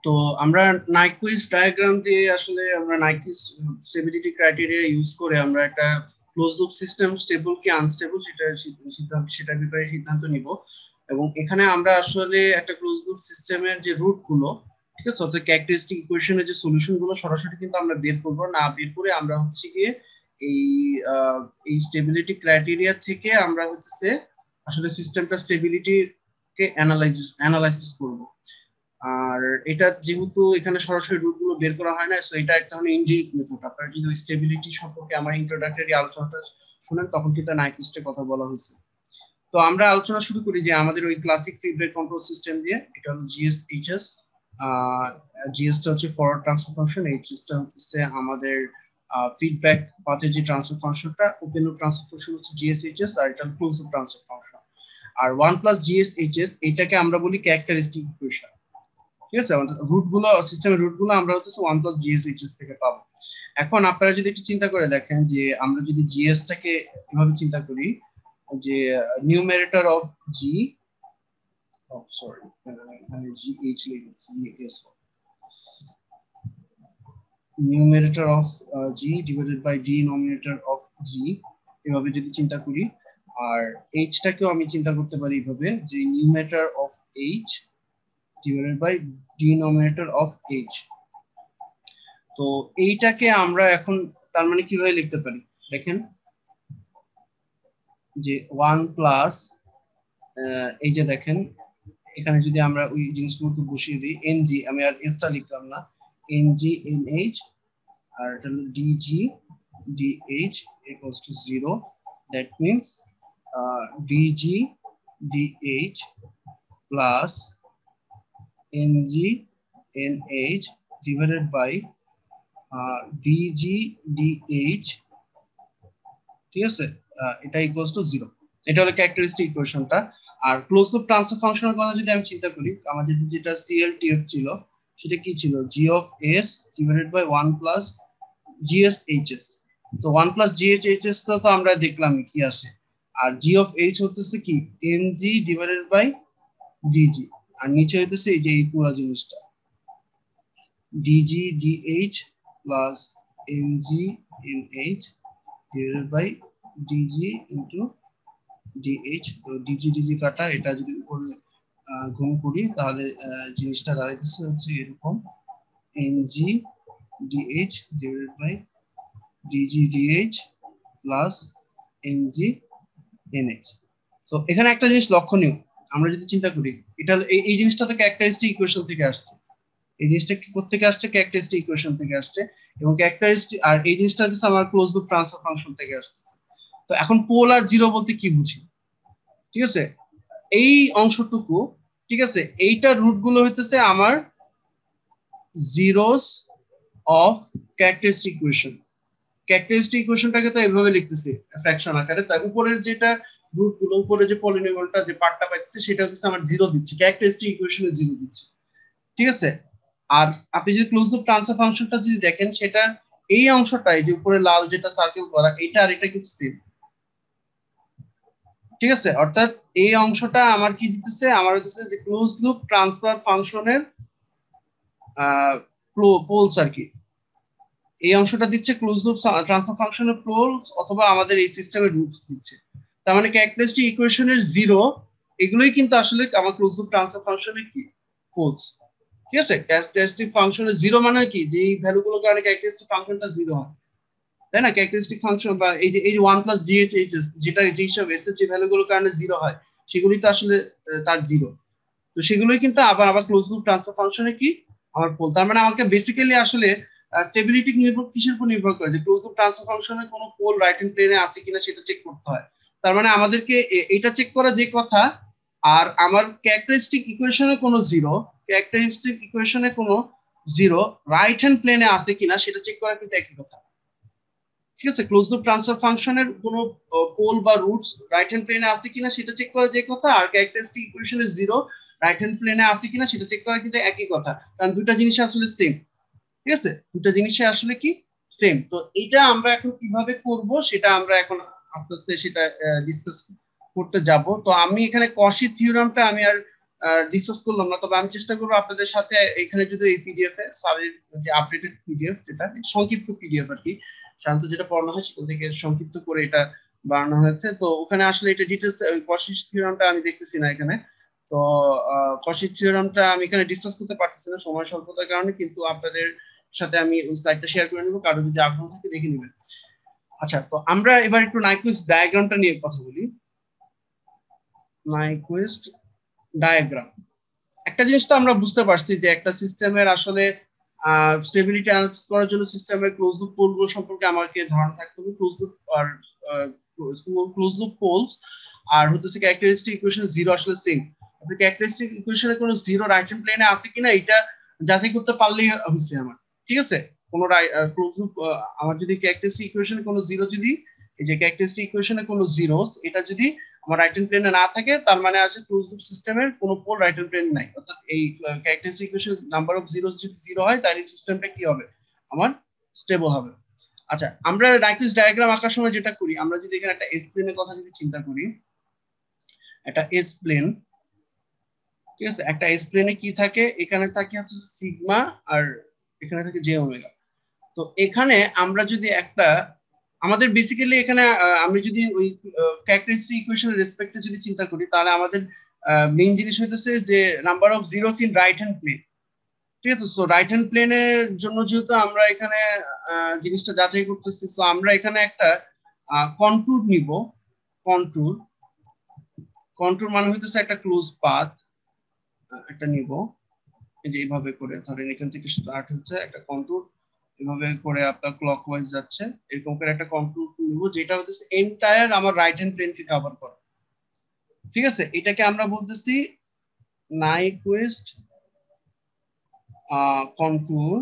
তো আমরা নাইকুইজ ডায়াগ্রাম দিয়ে আসলে আমরা নাইকুইজ স্টেবিলিটি ক্রাইটেরিয়া ইউজ করে আমরা একটা ক্লোজ লুপ সিস্টেম স্টেবল কি আনস্টেবল সেটার ব্যাপারে সিদ্ধান্ত নিব। এবং এখানে আমরা আসলে একটা ক্লোজ লুপ সিস্টেমের যে রুট গুলো, ঠিক আছে, অর্থাৎ ক্যারেক্টারিস্টিক ইকুয়েশনের যে সলিউশন গুলো সরাসরি কিন্তু আমরা বের করবো না, বের করে আমরা হচ্ছে গিয়ে এই এই স্টেবিলিটি ক্রাইটেরিয়া থেকে আমরা হচ্ছে আসলে সিস্টেমটা স্টেবিলিটি কে অ্যানালাইসিস করব। আর এটা যেহেতু এখানে সরাসরি রুট গুলো বের করা হয় না, সো এটা একটা ধরনের ইনডিরেক্ট মেথড। আপনারা যদি স্টেবিলিটি সম্পর্কে আমার ইন্ট্রোডাক্টরি আলোচনাটা শুনেন তখন কিন্তু নাইকুইস্টের কথা বলা হয়েছে। তো আমরা আলোচনা শুরু করি যে আমাদের ওই ক্লাসিক ফিডব্যাক কন্ট্রোল সিস্টেম দিয়ে। এটা হলো জিএসএইচএস। জিএসটা হচ্ছে ফরওয়ার্ড ট্রান্সফার ফাংশন, এইচএসটা হচ্ছে আমাদের ফিডব্যাক পাথের যে ট্রান্সফার ফাংশনটা, ওপেন লুপ ট্রান্সফার ফাংশন হচ্ছে জিএসএইচএস, আর এটা ক্লোজ লুপ ট্রান্সফার ফাংশন। আর 1 প্লাস জিএসএইচএস এটাকে আমরা বলি ক্যারেক্টারিস্টিক ইকুয়েশন। ঠিক আছে, রুট গুলো সিস্টেমের রুট গুলো আমরা হচ্ছে 1 প্লাস জিএসএইচএস থেকে পাবো। এখন আপনারা যদি একটু চিন্তা করে দেখেন যে আমরা যদি জিএস টাকে এভাবে চিন্তা করি যে নিউমারেটর অফ জি, সরি এখানে জি এইচ লিখেছি, GS, numerator of G divided by denominator of G, এভাবে যদি চিন্তা করি। আর এইচটাকেও আমি চিন্তা করতে পারি এইভাবে যে numerator of H divided by denominator of H. তো এইটাকে আমরা এখন তার মানে কিভাবে লিখতে পারি দেখেন, যে 1 প্লাস এই যে দেখেন এখানে যদি আমরা ওই জিনিসগুলোকে বসিয়ে দিই, এনজি, আমি আর এসটা লিখলাম না, এনজি এনএইচ, আর এটা হলো DG DH equals to 0, that means DG DH plus NG NH divided by DG DH, ঠিক আছে, এটা ইকুয়ালস টু 0। এটা হলো ক্যারেক্টারিস্টিক ইকুয়েশনটা। আর ক্লোজ লুপ ট্রান্সফার ফাংশনের কথা যদি আমি চিন্তা করি, আমাদের যেটা সিএলটিএফ ছিল সেটা কি ছিল, G of S divided by 1 plus GSHS. তো 1 প্লাস জিএসএইচএস তো আমরা দেখলাম কি আসে, আর জি অফ এইচ হচ্ছে কি এনজি ডিভাইডেড বাই ডিজি, আর নিচে হইতেছে এই যে এই পুরো জিনিসটা DG DH plus NG NH divided by DG into DH. তো ডিজি ডিজি কাটা, এটা যদি উপরে গুণ করি তাহলে জিনিসটা দাঁড়াইতেছে হচ্ছে এরকম, NG DH divided by DG DH plus NG NH. তো এখানে একটা জিনিস লক্ষণীয়, আমরা যদি চিন্তা করি এটা এই জিনিসটা তো ক্যারেক্টারিস্টিক ইকুয়েশন থেকে আসছে, এই জিনিসটা কোথা থেকে আসছে, ক্যারেক্টারিস্টিক ইকুয়েশন থেকে আসছে, এবং ক্যারেক্টারিস্টিক আর এই জিনিসটা হচ্ছে আমার ক্লোজ লুপ ট্রান্সফার ফাংশন থেকে আসছে। তো এখন পোল আর জিরো বলতে কি বুঝি, ঠিক আছে, এই অংশটুকু, ঠিক আছে, এইটা রুট গুলো হইতেছে আমার zeros of characteristic equation. Characteristic ইকুয়েশনটাকে তো এইভাবে লিখতেছি ফ্র্যাকশন আকারে, তাই উপরের যেটা রুট গুলো, উপরে যে পলিনোমিয়ালটা যে পার্টটা পাইতেছে সেটা হচ্ছে আমার জিরো দিচ্ছে, ক্যারেক্টারিস্টিক ইকুয়েশনে জিরো দিচ্ছে, ঠিক আছে। আর আপনি যদি ক্লোজ লুপ ট্রান্সফার ফাংশনটা যদি দেখেন, সেটা এই অংশটাই যে উপরে লাল যেটা সার্কেল করা, এটা আর এটা কিন্তু সেম, ঠিক আছে। অর্থাৎ এই অংশটা আমার কি দিতেছে, আমার হচ্ছে যে ক্লোজ লুপ ট্রান্সফার ফাংশনের পোলস আর কি, এই অংশটা দিচ্ছে ক্লোজ লুপ ট্রান্সফার ফাংশনের পোলস অথবা আমাদের এই সিস্টেমের রুটস দিচ্ছে। তার মানে ক্যারেক্টারিস্টিক ইকুয়েশনের জিরো এগুলোই কিন্তু আসলে আমার ক্লোজ লুপ ট্রান্সফার ফাংশনের কি পোলস, ঠিক আছে। ক্যারেক্টারিস্টিক ফাংশনের জিরো মানে কি, যে এই ভ্যালুগুলোর কারণে ক্যারেক্টারিস্টিক ফাংশনটা জিরো হয়, তাই না। ক্যারেক্টারিস্টিক ফাংশন বা এই যে 1 প্লাস জিএইচএস যেটা যে হিসাব এস এর যে ভ্যালুগুলোর কারণে জিরো হয়, সেগুলি তো আসলে তার জিরো। তো সেগুলোই কিন্তু আবার আবার ক্লোজ লুপ ট্রান্সফার ফাংশনে কি আমার পোল। তার মানে আমাকে বেসিক্যালি আসলে স্টেবিলিটি নির্ভর কিসের উপর নির্ভর করে, যে ক্লোজ লুপ ট্রান্সফার ফাংশনের কোনো পোল রাইট হ্যান্ড প্লেনে আছে কিনা সেটা চেক করতে হয়। তার মানে আমাদেরকে এটা চেক করা যে কথা, আর আমার ক্যারেক্টারিস্টিক ইকুয়েশনে কোনো জিরো, ক্যারেক্টারিস্টিক ইকুয়েশনে কোনো জিরো রাইট হ্যান্ড প্লেনে আছে কিনা সেটা চেক করা কিন্তু একই কথা, ঠিক আছে। ক্লোজ লুপ ট্রান্সফার ফাংশনের কোনো পোল বা রুটস রাইট হ্যান্ড প্লেনে আছে কিনা সেটা চেক করা যে কথা, আর ক্যারেক্টারিস্টিক ইকুয়েশনের জিরো রাইট হ্যান্ড প্লেনে আছে কিনা সেটা চেক করা কিন্তু একই কথা, কারণ দুটো জিনিস আসলে সেম, ঠিক আছে, দুটো জিনিসই আসলে কি সেম। তো এটা আমরা এখন কিভাবে করব সেটা আমরা এখন আস্তে আস্তে সেটা ডিসকাস করতে যাব। তো আমি এখানে কশি থিওরামটা আমি আর ডিসকাস করলাম না, তবে আমি চেষ্টা করবো আপনাদের সাথে এখানে যদি এই পিডিএফ এ স্যারের যে আপডেটেড পিডিএফ, যেটা সংক্ষিপ্ত পিডিএফ আর কি, সাধারণত যেটা পড়ানো হয় সেখান থেকে সংক্ষিপ্ত করে এটা বানানো হয়েছে। তো ওখানে আসলে এটা ডিটেলস কশিশ থিওরামটা আমি দেখতেছি না এখানে। তো কশিশ থিওরামটা আমি এখানে ডিসকাস করতে পারতেছি না সময় স্বল্পতার কারণে, কিন্তু আপনাদের সাথে আমি ওই স্লাইডটা শেয়ার করে নেবো, কারো যদি আগ্রহ থাকে দেখে নেবেন। আচ্ছা, তো আমরা এবার একটু নাইকুইস্ট ডায়াগ্রামটা নিয়ে কথা বলি। নাইকুইস্ট ডায়াগ্রাম, একটা জিনিস তো আমরা বুঝতে পারছি যে একটা সিস্টেমের আসলে স্টেবিলিটি অ্যানালাইসিস করার জন্য সিস্টেমের ক্লোজ লুপ পোলগুলো সম্পর্কে আমাকে ধারণা থাকতে হবে। ক্লোজ লুপ আর ক্লোজ লুপ পোলস আর হচ্ছে ক্যারেক্টারিস্টিক ইকুয়েশন জিরো আসলে সেম। আপনি ক্যারেক্টারিস্টিক ইকুয়েশনে কোনো জিরো রাইট হ্যান্ড প্লেনে আছে কিনা এটা যাচাই করতে পারলেই হচ্ছে আমার, ঠিক আছে। কোনো ক্লোজ লুপ আমার যদি ক্যারেক্টারিস্টিক ইকুয়েশনে কোনো জিরো, যদি এই যে ক্যারেক্টারিস্টিক ইকুয়েশনে কোনো জিরোস এটা যদি আমার রাইট হ্যান্ড প্লেনে না থাকে, তার মানে আছে ক্লোজ লুপ সিস্টেমের কোনো পোল রাইট হ্যান্ড প্লেনে নাই। অর্থাৎ এই characteristic equation number of zeros যদি জিরো হয়, তাহলে সিস্টেমটা কি হবে, আমার স্টেবল হবে। আচ্ছা, আমরা নাইকুইস্ট ডায়াগ্রাম আঁকার সময় যেটা করি, আমরা যদি এখানে একটা এস প্লেনের কথা যদি চিন্তা করি, একটা এস প্লেন, ঠিক আছে, একটা এস প্লেনে কি থাকে, এখানে থাকে হচ্ছে সিগমা আর এখানে থাকে জে ওমেগা। তো এখানে আমরা যদি একটা আমাদের বেসিক্যালি এখানে আমি যদি ওই ক্যারেক্টারিস্টিক ইকুয়েশনের রেসপেক্টে যদি চিন্তা করি, তাহলে আমাদের মেইন জিনিস হইতেছে যে number of zeros in right hand plane, ঠিক আছে। সো রাইট হ্যান্ড প্লেনের জন্য যেহেতু আমরা এখানে জিনিসটা যাচাই করতেছি, সো আমরা এখানে একটা কন্ট্যুর নিব। কন্ট্যুর, কন্ট্যুর মানে হইতেছে একটা ক্লোজ পাথ একটা নিব, এই যে এইভাবে করে ধরেন এখান থেকে স্টার্ট হচ্ছে একটা কন্ট্যুর, এভাবে করে আপনার ক্লকওয়াইজ যাচ্ছে, এরকম করে একটা কন্ট্যুর নিব যেটা হচ্ছে এন্টায়ার আমার রাইট হ্যান্ড প্লেনকে কভার করে, ঠিক আছে। এটাকে আমরা বলতেছি নাইকুইস্ট কন্ট্যুর।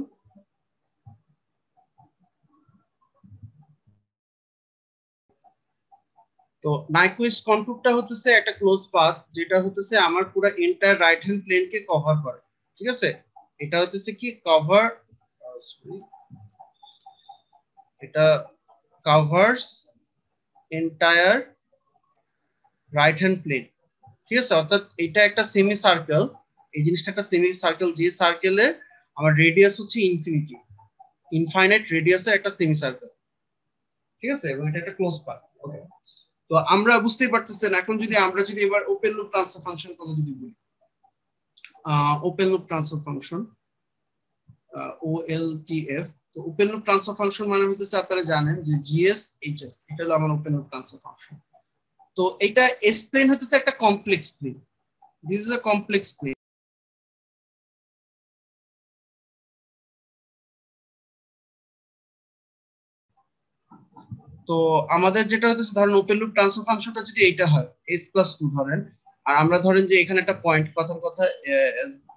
তো নাইকুইস্ট কন্ট্যুরটা হচ্ছে একটা ক্লোজ পাথ যেটা হচ্ছে আমার পুরো এন্টায়ার রাইট হ্যান্ড প্লেনকে কভার করে, ঠিক আছে। এটা হচ্ছে কি কভার, এটা covers entire right hand plane, ঠিক আছে। অর্থাৎ এটা একটা সেমি সার্কেল, এই জিনিসটা একটা সেমি সার্কেল, যে সার্কেলের আমার রেডিয়াস হচ্ছে ইনফিনিটি, ইনফাইনাইট রেডিয়াসের একটা সেমি সার্কেল, ঠিক আছে, এবং এটা একটা ক্লোজ পাথ। ওকে, তো আমরা বুঝতেই পারতেছেন। এখন যদি আমরা যদি এবার ওপেন লুপ ট্রান্সফার ফাংশন কথা যদি বলি, open loop transfer function OLTF, তো ওপেন লুপ ট্রান্সফার ফাংশন মানে হচ্ছে আপনারা জানেন যে GS HS, এটা হলো আমার ওপেন লুপ ট্রান্সফার ফাংশন। তো এটা এস প্লেন হচ্ছে একটা complex plane, this is a complex plane. তো আমাদের যেটা হচ্ছে ধরেন ওপেন লুপ ট্রান্সফার ফাংশনটা যদি এইটা হয় s+2 ধরেন, আর আমরা ধরেন যে এখানে একটা পয়েন্ট কথার কথা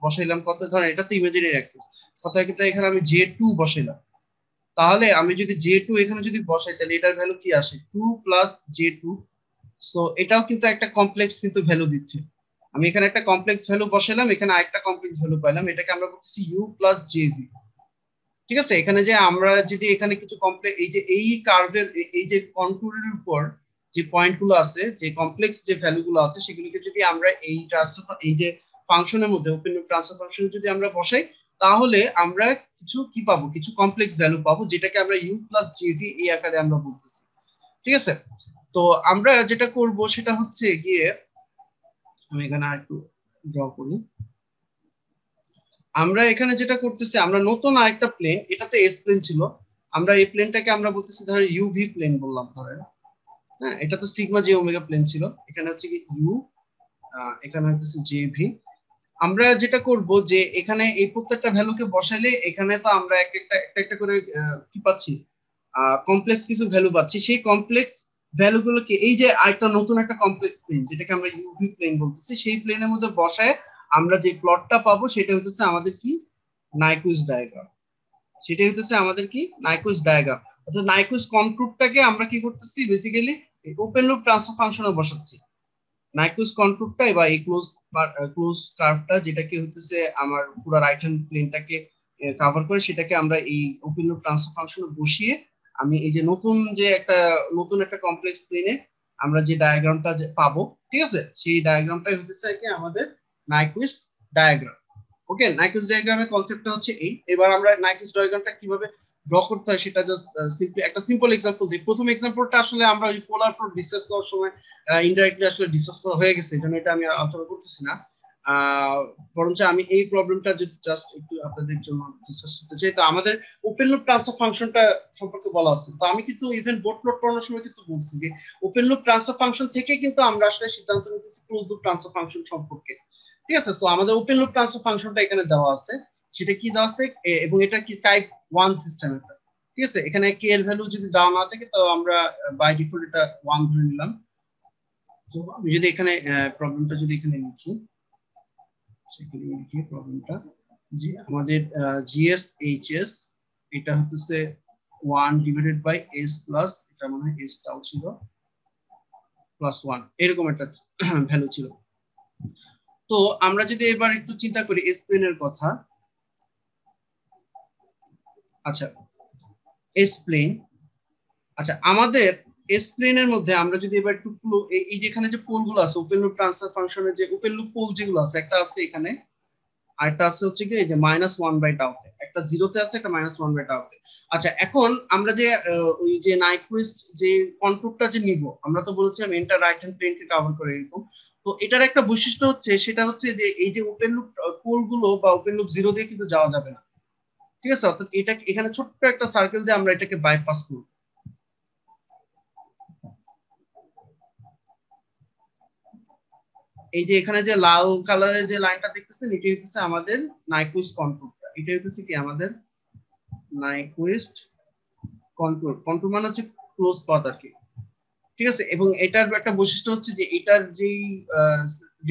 বসাইলাম, কত ধরেন এটা তো ইমাজিনারি অ্যাক্সিস, কথা কিন্তু এখানে আমি J2 বসাইলাম, তাহলে আমি যদি J2 এখানে যদি বসাই, তাহলে এটার ভ্যালু কি আসে 2 + J2। সো এটাও কিন্তু একটা কমপ্লেক্স কিন্তু ভ্যালু দিচ্ছে। আমি এখানে একটা কমপ্লেক্স ভ্যালু বসাইলাম, এখানে আরেকটা কমপ্লেক্স ভ্যালু পাইলাম, এটাকে আমরা বলছি U + JV, ঠিক আছে। এখানে যে আমরা যদি এখানে কিছু কমপ্লেক্স, এই যে এই কার্ভের এই যে কন্ট্যুরের উপর যে পয়েন্টগুলো আছে, যে কমপ্লেক্স যে ভ্যালুগুলো আছে, সেগুলোকে যদি আমরা এই ট্রান্সফার এই যে ফাংশনের মধ্যে ওপেন লুপ ট্রান্সফার ফাংশনে যদি আমরা বসাই, তাহলে আমরা কিছু কি পাবো, কিছু কমপ্লেক্স ভ্যালু পাবো, যেটাকে আমরা U + JV এই আকারে আমরা বলতেছি, ঠিক আছে। তো আমরা যেটা করব সেটা হচ্ছে গিয়ে, আমি এখানে আরেকটু ড্র করি। আমরা এখানে যেটা করতেছি, আমরা নতুন আরেকটা প্লেন, এটা তো এস প্লেন ছিল, আমরা এই প্লেনটাকে আমরা বলতেছি ধরেন ইউভি প্লেন বললাম ধরেন, হ্যাঁ, এটা তো সিগমা জে ওমেগা প্লেন ছিল, এখানে হচ্ছে কি ইউ, এখানে হচ্ছে জেভি। আমরা যেটা করব যে এখানে এই প্রত্যেকটা ভ্যালুকে বসাইলে এখানে তো আমরা এক একটা একটা একটা করে কি পাচ্ছি, কমপ্লেক্স কিছু ভ্যালু পাচ্ছি, সেই কমপ্লেক্স ভ্যালুগুলোকে এই যে আরেকটা নতুন একটা কমপ্লেক্স প্লেন যেটাকে আমরা ইউভি প্লেন বলতেছি, সেই প্লেনের মধ্যে বসায় আমরা যে প্লটটা পাবো সেটা হচ্ছে আমাদের কি, নাইকুইস্ট ডায়াগ্রাম। সেটাই হচ্ছে আমাদের কি, নাইকুইস্ট ডায়াগ্রাম। অর্থাৎ নাইকুইস্ট কন্ট্যুরটাকে আমরা কি করতেছি, বেসিক্যালি ওপেন লুপ ট্রান্সফার ফাংশনে বসাচ্ছি। নাইকুইস্ট কন্ট্যুরটা বা এই ক্লোজ কার্ভটা যেটাকে হচ্ছে আমার পুরো রাইট হ্যান্ড প্লেনটাকে কভার করে, সেটাকে আমরা এই ওপেন লুপ ট্রান্সফার ফাংশনে বসিয়ে আমি এই যে নতুন একটা কমপ্লেক্স প্লেনে আমরা যে ডায়াগ্রামটা পাবো, ঠিক আছে, সেই ডায়াগ্রামটাই হচ্ছে কি আমাদের নাইকুইস্ট ডায়াগ্রাম। ওকে, নাইকুইস্ট ডায়াগ্রামের কনসেপ্টটা হচ্ছে এই। এবার আমরা নাইকুইস্ট ডায়াগ্রামটা কিভাবে ড্র করতে হয় সেটা জাস্ট সিম্পলি একটা সিম্পল এক্সাম্পল দিই। প্রথম এক্সাম্পলটা আসলে আমরা ওই পোলার প্লট ডিসকাস করার সময় ইনডাইরেক্টলি আসলে ডিসকাস করা হয়ে গেছে, এজন্য এটা আমি আলোচনা করতেছি না। বরঞ্চ আমি এই প্রবলেমটা জাস্ট একটু আপনাদের জন্য ডিসকাস করতে চাই। তো আমাদের ওপেন লুপ ট্রান্সফার ফাংশনটা সম্পর্কে বলা আছে। তো আমি কিন্তু ইভেন বোর্ড প্লট করানোর সময় কিন্তু বলছি যে ওপেন লুপ ট্রান্সফার ফাংশন থেকে কিন্তু আমরা আসলে সিদ্ধান্ত নিতেছি ক্লোজ লুপ ট্রান্সফার ফাংশন সম্পর্কে। ঠিক আছে, তো আমাদের ওপেন লুপ ট্রান্সফার ফাংশনটা এখানে দেওয়া আছে। সেটা কি দেওয়া আছে এবং এটা কি টাইপ 1 সিস্টেম। ঠিক আছে, এখানে কে এর ভ্যালু যদি দেওয়া না থাকে তো আমরা বাই ডিফল্ট এটা 1 ধরে নিলাম। তো আমি যদি এখানে প্রবলেমটা যদি এখানে লিখি, সেখানে লিখি প্রবলেমটা যে আমাদের জিএস এইচএস এটা হচ্ছে 1 ডিভাইডেড বাই এস প্লাস, এটা মানে এস টাও ছিল প্লাস 1, এরকম একটা ভ্যালু ছিল। তো আমরা যদি এবার একটু চিন্তা করি এস প্লেনের কথা। আচ্ছা, এস প্লেন, আচ্ছা আমাদের এস প্লেনের মধ্যে আমরা যদি এবার একটু এই যেখানে যে পোল গুলো আছে ওপেন লুপ ট্রান্সফার ফাংশনের যে ওপেন লুপ পোল যেগুলো আছে, একটা আছে এখানে আর একটা আছে হচ্ছে কি এই যে -1/টাউতে, একটা জিরোতে আছে, একটা -1/টাউতে। আচ্ছা এখন আমরা যে ওই যে নাইকুইস্ট যে কন্ট্রোলটা যে নিব, আমরা তো বলেছিলাম এন্টার রাইট হ্যান্ড প্লেনকে কভার করে এরকম। তো এটার একটা বৈশিষ্ট্য হচ্ছে, সেটা হচ্ছে যে এই যে ওপেন লুপ পোল গুলো বা ওপেন লুপ জিরো দিয়ে কিন্তু যাওয়া যাবে না। ঠিক আছে, অর্থাৎ এটা এখানে ছোট্ট একটা সার্কেল দিয়ে আমরা এটাকে বাইপাস করব। এই যে এখানে যে লাল কালারের যে লাইনটা দেখতেছেন, এটা হচ্ছে আমাদের নাইকুইস্ট কন্ট্রোলটা। এটা হচ্ছে কি আমাদের নাইকুইস্ট কন্ট্রোল। কন্ট্রোল মানে হচ্ছে ক্লোজ পাথ আর কি। ঠিক আছে, এবং এটার একটা বৈশিষ্ট্য হচ্ছে যে এটার যেই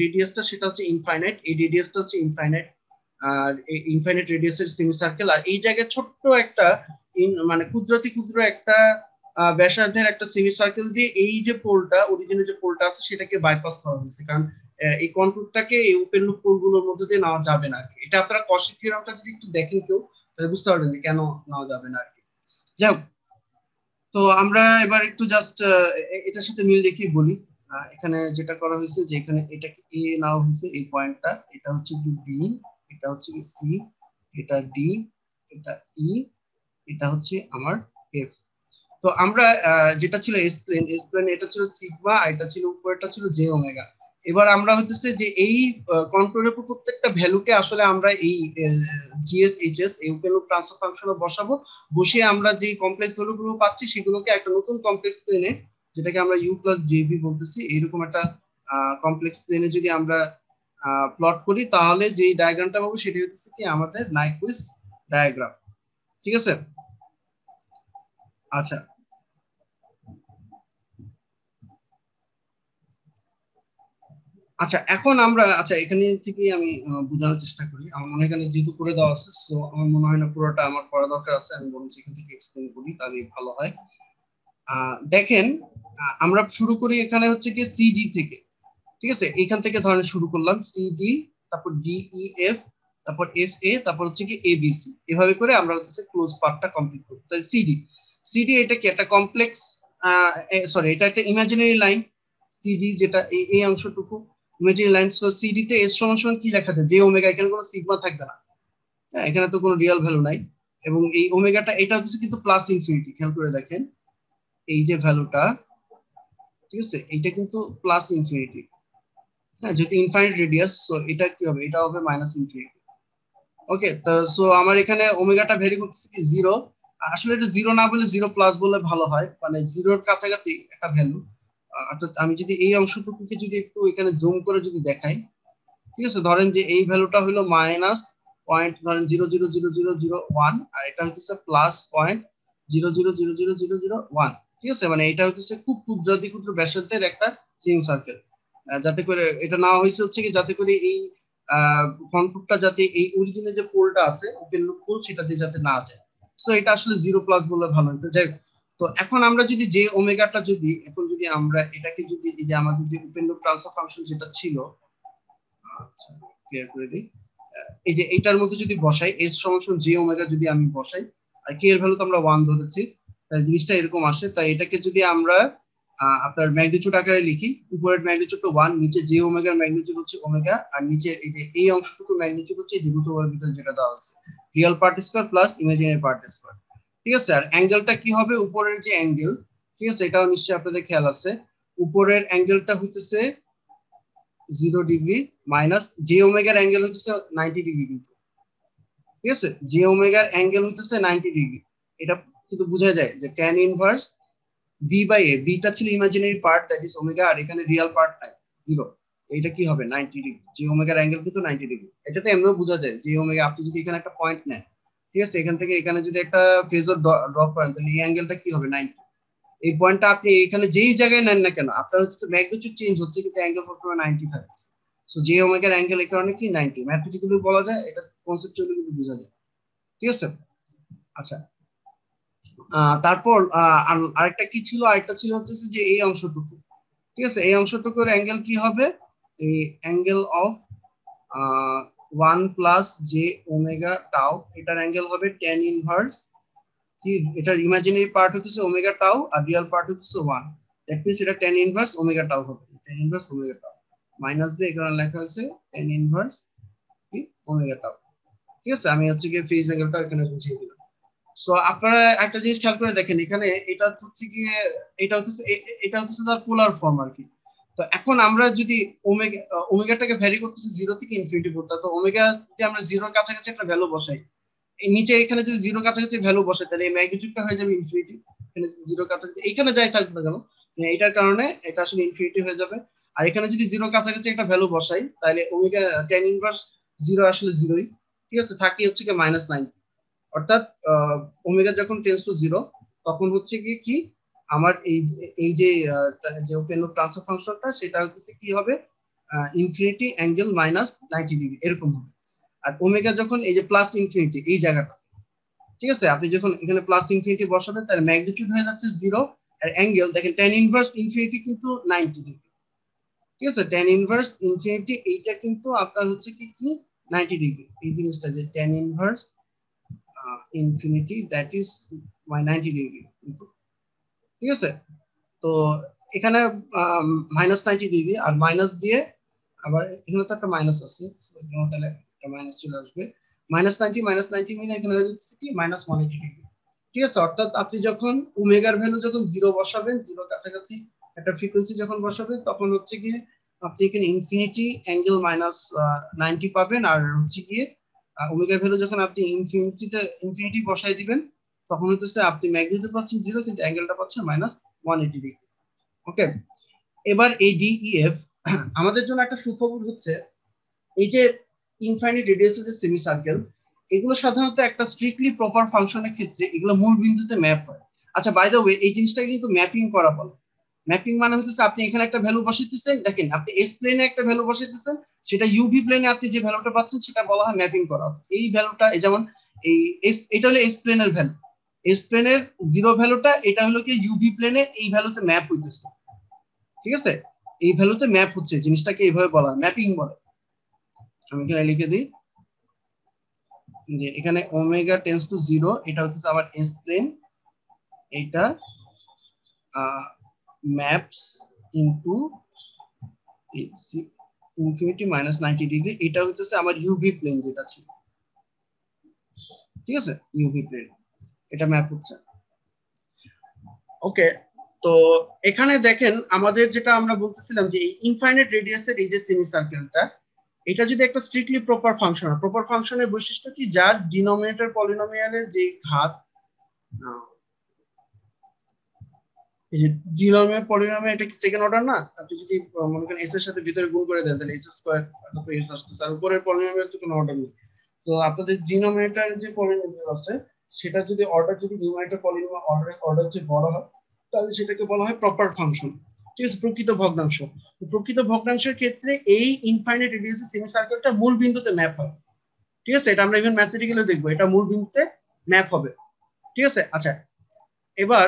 রেডিয়াসটা সেটা হচ্ছে ইনফাইনাইট, এই রেডিয়াসটা হচ্ছে ইনফাইনাইট, আর ইনফাইনাইট রেডিয়াসের সেমি সার্কেল। আর এই জায়গায় ছোট্ট একটা মানে ক্ষুদ্রাতি ক্ষুদ্র একটা ব্যাসার্ধের একটা সেমি সার্কেল দিয়ে এই যে পোলটা, অরিজিনাল যে পোলটা আছে সেটাকে বাইপাস করা হয়েছে, কারণ এই কন্ট্রোলটাকে এই ওপেন লুপ পোলগুলোর মধ্যে দিয়ে নেওয়া যাবে না। এটা আপনারা কৌশিক থিওরামটা যদি একটু দেখেন কেউ, তাহলে বুঝতে পারবেন যে কেন নেওয়া যাবে না আর কি। যাই হোক, তো আমরা এবার একটু জাস্ট এটার সাথে মিল রেখে বলি। এখানে যেটা করা হয়েছে যে এখানে এটাকে এ নাও হয়েছে এই পয়েন্টটা, এটা হচ্ছে কি বি, এটা হচ্ছে কি সি, এটা ডি, এটা ই, এটা হচ্ছে আমার এফ। তো আমরা যেটা ছিল এস প্লেন, এস প্লেন এটা ছিল সিগমা, আর এটা ছিল উপরেরটা ছিল জে ওমেগা। এবার আমরা হচ্ছে যে এই কন্ট্রোলের প্রত্যেকটা ভ্যালুকে আসলে আমরা এই জিএস এইচএস এই ওপেন লুপ ট্রান্সফার ফাংশনে বসাবো। বসিয়ে আমরা যে কমপ্লেক্স ভ্যালুগুলো পাচ্ছি সেগুলোকে একটা নতুন কমপ্লেক্স প্লেনে, যেটাকে আমরা ইউ প্লাস জেভি বলতেছি, এরকম একটা কমপ্লেক্স প্লেনে যদি আমরা প্লট করি, তাহলে যে ডায়াগ্রামটা পাবো সেটা হচ্ছে কি আমাদের নাইকুইস্ট ডায়াগ্রাম। ঠিক আছে, আচ্ছা আচ্ছা এখন আমরা আচ্ছা এখানে থেকে আমি বোঝানোর চেষ্টা করি। আমার মনে হয় এখানে যেহেতু করে দেওয়া আছে, সো আমার মনে হয় না পুরোটা আমার পড়া দরকার আছে, আমি বরঞ্চ এখান থেকে এক্সপ্লেন করি তাহলে ভালো হয়। দেখেন, আমরা শুরু করি এখানে হচ্ছে কি সিডি থেকে। ঠিক আছে, এখান থেকে ধরেন শুরু করলাম সিডি, তারপর ডিই এফ, তারপর এফ এ, তারপর হচ্ছে কি এবিসি, এভাবে করে আমরা হচ্ছে ক্লোজ পার্টটা কমপ্লিট করি। তাই সিডি, সিডি এটা কি একটা কমপ্লেক্স, সরি এটা একটা ইমাজিনারি লাইন। সিডি যেটা এই অংশটুকু ইমাজিনারি লাইন। সো সিডি তে এস সমান সমান কি লেখা যায়, জে ওমেগা, এখানে কোনো সিগমা থাকবে না। হ্যাঁ, এখানে তো কোনো রিয়েল ভ্যালু নাই। এবং এই ওমেগাটা এটা হচ্ছে কিন্তু প্লাস ইনফিনিটি, খেয়াল করে দেখেন এই যে ভ্যালুটা, ঠিক আছে, এটা কিন্তু প্লাস ইনফিনিটি। হ্যাঁ, যেহেতু ইনফাইনাইট রেডিয়াস, সো এটা কি হবে, এটা হবে মাইনাস ইনফিনিটি। ওকে, তো সো আমার এখানে ওমেগাটা ভ্যারি করতেছে কি জিরো। আসলে এটা জিরো না বলে জিরো প্লাস বলে ভালো হয়, মানে জিরোর কাছাকাছি একটা ভ্যালু। অর্থাৎ আমি যদি এই অংশটুকুকে যদি একটু এখানে জুম করে যদি দেখাই, ঠিক আছে, ধরেন যে এই ভ্যালুটা হলো মাইনাস পয়েন্ট ধরেন 0.00001, আর এটা হচ্ছে প্লাস পয়েন্ট 0.00001। ঠিক আছে, মানে এটা হচ্ছে খুব ক্ষুদ্রাতি ক্ষুদ্র ব্যাসার্ধের একটা সিং সার্কেল। যাতে করে এটা নেওয়া হয়েছে হচ্ছে কি, যাতে করে এই কন্ট্রোলটা যাতে এই অরিজিনাল যে পোলটা আছে ওপেন লুপ পোল, সেটা দিয়ে যাতে না যায়। সো এটা আসলে জিরো প্লাস বলে ভালো হতো। যাই হোক, তো এখন আমরা যদি যে ওমেগাটা যদি এখন যদি আমরা এটাকে যদি এই যে আমাদের যে ওপেন লুপ ট্রান্সফার ফাংশন যেটা ছিল, আচ্ছা ক্লিয়ার করে দিই, এই যে এটার মধ্যে যদি বসাই এস সমান জে ওমেগা, যদি আমি বসাই আর কে এর ভ্যালু তো আমরা 1 ধরেছি, তাই জিনিসটা এরকম আসে। তাই এটাকে যদি আমরা আপনার ম্যাগনিটিউড আকারে লিখি, উপরের ম্যাগনিটিউডটা 1, নিচে যে ওমেগার ম্যাগনিটিউড হচ্ছে ওমেগা, আর নিচে এই যে এই অংশটুকু ম্যাগনিটিউড হচ্ছে এই রুট ওভার ভিতরে যেটা দেওয়া আছে, real part square plus imaginary part square. ঠিক আছে, আর অ্যাঙ্গেলটা কি হবে, উপরের যে অ্যাঙ্গেল, ঠিক আছে, এটাও নিশ্চয়ই আপনাদের খেয়াল আছে, উপরের অ্যাঙ্গেলটা হইতেছে 0 ডিগ্রি মাইনাস যে ওমেগার অ্যাঙ্গেল হইতেছে 90 ডিগ্রি, কিন্তু ঠিক আছে, যে ওমেগার অ্যাঙ্গেল হইতেছে 90 ডিগ্রি, এটা কিন্তু বোঝা যায় যে tan inverse b by a, beta ছিল imaginary part that is omega, আর এখানে রিয়েল পার্ট নাই 0, এইটা কি হবে 90 ডিগ্রি, যে ওমেগার অ্যাঙ্গেল কিন্তু 90 ডিগ্রি। এটা তো এমনিও বোঝা যায় যে ওমেগা, আপনি যদি এখানে একটা পয়েন্ট নেন, ঠিক আছে, এখান থেকে এখানে যদি একটা ফেজর ড্রপ করেন, তাহলে এই অ্যাঙ্গেলটা কি হবে 90। এই পয়েন্টটা আপনি এখানে যেই জায়গায় নেন না কেন, আপনার হচ্ছে ম্যাগনিটিউড চেঞ্জ হচ্ছে কিন্তু অ্যাঙ্গেল সবসময় 90 থাকে। সো যে ওমেগার অ্যাঙ্গেল এই কারণে কি 90, ম্যাথমেটিক্যালি বলা যায়, এটা কনসেপচুয়ালি কিন্তু বোঝা যায়। ঠিক আছে, আচ্ছা, তারপর আরেকটা কি ছিল, আরেকটা ছিল হচ্ছে যে এই অংশটুকু, ঠিক আছে, এই অংশটুকুর অ্যাঙ্গেল কি হবে, এই angle of 1 plus J omega tau, এটার অ্যাঙ্গেল হবে tan ইনভার্স কি, এটার ইমাজিনারি পার্ট হচ্ছে ওমেগা টাউ আর রিয়েল পার্ট হচ্ছে 1, দ্যাট মিন্স এটা tan ইনভার্স ওমেগা টাউ হবে, tan inverse omega tau minus দিয়ে এখানে লেখা আছে tan ইনভার্স কি ওমেগা টাউ। ঠিক আছে, আমি হচ্ছে কি ফেজ অ্যাঙ্গেলটা এখানে বুঝিয়ে দিলাম। সো আপনারা একটা জিনিস খেয়াল করে দেখেন, এখানে এটা হচ্ছে কি, এটা হচ্ছে তার পোলার ফর্ম আর কি। তো এখন আমরা যদি ওমেগাটাকে ভ্যারি করতেছি 0 থেকে ইনফিনিটি করতে, তো ওমেগা যদি আমরা 0 কাছাকাছি একটা ভ্যালু বসাই, নিচে এখানে যদি 0 কাছাকাছি ভ্যালু বসাই, তাহলে এই ম্যাগনিটিউডটা হয়ে যাবে ইনফিনিটি। এখানে যদি 0 কাছাকাছি এইখানে যাই থাকবে না কেন, এটার কারণে এটা আসলে ইনফিনিটি হয়ে যাবে। আর এখানে যদি 0 কাছাকাছি একটা ভ্যালু বসাই, তাহলে ওমেগা tan ইনভার্স 0 আসলে 0ই, ঠিক আছে, থাকি হচ্ছে কি -90। অর্থাৎ ওমেগা যখন টেন্ডস টু 0, তখন হচ্ছে কি কি আমার এই যে ওপেন লুপ ট্রান্সফার ফাংশনটা, সেটা হচ্ছে কি হবে ইনফিনিটি অ্যাঙ্গেল -90 ডিগ্রি এরকম হবে। আর ওমেগা যখন এই যে প্লাস ইনফিনিটি এই জায়গাটা, ঠিক আছে, আপনি যখন এখানে প্লাস ইনফিনিটি বসাবেন, তার ম্যাগনিটিউড হয়ে যাচ্ছে 0, আর অ্যাঙ্গেল দেখেন tan ইনভার্স ইনফিনিটি কিন্তু 90 ডিগ্রি, ঠিক আছে, tan ইনভার্স ইনফিনিটি এইটা কিন্তু আপনার হচ্ছে কি কি 90 ডিগ্রি, এই জিনিসটা যে tan inverse infinity that is 90 degree কিন্তু, ঠিক আছে। তো এখানে -90 ডিগ্রি আর মাইনাস দিয়ে, আবার এখানে তো একটা মাইনাস আছে, তাহলে একটা মাইনাস চলে আসবে, -90 মিলে এখানে হয়ে যাচ্ছে কি -180 ডিগ্রি। ঠিক আছে, অর্থাৎ আপনি যখন ওমেগার ভ্যালু যখন 0 বসাবেন, 0 কাছাকাছি একটা ফ্রিকোয়েন্সি যখন বসাবেন, তখন হচ্ছে গিয়ে আপনি এখানে ইনফিনিটি অ্যাঙ্গেল -90 পাবেন, আর হচ্ছে গিয়ে ওমেগা ভ্যালু যখন আপনি ইনফিনিটি বসাই দিবেন, তখন হচ্ছে আপনি ম্যাগনিটিউড পাচ্ছেন 0, কিন্তু অ্যাঙ্গেলটা পাচ্ছেন -180 ডিগ্রি। ওকে, এবার এই ডিইএফ আমাদের জন্য একটা সুখবর হচ্ছে, এই যে ইনফাইনাইট রেডিয়াসের যে সেমি সার্কেল, এগুলো সাধারণত একটা স্ট্রিক্টলি প্রপার ফাংশনের ক্ষেত্রে এগুলো মূল বিন্দুতে ম্যাপ হয়। আচ্ছা, বাই দ্য ওয়ে, এই জিনিসটা কিন্তু ম্যাপিং করা বলে। ম্যাপিং মানে হচ্ছে আপনি এখানে একটা ভ্যালু বসাইতেছেন, দেখেন আপনি এস প্লেনে একটা ভ্যালু বসাইতেছেন, সেটা ইউভি প্লেনে আপনি যে ভ্যালুটা পাচ্ছেন সেটা বলা হয় ম্যাপিং করা। এই ভ্যালুটা যেমন এই এটা হলো এস প্লেনের ভ্যালু, এস প্লেনের 0 ভ্যালুটা এটা হলো কি ইউভি প্লেনে এই ভ্যালুতে ম্যাপ হইতেছে, ঠিক আছে, এই ভ্যালুতে ম্যাপ হচ্ছে, জিনিসটাকে এইভাবে বলা হয় ম্যাপিং বলে। আমি এখানে লিখে দিই যে এখানে ওমেগা টেন্ডস টু 0, এটা হচ্ছে আবার এস প্লেন, এটা ম্যাপস ইনটু ইনফিনিটি -90 ডিগ্রি, এটা হচ্ছে আমার ইউভি প্লেন যেটা ছিল, ঠিক আছে, ইউভি প্লেন এটা ম্যাপ হচ্ছে। ওকে, তো এখানে দেখেন আমাদের যেটা আমরা বলতেছিলাম যে এই ইনফাইনাইট রেডিয়াসের এই যে সেমি সার্কেলটা, এটা যদি একটা স্ট্রিক্টলি প্রপার ফাংশন হয়, প্রপার ফাংশনের বৈশিষ্ট্য কি, যার ডিনোমিনেটর পলিনোমিয়ালের যে ঘাত, এই যে ডিনোমিনেটর পলিনোমিয়াল, এটা কি সেকেন্ড অর্ডার না, আপনি যদি মনে করেন এস এর সাথে ভিতরে গুণ করে দেন, তাহলে এস স্কয়ার তারপর এস আসতেছে, আর উপরের পলিনোমিয়াল তো কোনো অর্ডার নেই। তো আপনাদের ডিনোমিনেটর যে পলিনোমিয়াল আছে, সেটা যদি অর্ডার, যদি নিউমারেটর পলিনোমিয়াল অর্ডার যে বড় হয়, তাহলে সেটাকে বলা হয় প্রপার ফাংশন, ঠিক আছে, প্রকৃত ভগ্নাংশ। প্রকৃত ভগ্নাংশের ক্ষেত্রে এই ইনফাইনাইট রেডিয়াসের সেমি সার্কেলটা মূল বিন্দুতে ম্যাপ হয়, ঠিক আছে, এটা আমরা ইভেন ম্যাথমেটিক্যালি দেখবো, এটা মূল বিন্দুতে ম্যাপ হবে, ঠিক আছে। আচ্ছা, এবার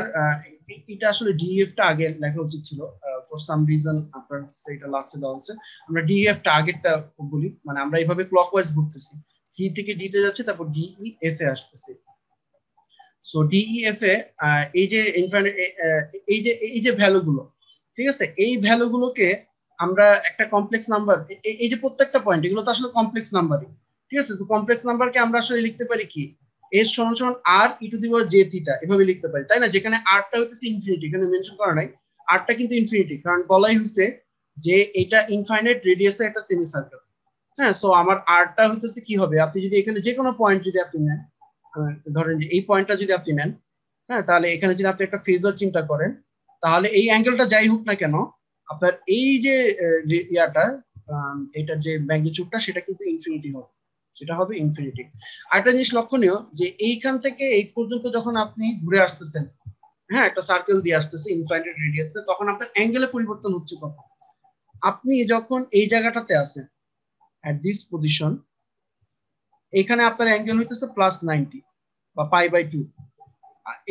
এটা আসলে ডিএফ টা আগে লেখা উচিত ছিল, ফর সাম রিজন আপনার এটা লাস্টে দেওয়া আছে। আমরা ডিএফ টা আগেরটা বলি, মানে আমরা এইভাবে ক্লকওয়াইজ ঘুরতেছি, সি থেকে ডি তে যাচ্ছে, তারপর ডিইএফ এ আসতেছে। সো ডিইএফ এ এই যে ইনফাইনাইট এই যে ভ্যালু গুলো, ঠিক আছে, এই ভ্যালুগুলোকে আমরা একটা কমপ্লেক্স নাম্বার, এই যে প্রত্যেকটা পয়েন্ট এগুলো তো আসলে কমপ্লেক্স নাম্বারই। ঠিক আছে, তো কমপ্লেক্স নাম্বারকে আমরা আসলে লিখতে পারি কি, এস সমান সমান R e to the power j theta এভাবে লিখতে পারি, তাই না? যেখানে আরটা হইতেছে ইনফিনিটি, এখানে মেনশন করা নাই, আরটা কিন্তু ইনফিনিটি, কারণ বলাই হইছে যে এটা ইনফাইনাইট রেডিয়াসের একটা সেমি সার্কেল। হ্যাঁ, সো আমার আরটা হইতেছে কি হবে, আপনি যদি এখানে যে কোনো পয়েন্ট যদি আপনি নেন, ধরেন যে এই পয়েন্টটা যদি আপনি নেন, হ্যাঁ, তাহলে এখানে যদি আপনি একটা ফেজর চিন্তা করেন, তাহলে এই অ্যাঙ্গেলটা যাই হোক না কেন, আপনার এই যে ইয়াটা, এটার যে ম্যাগনিটিউডটা সেটা কিন্তু ইনফিনিটি হবে, সেটা হবে ইনফিনিটি। আরেকটা জিনিস লক্ষণীয় যে এইখান থেকে এই পর্যন্ত যখন আপনি ঘুরে আসতেছেন, হ্যাঁ, একটা সার্কেল দিয়ে আসতেছে ইনফাইনাইট রেডিয়াসে, তখন আপনার অ্যাঙ্গেলে পরিবর্তন হচ্ছে কখন, আপনি যখন এই জায়গাটাতে আছেন at this position, এখানে আপনার অ্যাঙ্গেল হইতেছে +90 বা π/2।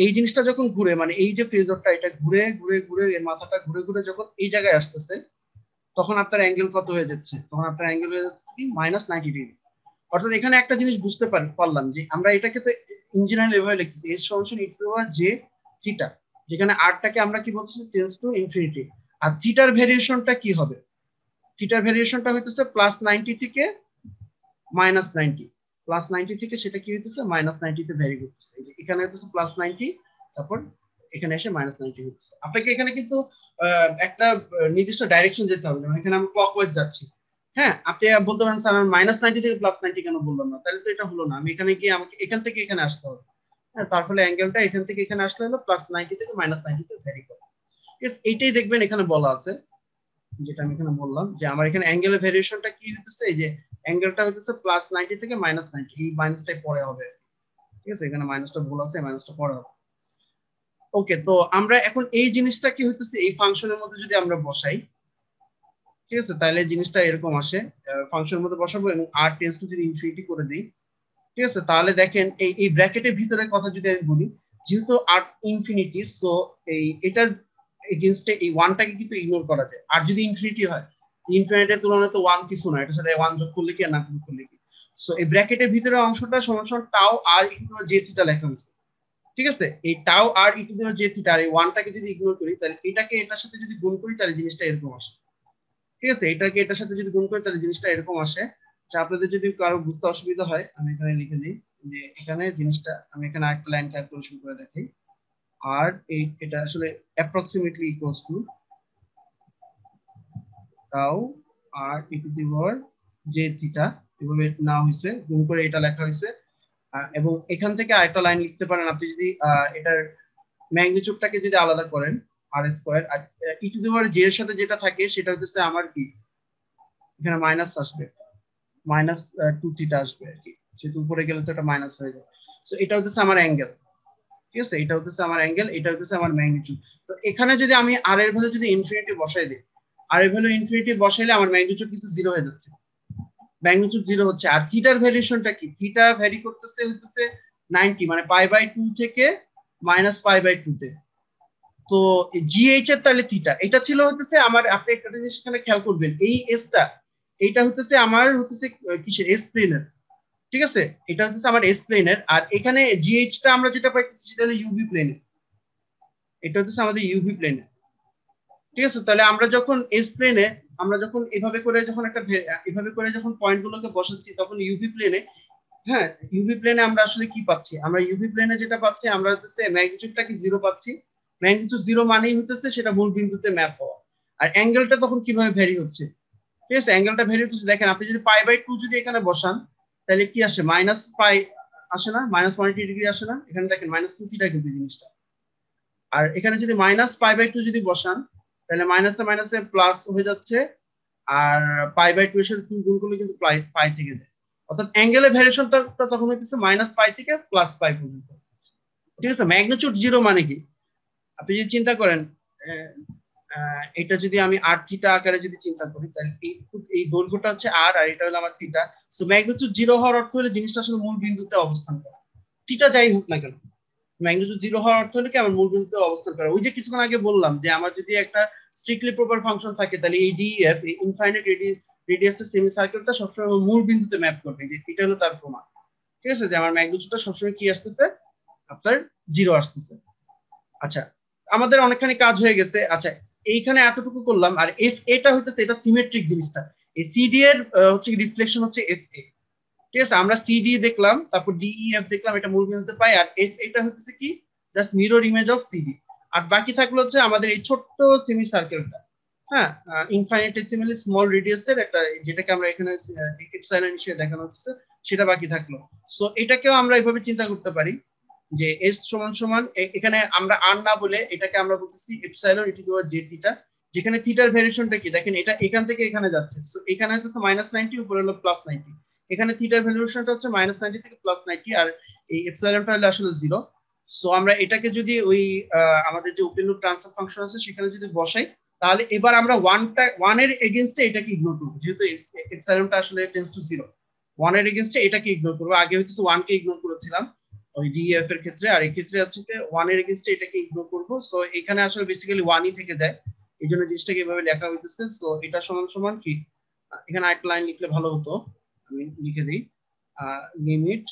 এই জিনিসটা যখন ঘুরে, মানে এই যে ফেজরটা এটা ঘুরে ঘুরে ঘুরে এর মাথাটা ঘুরে ঘুরে যখন এই জায়গায় আসতেছে, তখন আপনার অ্যাঙ্গেল কত হয়ে যাচ্ছে, তখন আপনার অ্যাঙ্গেল হয়ে যাচ্ছে কি -90°। অর্থাৎ এখানে একটা জিনিস বুঝতে পারলাম যে আমরা এটাকে তো ইঞ্জিনিয়ার এভাবে লিখতেছি এস সমান e to the power j theta, যেখানে আরটাকে আমরা কি বলছি টেন্ডস টু ইনফিনিটি। আর থিটার ভেরিয়েশনটা কি হবে, থিটার ভেরিয়েশনটা হইতেছে +90 থেকে -90, +90 থেকে সেটা কি হইতেছে -90 তে ভ্যারি করতেছে। এই যে এখানে হইতেছে +90, তারপর এখানে এসে -90 হইতেছে। আপনাকে এখানে কিন্তু একটা নির্দিষ্ট ডাইরেকশন যেতে হবে, যেমন এখানে আমরা ক্লকওয়াইজ যাচ্ছি। হ্যাঁ, আপনি বলতে পারেন স্যার আমি -90 থেকে +90 কেন বললাম না, তাহলে তো এটা হলো না, আমি এখানে গিয়ে আমাকে এখান থেকে এখানে আসতে হবে। হ্যাঁ, তার ফলে অ্যাঙ্গেলটা এখান থেকে এখানে আসলে হলো +90 থেকে -90 তে ভ্যারি করে। এইটাই দেখবেন এখানে বলা আছে, যেটা আমি এখানে বললাম যে আমার এখানে অ্যাঙ্গেলের ভেরিয়েশনটা কি হইতেছে, এই যে অ্যাঙ্গেলটা হইতেছে +90 থেকে -90, এই মাইনাসটাই পরে হবে। ঠিক আছে, এখানে মাইনাসটা ভুল আছে, মাইনাসটা পরে হবে। ওকে, তো আমরা এখন এই জিনিসটা কি হইতেছে এই ফাংশনের মধ্যে যদি আমরা বসাই, ঠিক আছে, তাহলে জিনিসটা এরকম আসে, ফাংশনের মধ্যে বসাবো এবং আর টেন্ডস টু যদি ইনফিনিটি করে দিই, ঠিক আছে, তাহলে দেখেন এই ব্র্যাকেটের ভিতরের কথা যদি আমি বলি, যেহেতু আর ইনফিনিটি, সো এটার এগেইনস্টে এই ওয়ানটাকে কিন্তু ইগনোর করা যায়। আর যদি ইনফিনিটি হয়, ইনফিনিটির তুলনায় তো ওয়ান কিছু না, এটার সাথে ওয়ান যোগ করলে কি আর না যোগ করলে কি। সো এই ব্র্যাকেটের ভিতরে অংশটা সমান সমান tau R e to the power j theta লেখা হয়েছে। ঠিক আছে, এই tau R e to the power j theta আর এই ওয়ানটাকে যদি ইগনোর করি, তাহলে এটাকে এটার সাথে যদি গুণ করি তাহলে জিনিসটা এরকম আসে। ঠিক আছে, এটাকে এটার সাথে যদি গুণ করি তাহলে জিনিসটা এরকম আসে। আচ্ছা, আপনাদের যদি কারো বুঝতে অসুবিধা হয় আমি এখানে লিখে দিই যে এখানে জিনিসটা, আমি এখানে আরেকটা লাইন ক্যালকুলেশন করে দেখাই। আর এটা আসলে অ্যাপ্রক্সিমেটলি ইকুয়ালস টু টাউ আর e to the power j theta, এভাবে না হইছে, গুণ করে এটা লেখা হয়েছে। এবং এখান থেকে আরেকটা লাইন লিখতে পারেন আপনি যদি এটার ম্যাগনিটিউডটাকে যদি আলাদা করেন, R square, R e to the power j এর সাথে যেটা থাকে সেটা হচ্ছে আমার কি, এখানে মাইনাস আসবে, -2 থিটা আসবে আর কি, যেহেতু উপরে গেলে তো এটা মাইনাস হয়ে যাবে। সো এটা হচ্ছে আমার অ্যাঙ্গেল। ঠিক আছে, এটা হচ্ছে আমার অ্যাঙ্গেল, এটা হচ্ছে আমার ম্যাগনিটিউড। তো এখানে যদি আমি আর এর ভ্যালু যদি ইনফিনিটি বসাই দিই, আর এর ভ্যালু ইনফিনিটি বসাইলে আমার ম্যাগনিটিউড কিন্তু 0 হয়ে যাচ্ছে, ম্যাগনিটিউড 0 হচ্ছে। আর থিটার ভ্যারিয়েশনটা কি, থিটা ভ্যারি করতেছে হচ্ছে 90, মানে π/2 থেকে -π/2 তে। তো জিএইচ এর তাহলে থিটা এটা ছিল হচ্ছে আমার, আপনি একটা জিনিস এখানে খেয়াল করবেন, এই এসটা এইটা হচ্ছে আমার হচ্ছে কিসের, এস প্লেনের। ঠিক আছে, এটা হচ্ছে আমার এস প্লেনের, আর এখানে জিএইচ টা আমরা যেটা পাইতেছি সেটা হলো ইউভি প্লেনের, এটা হচ্ছে আমাদের ইউভি প্লেনের। ঠিক আছে, তাহলে আমরা যখন এস প্লেনে, আমরা যখন এভাবে করে যখন একটা এভাবে করে যখন পয়েন্ট গুলোকে বসাচ্ছি তখন ইউভি প্লেনে, হ্যাঁ, ইউভি প্লেনে আমরা আসলে কি পাচ্ছি, আমরা ইউভি প্লেনে যেটা পাচ্ছি আমরা হচ্ছে ম্যাগনিটিউডটা কি 0 পাচ্ছি। ম্যাগনিটিউড 0 মানেই হচ্ছে সেটা মূল বিন্দুতে ম্যাপ হওয়া। আর অ্যাঙ্গেলটা তখন কিভাবে ভ্যারি হচ্ছে, ঠিক আছে, অ্যাঙ্গেলটা ভ্যারি হচ্ছে, দেখেন আপনি যদি π/2 যদি এখানে বসান তাহলে কি আসে, -π আসে না, -180° আসে না, এখানে দেখেন -2 থিটা কিন্তু জিনিসটা। আর এখানে যদি -π/2 যদি বসান তাহলে মাইনাসে মাইনাসে প্লাস হয়ে যাচ্ছে, আর π/2 এর সাথে 2 গুণ করলে কিন্তু পাই থেকে যায়। অর্থাৎ অ্যাঙ্গেলের ভ্যারিয়েশনটা তখন হচ্ছে -π থেকে +π পর্যন্ত। ঠিক আছে, ম্যাগনিটিউড 0 মানে কি, আপনি যদি চিন্তা করেন এটা যদি আমি আর থিটা আকারে যদি চিন্তা করি, তাহলে এই দৈর্ঘ্যটা হচ্ছে আর এটা হলো আমার থিটা। সো ম্যাগনিটিউড 0 হওয়ার অর্থ হলো জিনিসটা আসলে মূল বিন্দুতে অবস্থান করে, থিটা যাই হোক না কেন। ম্যাগনিটিউড 0 হওয়ার অর্থ হলো কি আমার মূল বিন্দুতে অবস্থান করে। ওই যে কিছুক্ষণ আগে বললাম যে আমার যদি একটা স্ট্রিক্টলি প্রপার ফাংশন থাকে তাহলে এই ডিএফ, এই ইনফাইনাইট রেডিয়াসের সেমি সার্কেলটা সবসময় মূল বিন্দুতে ম্যাপ করবে, যে এটা হলো তার প্রমাণ। ঠিক আছে, যে আমার ম্যাগনিটিউডটা সবসময় কি আসতেছে, আপনার 0 আসতেছে। আচ্ছা, আমাদের অনেকখানি কাজ হয়ে গেছে। আচ্ছা, এইখানে এতটুকু করলাম, আর এফ এটা হইতেছে এটা সিমেট্রিক জিনিসটা, এই সিডি এর হচ্ছে রিফ্লেকশন হচ্ছে এফ এ। ঠিক আছে, আমরা সিডি দেখলাম, তারপর ডিইএফ দেখলাম, এটা মূল বিন্দুতে পাই, আর এফ এটা হচ্ছে কি just mirror image of CD. আর বাকি থাকলো হচ্ছে আমাদের এই ছোট্ট সেমি সার্কেলটা, হ্যাঁ, ইনফাইনিটেসিমালি স্মল রেডিয়াসের একটা, যেটাকে আমরা এখানে এপসাইলন হিসেবে দেখানো হচ্ছে, সেটা বাকি থাকলো। সো এটাকেও আমরা এভাবে চিন্তা করতে পারি যে এস সমান সমান এখানে আমরা আর না বলে এটাকে আমরা বলতেছি epsilon e to the power j theta, যেখানে থিটার ভ্যারিয়েশনটা কি দেখেন, এটা এখান থেকে এখানে যাচ্ছে, সো এখানে হচ্ছে -90, উপরে হলো +90, এখানে থিটার ভ্যালুয়েশনটা হচ্ছে -90 থেকে +90, আর এই এপসাইলনটা হলো আসলে 0। সো আমরা এটাকে যদি ওই আমাদের যে ওপেন লুপ ট্রান্সফার ফাংশন আছে সেখানে যদি বসাই, তাহলে এবার আমরা ওয়ান এর এগেইনস্টে এটাকে ইগনোর করব, যেহেতু এপসাইলনটা আসলে টেন্ডস টু 0, ওয়ান এর এগেইনস্টে এটাকে ইগনোর করব। আগে হচ্ছে ওয়ান কে ইগনোর করেছিলাম ওই ডিএফ এর ক্ষেত্রে, আর এই ক্ষেত্রে হচ্ছে ওয়ান এর এগেইনস্টে এটাকে ইগনোর করব। সো এখানে আসলে বেসিক্যালি ওয়ানই থেকে যায়, এই জন্য জিনিসটাকে এভাবে লেখা হইতেছে। সো এটা সমান সমান কি, এখানে একটা লাইন লিখলে ভালো হতো, আমি লিখে দিই, limit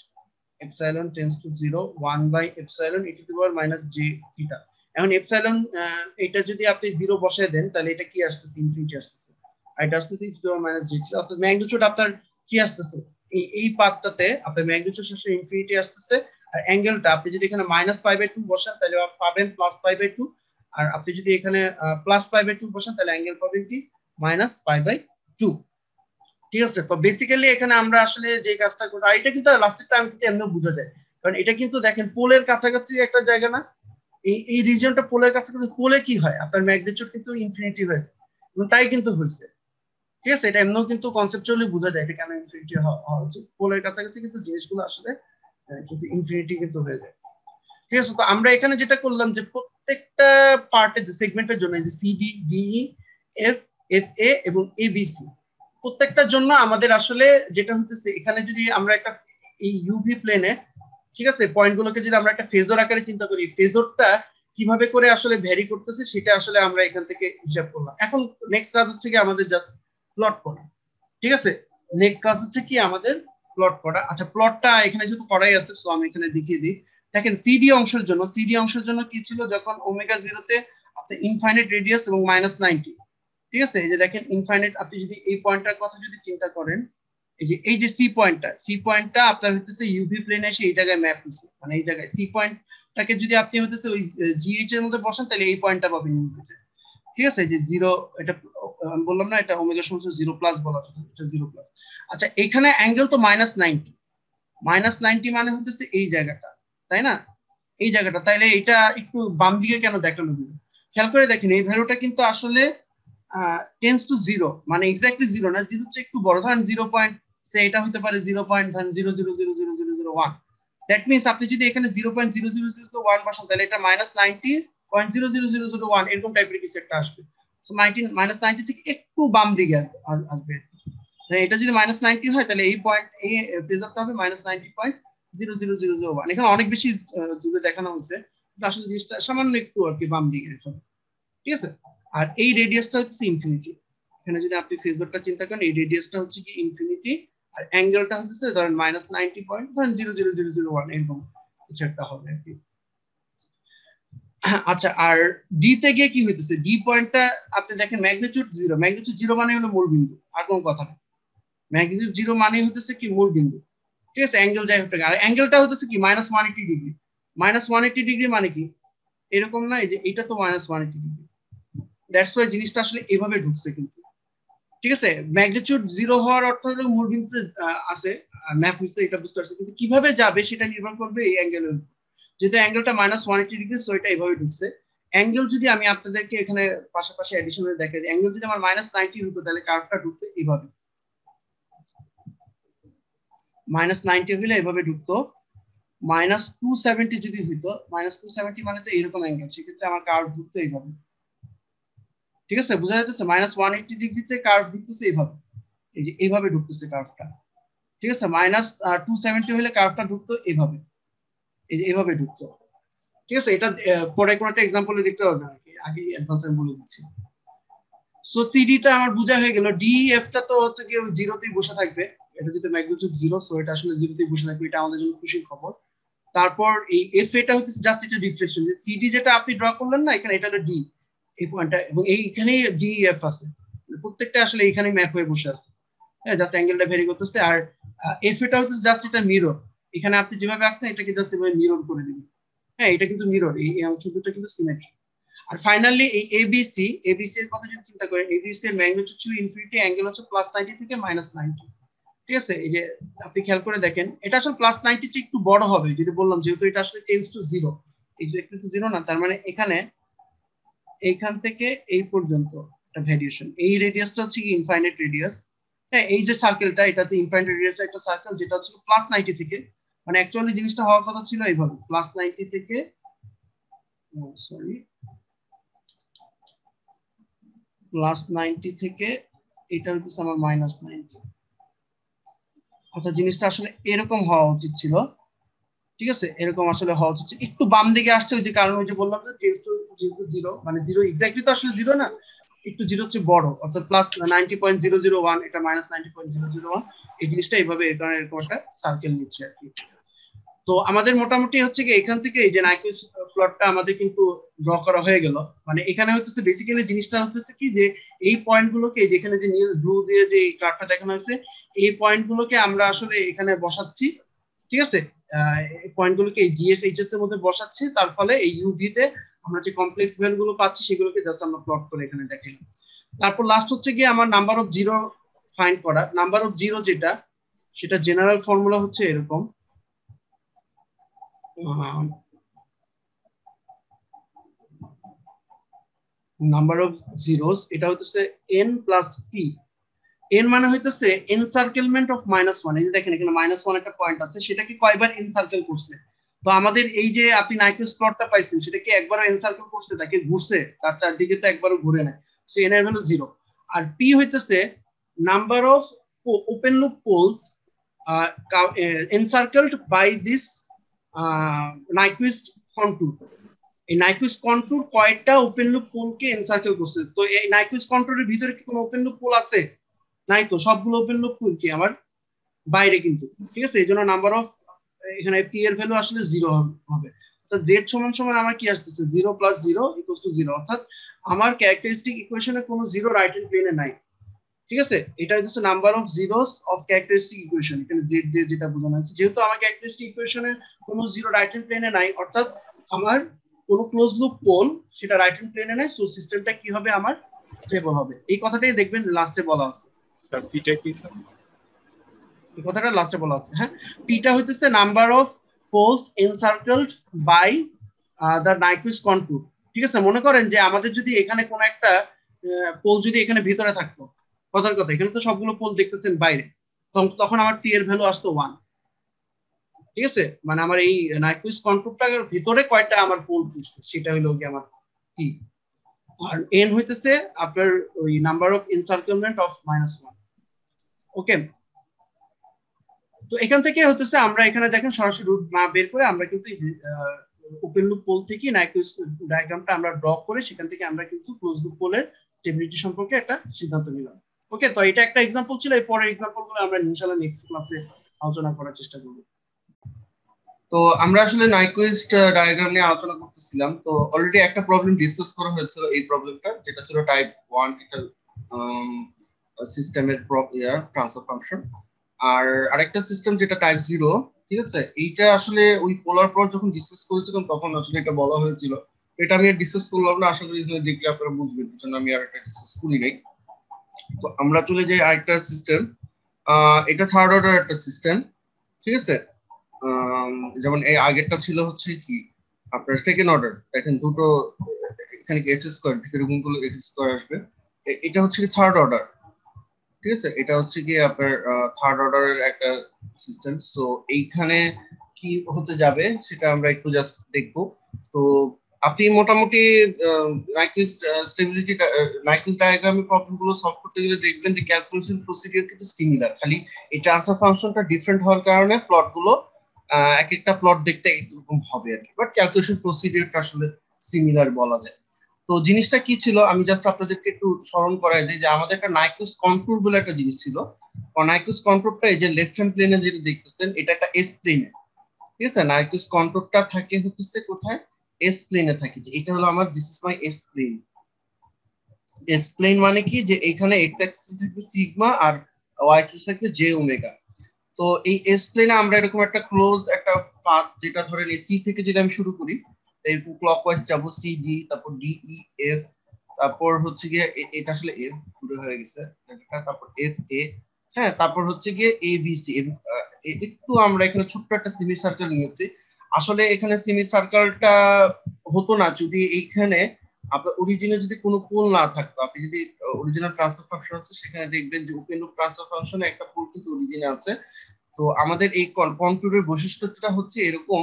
epsilon tends to 0 1 by epsilon e to the power minus j theta. এখন এপসাইলন এটা যদি আপনি 0 বসায় দেন, তাহলে এটা কি আসতেছে, ইনফিনিটি আসতেছে, আর এটা আসতেছে e to the power minus j theta. অর্থাৎ ম্যাগনিটিউড আপনার কি আসতেছে, এই পার্টটাতে আপনার ম্যাগনিটিউড শেষে ইনফিনিটি আসতেছে, আর অ্যাঙ্গেলটা আপনি যদি এখানে -π/2 বসান তাহলে পাবেন +π/2, আর আপনি যদি এখানে +π/2 বসান তাহলে অ্যাঙ্গেল পাবেন কি -π/2। ঠিক আছে, তো বেসিক্যালি এখানে আমরা আসলে যে কাজটা করছি, আর এটা কিন্তু লাস্টের টাইম কিন্তু এমনি বোঝা যায়, কারণ এটা কিন্তু দেখেন পোলের কাছাকাছি একটা জায়গা না, এই রিজিয়নটা পোলের কাছাকাছি, পোলে কি হয় আপনার ম্যাগনিটিউড কিন্তু ইনফিনিটি হয়ে যায়, এবং তাই কিন্তু হয়েছে। ঠিক আছে, এটা এমনিও কিন্তু কনসেপচুয়ালি বোঝা যায় এটা কেন ইনফিনিটি হওয়া উচিত, পোলের কাছাকাছি কিন্তু জিনিসগুলো আসলে কিন্তু ইনফিনিটি কিন্তু হয়ে যায়। ঠিক আছে, তো আমরা এখানে যেটা করলাম যে প্রত্যেকটা পার্টের যে সেগমেন্টের জন্য যে CD DE F F A এবং এবিসি, প্রত্যেকটার জন্য আমাদের আসলে যেটা হতেছে, এখানে যদি আমরা একটা এই ইউভি প্লেনে, ঠিক আছে, পয়েন্টগুলোকে যদি আমরা একটা ফেজর আকারে চিন্তা করি, ফেজরটা কিভাবে করে আসলে ভ্যারি করতেছে সেটা আসলে আমরা এখান থেকে হিসাব করলাম। এখন নেক্সট কাজ হচ্ছে কি আমাদের জাস্ট প্লট করা। ঠিক আছে, নেক্সট কাজ হচ্ছে কি আমাদের প্লট করা। আচ্ছা, প্লটটা এখানে যেহেতু করাই আছে, সো আমি এখানে দেখিয়ে দিই। দেখেন সিডি অংশের জন্য কি ছিল, যখন ওমেগা 0-তে আপনার ইনফাইনাইট রেডিয়াস এবং -90। ঠিক আছে, এই যে দেখেন ইনফাইনাইট, আপনি যদি এই পয়েন্টটার কথা যদি চিন্তা করেন, এই যে সি পয়েন্টটা আপনার হচ্ছে ইউভি প্লেনে এসে এই জায়গায় ম্যাপ হচ্ছে, মানে এই জায়গায় সি পয়েন্টটাকে যদি আপনি হচ্ছে ওই জিএইচ এর মধ্যে বসান, তাহলে এই পয়েন্টটা পাবেন ইউভিতে। ঠিক আছে, যে 0, এটা আমি বললাম না, এটা ওমেগা সমান 0+ বলা হচ্ছে, এটা 0+। আচ্ছা, এখানে অ্যাঙ্গেল তো -90, -90 মানে হচ্ছে এই জায়গাটা, তাই না, এই জায়গাটা, তাইলে এটা একটু বাম দিকে কেন দেখানো হলো, খেয়াল করে দেখেন এই ভ্যালুটা কিন্তু আসলে টেন্স টু 0, মানে এক্স্যাক্টলি 0 না, 0 হচ্ছে একটু বড়, ধরেন 0 পয়েন্ট, সে এটা হতে পারে 0.0000001। দ্যাট মিনস আপনি যদি এখানে 0.00001 বসান, তাহলে এটা -90.00001 এরকম টাইপের কিছু একটা আসবে। সো -90 থেকে একটু বাম দিকে আসবে। এটা যদি -90 হয়, তাহলে এই পয়েন্ট, এই ফেজারটা হবে -90.00001। এখানে অনেক বেশি দূরে দেখানো হয়েছে, কিন্তু আসলে জিনিসটা সামান্য একটু আর কি বাম দিকে। ঠিক আছে, আর এই রেডিয়াসটা হচ্ছে ইনফিনিটি। এখানে যদি আপনি ফেজরটা চিন্তা করেন, এই রেডিয়াসটা হচ্ছে কি ইনফিনিটি, আর অ্যাঙ্গেলটা হচ্ছে ধরেন -90 পয়েন্ট, ধরেন 0.00001 এরকম কিছু একটা হবে আর কি। আচ্ছা, আর ডি তে গিয়ে কি হইতেছে, ডি পয়েন্টটা আপনি দেখেন ম্যাগনিটিউড 0 মানে হলো মূল বিন্দু, আর কোনো কথা না। ম্যাগনিটিউড 0 মানে হচ্ছে কি মূল বিন্দু। ঠিক আছে, অ্যাঙ্গেল যাই হোক, আর অ্যাঙ্গেলটা হচ্ছে কি -180 ডিগ্রি। -180 ডিগ্রি মানে কি, এরকম না, এই যে এটা তো -180 ডিগ্রি। দ্যাটস ওয়াই জিনিসটা আসলে এভাবে ঢুকছে কিন্তু। ঠিক আছে, ম্যাগনিটিউড 0 হওয়ার অর্থ হলো মূল বিন্দুতে আছে, ম্যাপ হচ্ছে, এটা বুঝতে পারছে, কিন্তু কিভাবে যাবে সেটা নির্ভর করবে এই অ্যাঙ্গেলের উপর। যেহেতু অ্যাঙ্গেলটা -180 ডিগ্রি, সো এটা এভাবে ঢুকছে। অ্যাঙ্গেল যদি আমি আপনাদেরকে এখানে পাশাপাশি এডিশনে দেখাই, অ্যাঙ্গেল যদি আমার -90 হতো, তাহলে কার্ভটা ঢুকতো এইভাবে, -90 হলে এভাবে ঢুকতো। -270 যদি হইতো, -270 মানে তো এরকম অ্যাঙ্গেল, সেক্ষেত্রে আমার কার্ভ ঢুকতো এইভাবে। ঠিক আছে, বোঝা যাচ্ছে, -180 ডিগ্রিতে কার্ভ ঢুকতেছে এইভাবে, এই যে এইভাবে ঢুকতেছে কার্ভটা। ঠিক আছে, -270 হলে কার্ভটা ঢুকতো এইভাবে, এই যে এইভাবে ঢুকতো। ঠিক আছে, এটা পরে কোন একটা এক্সাম্পলে দেখতে হবে, আগে অ্যাডভান্স আমি বলে দিচ্ছি। সো সিডিটা আমার বোঝা হয়ে গেল। ডি এফটা তো হচ্ছে কি জিরোতেই বসে থাকবে, এটা যেহেতু ম্যাগনিটিউড 0, সো এটা আসলে জিরোতেই বসে থাকবে, এটা আমাদের জন্য খুশির খবর। তারপর এই এফ এটা হচ্ছে জাস্ট একটা রিফ্লেকশন, যে সিডি যেটা আপনি ড্র করলেন না এখানে, এটা হলো ডি, এই পয়েন্টটা, এবং এইখানে ডিএফ আছে, প্রত্যেকটা আসলে এইখানে ম্যাপ হয়ে বসে আছে। হ্যাঁ, জাস্ট অ্যাঙ্গেলটা ভেরি করতেছে। আর এফ এটা হচ্ছে জাস্ট এটা মিরর, এখানে আপনি যেভাবে আঁকছেন এটাকে জাস্ট এভাবে মিরর করে দিবেন। হ্যাঁ, এটা কিন্তু মিরর, এই অংশ দুটো কিন্তু সিমেট্রি। আর ফাইনালি এই এবিসি, এবিসি এর কথা যদি চিন্তা করেন, এবিসি এর ম্যাগনিটিউড ছিল ইনফিনিটি, অ্যাঙ্গেল হচ্ছে +90 থেকে -90। ঠিক আছে, এই যে আপনি খেয়াল করে দেখেন এটা আসলে +90 চেয়ে একটু বড় হবে, যদি বললাম যেহেতু এটা আসলে টেন্ডস টু 0, এই যে একটু 0 না, তার মানে এখানে এইখান থেকে এই পর্যন্ত একটা ভ্যারিয়েশন, এই রেডিয়াসটা হচ্ছে কি ইনফাইনাইট রেডিয়াস। হ্যাঁ, এই যে সার্কেলটা এটাতে ইনফাইনাইট রেডিয়াস একটা সার্কেল, যেটা হচ্ছে +90 থেকে, মানে অ্যাকচুয়ালি জিনিসটা হওয়ার কথা ছিল এইভাবে +90 থেকে, সরি, +90 থেকে এটা হচ্ছে আমার -90। আচ্ছা, জিনিসটা আসলে এরকম হওয়া উচিত ছিল। ঠিক আছে, এরকম আসলে হওয়া উচিত, একটু বাম দিকে আসছে, ওই যে কারণ ওই যে বললাম যে টেন্ডস টু যেহেতু 0, মানে 0 এক্স্যাক্টলি তো আসলে 0 না, একটু 0 হচ্ছে বড়, অর্থাৎ +90.001, এটা -90.001, এই জিনিসটা এইভাবে এর কারণে এরকম একটা সার্কেল নিচ্ছে আর কি। তো আমাদের মোটামুটি হচ্ছে কি এখান থেকে এই যে নাইকুইস প্লটটা আমাদের কিন্তু ড্র করা হয়ে গেল। মানে এখানে হচ্ছে বেসিক্যালি জিনিসটা হচ্ছে কি যে এই পয়েন্টগুলোকে, যেখানে যে নীল ব্লু দিয়ে যে কার্ভটা দেখানো হয়েছে, এই পয়েন্টগুলোকে আমরা আসলে এখানে বসাচ্ছি। ঠিক আছে, এই পয়েন্টগুলোকে এই জিএস এইচএস এর মধ্যে বসাচ্ছি, তার ফলে এই ইউভি তে আমরা যে কমপ্লেক্স ভ্যালুগুলো পাচ্ছি সেগুলোকে জাস্ট আমরা প্লট করে এখানে দেখাই। তারপর লাস্ট হচ্ছে কি আমার নাম্বার অফ জিরো ফাইন্ড করা। নাম্বার অফ জিরো যেটা, সেটা জেনারেল ফর্মুলা হচ্ছে এরকম, নাম্বার অফ জিরোস, এটা হচ্ছে n প্লাস পি। এন মানে হইতেছে এনসার্কেলমেন্ট অফ -1। এই যে দেখেন এখানে -1 একটা পয়েন্ট আছে, সেটাকে কয়বার এনসার্কেল করছে। তো আমাদের এই যে আপনি নাইকুইস প্লটটা পাইছেন, সেটা কি একবারও এনসার্কেল করছে, তাকে ঘুরছে, তার চারদিকে তো একবারও ঘুরে নাই, সো এন এর ভ্যালু 0। আর পি হইতেছে number of open loop poles encircled by this Nyquist contour. এই নাইকুইস কন্টুর কয়টা ওপেন লুপ পোলকে এনসার্কেল করছে। তো এই নাইকুইস কন্টুরের ভিতরে কি কোনো ওপেন লুপ পোল আছে? নাই তো, সবগুলো ওপেন লুপ কি আমার বাইরে কিন্তু। ঠিক আছে, এই জন্য নাম্বার অফ এখানে পি এর ভ্যালু আসলে 0 হবে। অর্থাৎ জেড সমান সমান আমার কি আসতেছে 0 + 0 = 0, অর্থাৎ আমার ক্যারেক্টারিস্টিক ইকুয়েশনে কোনো 0 রাইট হ্যান্ড প্লেনে নাই। ঠিক আছে, এটা হচ্ছে number of zeros of characteristic equation, এখানে জেড দিয়ে যেটা বোঝানো হয়েছে। যেহেতু আমার ক্যারেক্টারিস্টিক ইকুয়েশনে কোনো 0 রাইট হ্যান্ড প্লেনে নাই, অর্থাৎ আমার কোনো ক্লোজ লুপ পোল সেটা রাইট হ্যান্ড প্লেনে নাই, সো সিস্টেমটা কি হবে আমার স্টেবল হবে। এই কথাটাই দেখবেন লাস্টে বলা আছে। স্যার পিটা কি স্যার? এই কথাটা লাস্টে বলা আছে। হ্যাঁ, পিটা হইতেছে number of poles encircled by the Nyquist contour. ঠিক আছে, মনে করেন যে আমাদের যদি এখানে কোন একটা পোল যদি এখানে ভিতরে থাকতো, কথার কথা এখানে তো সবগুলো পোল দেখতেছেন বাইরে, তখন আমার টি এর ভ্যালু আসতো 1। ঠিক আছে, মানে আমার এই নাইকুইস কন্টুরটার ভিতরে কয়টা আমার পোল পড়ছে সেটা হলো কি আমার টি। আর এন হইতেছে আপনার ওই নাম্বার অফ এনসার্কেলমেন্ট অফ -1। ওকে, তো এখান থেকে হচ্ছে আমরা এখানে দেখেন সরাসরি রুট না বের করে আমরা কিন্তু ওপেন লুপ পোল থেকে নাইকুইস ডায়াগ্রামটা আমরা ড্র করে সেখান থেকে আমরা কিন্তু ক্লোজ লুপ পোলের স্টেবিলিটি সম্পর্কে একটা সিদ্ধান্ত নিলাম। ওকে, তো এটা একটা এক্সাম্পল ছিল, এই পরের এক্সাম্পল গুলো আমরা ইনশাআল্লাহ নেক্সট ক্লাসে আলোচনা করার চেষ্টা করব। তো আমরা আসলে নাইকুইস্ট ডায়াগ্রাম নিয়ে আলোচনা করতেছিলাম। তো অলরেডি একটা প্রবলেম ডিসকাস করা হয়েছিল, এই প্রবলেমটা যেটা ছিল টাইপ 1 একটা সিস্টেমের ট্রান্সফার ফাংশন, আর আরেকটা সিস্টেম যেটা টাইপ 0। ঠিক আছে, এইটা আসলে ওই পোলার প্লট যখন ডিসকাস করেছিলাম তখন আসলে এটা বলা হয়েছিল। এটা আমি আর ডিসকাস করলাম না, আশা করি এখানে দেখলে আপনারা বুঝবেন, এই জন্য আমি আর এটা ডিসকাস করি নাই। তো আমরা চলে যাই আরেকটা সিস্টেম, এটা থার্ড অর্ডার একটা সিস্টেম। ঠিক আছে, যেমন এই আগেরটা ছিল হচ্ছে কি আপনার সেকেন্ড অর্ডার, দেখেন দুটো এখানে এক্স স্কয়ার, ভিতরে গুণগুলো এক্স স্কয়ার আসবে। এটা হচ্ছে কি থার্ড অর্ডার। ঠিক আছে, এটা হচ্ছে কি আপনার থার্ড অর্ডারের একটা সিস্টেম। সো এইখানে কি হতে যাবে সেটা আমরা একটু জাস্ট দেখবো। তো আপনি মোটামুটি নাইকুইস স্টেবিলিটি নাইকুইস ডায়াগ্রামের প্রবলেম গুলো সলভ করতে গেলে দেখবেন যে ক্যালকুলেশন প্রসিডিউর কিন্তু সিমিলার, খালি এই ট্রান্সফার ফাংশনটা ডিফারেন্ট হওয়ার কারণে প্লট গুলো এক একটা প্লট দেখতে একরকম হবে আর কি, বাট ক্যালকুলেশন প্রসিডিউরটা আসলে সিমিলার বলা যায়। তো জিনিসটা কি ছিল আমি জাস্ট আপনাদেরকে একটু স্মরণ করাই দিই যে আমাদের একটা নাইকুইস কন্ট্রোল বলে একটা জিনিস ছিল। নাইকুইস কন্ট্রোলটা এই যে লেফট হ্যান্ড প্লেনে যেটা দেখতেছেন এটা একটা এস প্লেনে। ঠিক আছে, নাইকুইস কন্ট্রোলটা থাকে হচ্ছে কোথায়, এস প্লেনে থাকে। যে এটা হলো আমার this is my S plane. S plane মানে কি, যে এখানে এক্স অ্যাক্সিস থাকবে সিগমা আর ওয়াই অ্যাক্সিস থাকবে জে ওমেগা। তো এই এস প্লেনে আমরা এরকম একটা ক্লোজ একটা পাথ, যেটা ধরেন সি থেকে যদি আমি শুরু করি, এরকম ক্লকওয়াইজ যাব, সি ডি, তারপর ডি ই এফ, তারপর হচ্ছে গিয়ে এটা আসলে এফ পুরো হয়ে গেছে, তারপর এফ এ, হ্যাঁ, তারপর হচ্ছে গিয়ে এ বি সি। একটু আমরা এখানে ছোট্ট একটা সেমি সার্কেল নিয়েছি। আসলে এখানে সেমি সার্কেলটা হতো না যদি এইখানে আপনার অরিজিনে যদি কোনো পোল না থাকতো। আপনি যদি অরিজিনাল ট্রান্সফার ফাংশন আছে সেখানে দেখবেন যে ওপেন লুপ ট্রান্সফার ফাংশনে একটা পোল কিন্তু অরিজিনে আছে। তো আমাদের এই কন্ট্যুরের বৈশিষ্ট্যটা হচ্ছে এরকম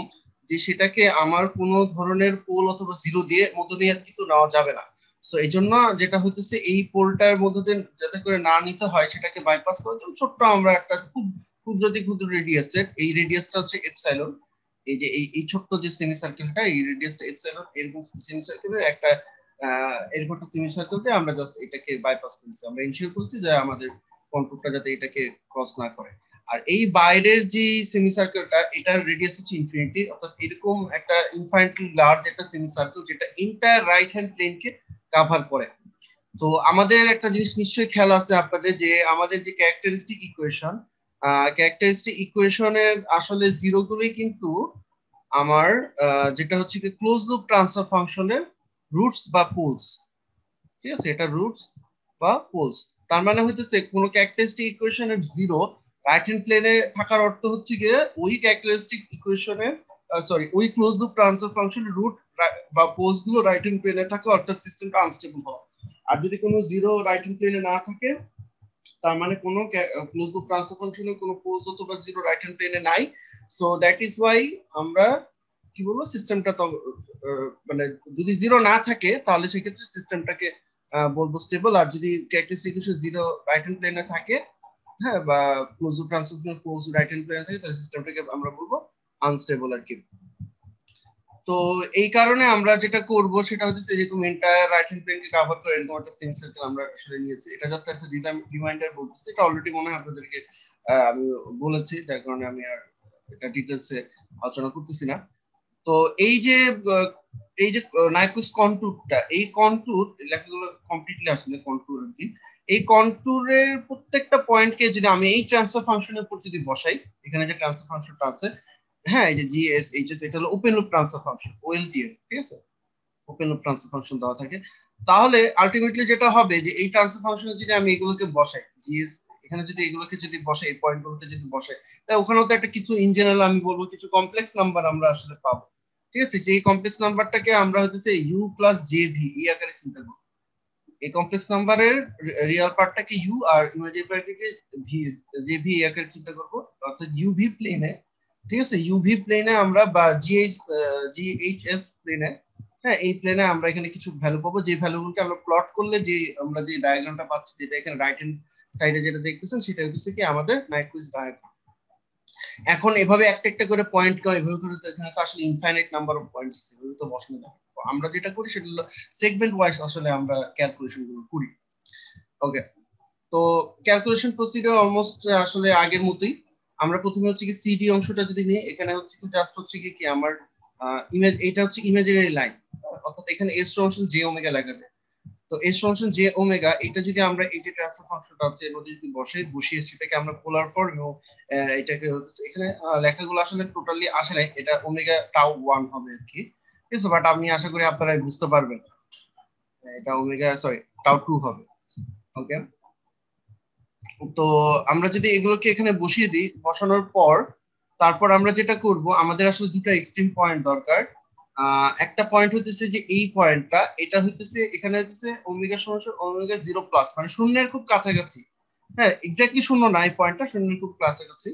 যে সেটাকে আমার কোনো ধরনের পোল অথবা জিরো দিয়ে মধ্য দিয়ে কিন্তু নেওয়া যাবে না। সো এই জন্য যেটা হইতেছে, এই পোলটার মধ্য দিয়ে যাতে করে না নিতে হয় সেটাকে বাইপাস করার জন্য ছোট্ট আমরা একটা খুব ক্ষুদ্রাতি ক্ষুদ্র রেডিয়াসের, এই রেডিয়াসটা হচ্ছে এপসাইলন। এই যে এই ছোট্ট যে সেমি সার্কেলটা, এই রেডিয়াসটা এপসাইলন, এরকম সেমি সার্কেলের একটা এরকম একটা সেমি সার্কেলকে আমরা জাস্ট এটাকে বাইপাস করেছি। আমরা ইনশিওর করছি যে আমাদের কন্ট্যুরটা যাতে এটাকে ক্রস না করে। আর এই বাইরের যে সেমি সার্কেলটা, এটার রেডিয়াস হচ্ছে ইনফিনিটি, অর্থাৎ এরকম একটা ইনফাইনাইটলি লার্জ একটা সেমি সার্কেল যেটা এন্টায়ার রাইট হ্যান্ড প্লেনকে কভার করে। তো আমাদের একটা জিনিস নিশ্চয়ই খেয়াল আছে আপনাদের, যে আমাদের যে ক্যারেক্টারিস্টিক ইকুয়েশনের আসলে জিরো গুলোই কিন্তু আমার যেটা হচ্ছে কি ক্লোজ লুপ ট্রান্সফার ফাংশনের রুটস বা পোলস। ঠিক আছে, এটা রুটস বা পোলস। তার মানে হইতেছে কোন ক্যারেক্টারিস্টিক ইকুয়েশনের জিরো রাইট হ্যান্ড প্লেনে থাকার অর্থ হচ্ছে গিয়ে ওই ক্যারেক্টারিস্টিক ইকুয়েশনের ওই ক্লোজ লুপ ট্রান্সফার ফাংশনের রুট বা পোলস গুলো রাইট হ্যান্ড প্লেনে থাকে, অর্থাৎ সিস্টেমটা আনস্টেবল হওয়া। আর যদি কোনো জিরো রাইট হ্যান্ড প্লেনে না থাকে, তার মানে কোনো ক্লোজ লুপ ট্রান্সফার ফাংশনের কোনো পোলস অথবা জিরো রাইট হ্যান্ড প্লেনে নাই। সো দ্যাট ইজ ওয়াই আমরা কি বলবো, সিস্টেমটা তো মানে যদি জিরো না থাকে তাহলে সেক্ষেত্রে সিস্টেমটাকে বলবো স্টেবল। আর যদি characteristic equation zero right hand প্লেনে থাকে, হ্যাঁ, বা close loop transfer close right hand প্লেনে থাকে, তাহলে সিস্টেমটাকে আমরা বলবো আনস্টেবল আর কি। তো এই কারণে আমরা যেটা করব সেটা হচ্ছে যেরকম এন্টায়ার রাইট হ্যান্ড প্লেনকে কভার করে এরকম একটা সেমি সার্কেল আমরা আসলে নিয়েছি। এটা জাস্ট একটা রিমাইন্ডার বলতেছি, এটা অলরেডি মনে হয় আপনাদেরকে আমি বলেছি, যার কারণে আমি আর এটা ডিটেলসে আলোচনা করতেছি না। তো এই যে এই যে নাইকুইস্ট কন্ট্যুরটা, এই কন্ট্যুর লেখাগুলো কমপ্লিটলি আসলে কন্ট্যুর আর কি। এই কন্ট্যুরের প্রত্যেকটা পয়েন্টকে যদি আমি এই ট্রান্সফার ফাংশনের উপর যদি বসাই, এখানে যে ট্রান্সফার ফাংশনটা আছে, হ্যাঁ, এই যে জিএস এইচএস, এটা হলো ওপেন লুপ ট্রান্সফার ফাংশন, ওএলটিএফ, ঠিক আছে, ওপেন লুপ ট্রান্সফার ফাংশন দেওয়া থাকে। তাহলে আলটিমেটলি যেটা হবে যে এই ট্রান্সফার ফাংশনে যদি আমি এগুলোকে বসাই, জিএস এখানে যদি এগুলোকে যদি বসাই, এই পয়েন্টগুলোকে যদি বসাই, তাহলে ওখানেও তো একটা কিছু ইন জেনারেল আমি বলবো কিছু কমপ্লেক্স নাম্বার আমরা আসলে পাবো। ঠিক আছে, যে এই কমপ্লেক্স নাম্বারটাকে আমরা হচ্ছে ইউ প্লাস জে ভি এই আকারে চিন্তা করবো। এই কমপ্লেক্স নাম্বারের রিয়েল পার্টটাকে ইউ আর ইমাজিনারি পার্টটাকে ভি, জে ভি এই আকারে চিন্তা করবো, অর্থাৎ ইউভি প্লেনে। ঠিক আছে, ইউভি প্লেনে আমরা বা জিএইচএস প্লেনে, হ্যাঁ, এই প্লেনে আমরা এখানে কিছু ভ্যালু পাবো, যে ভ্যালুগুলোকে আমরা প্লট করলে যে আমরা যে ডায়াগ্রামটা পাচ্ছি, যেটা এখানে রাইট হ্যান্ড সাইডে যেটা দেখতেছেন, সেটা হচ্ছে কি আমাদের নাইকুইস্ট ডায়াগ্রাম। এখন এভাবে একটা একটা করে পয়েন্ট এভাবে করে, এখানে তো আসলে ইনফাইনাইট নাম্বার অফ পয়েন্টস এভাবে তো বসানো যাবে। আমরা যেটা করি সেটা হলো সেগমেন্ট ওয়াইজ আসলে আমরা ক্যালকুলেশন গুলো করি। ওকে, তো ক্যালকুলেশন প্রসিডিউর অলমোস্ট আসলে আগের মতোই। আমরা প্রথমে হচ্ছে কি সিডি অংশটা যদি নিই, এখানে হচ্ছে কি জাস্ট হচ্ছে কি আমার ইমেজ, এটা হচ্ছে ইমাজিনারি লাইন, অর্থাৎ এখানে এস ফাংশন জে ওমেগা লাগাবে। তো এস ফাংশন জে ওমেগা, এটা যদি আমরা এই যে ট্রান্সফার ফাংশনটা আছে এর মধ্যে যদি বসিয়ে সেটাকে আমরা পোলার ফর্ম এবং এটাকে হচ্ছে এখানে লেখাগুলো আসলে টোটালি আসে নাই, এটা ওমেগা টাউ 1 হবে আর কি। ঠিক আছে, বাট আমি আশা করি আপনারা বুঝতে পারবেন এটা ওমেগা টাউ 2 হবে। ওকে, তো আমরা যদি এগুলোকে এখানে বসিয়ে দিই, বসানোর পর তারপর আমরা যেটা করব, আমাদের আসলে দুটো এক্সট্রিম পয়েন্ট দরকার। একটা পয়েন্ট হইতেছে যে এই পয়েন্টটা, এটা হইতেছে এখানে হইতেছে ওমেগা সমান ওমেগা 0 প্লাস, মানে শূন্যের খুব কাছাকাছি। হ্যাঁ, এক্স্যাক্টলি শূন্য না, এই পয়েন্টটা শূন্যের খুব কাছাকাছি।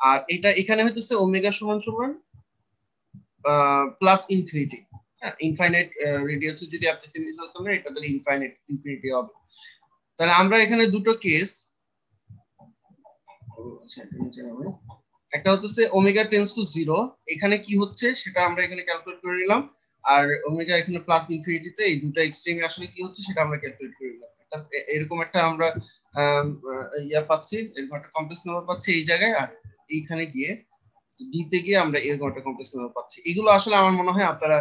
আর এটা এখানে হইতেছে ওমেগা সমান সমান প্লাস ইনফিনিটি। হ্যাঁ, ইনফাইনাইট রেডিয়াসে যদি আপনি সিমিলার করেন, এটা তাহলে ইনফাইনাইট ইনফিনিটি হবে। তাহলে আমরা এখানে দুটো কেস, একটা হচ্ছে ওমেগা টেন্স টু 0, এখানে কি হচ্ছে সেটা আমরা এখানে ক্যালকুলেট করে নিলাম। আর ওমেগা এখানে প্লাস ইনফিনিটিতে, এই দুটো এক্সট্রিমে আসলে কি হচ্ছে সেটা আমরা ক্যালকুলেট করে নিলাম। এরকম একটা আমরা ইয়া পাচ্ছি, এরকম একটা কমপ্লেক্স নাম্বার পাচ্ছি এই জায়গায়। আর এইখানে গিয়ে ডি তে গিয়ে আমরা এরকম একটা কমপ্লেক্স নাম্বার পাচ্ছি। এগুলো আসলে আমার মনে হয় আপনারা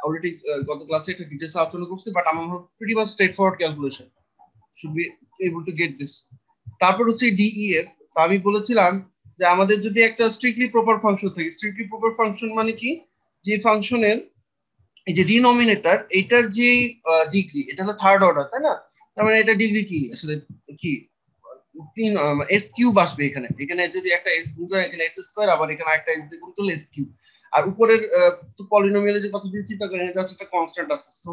অলরেডি গত ক্লাসে একটা ডিটেইলস আলোচনা করছি, বাট আমার pretty much straight forward calculation, should be able to get this. তারপর হচ্ছে DEF। তো আমি বলেছিলাম যে আমাদের যদি একটা স্ট্রিক্টলি প্রপার ফাংশন থাকে, স্ট্রিক্টলি প্রপার ফাংশন মানে কি, যে ফাংশনের এই যে ডিনোমিনেটর এটার যে ডিগ্রি, এটা হলো থার্ড অর্ডার, তাই না? তার মানে এটা ডিগ্রি কি আসলে কি, তিন এস কিউব আসবে এখানে। এখানে যদি একটা এস গুণ করে এখানে এস স্কয়ার, আবার এখানে একটা এস গুণ করলে এস কিউব। আর উপরের পলিনোমিয়ালের যে কথা যদি চিন্তা করেন, জাস্ট একটা কনস্ট্যান্ট আছে, সো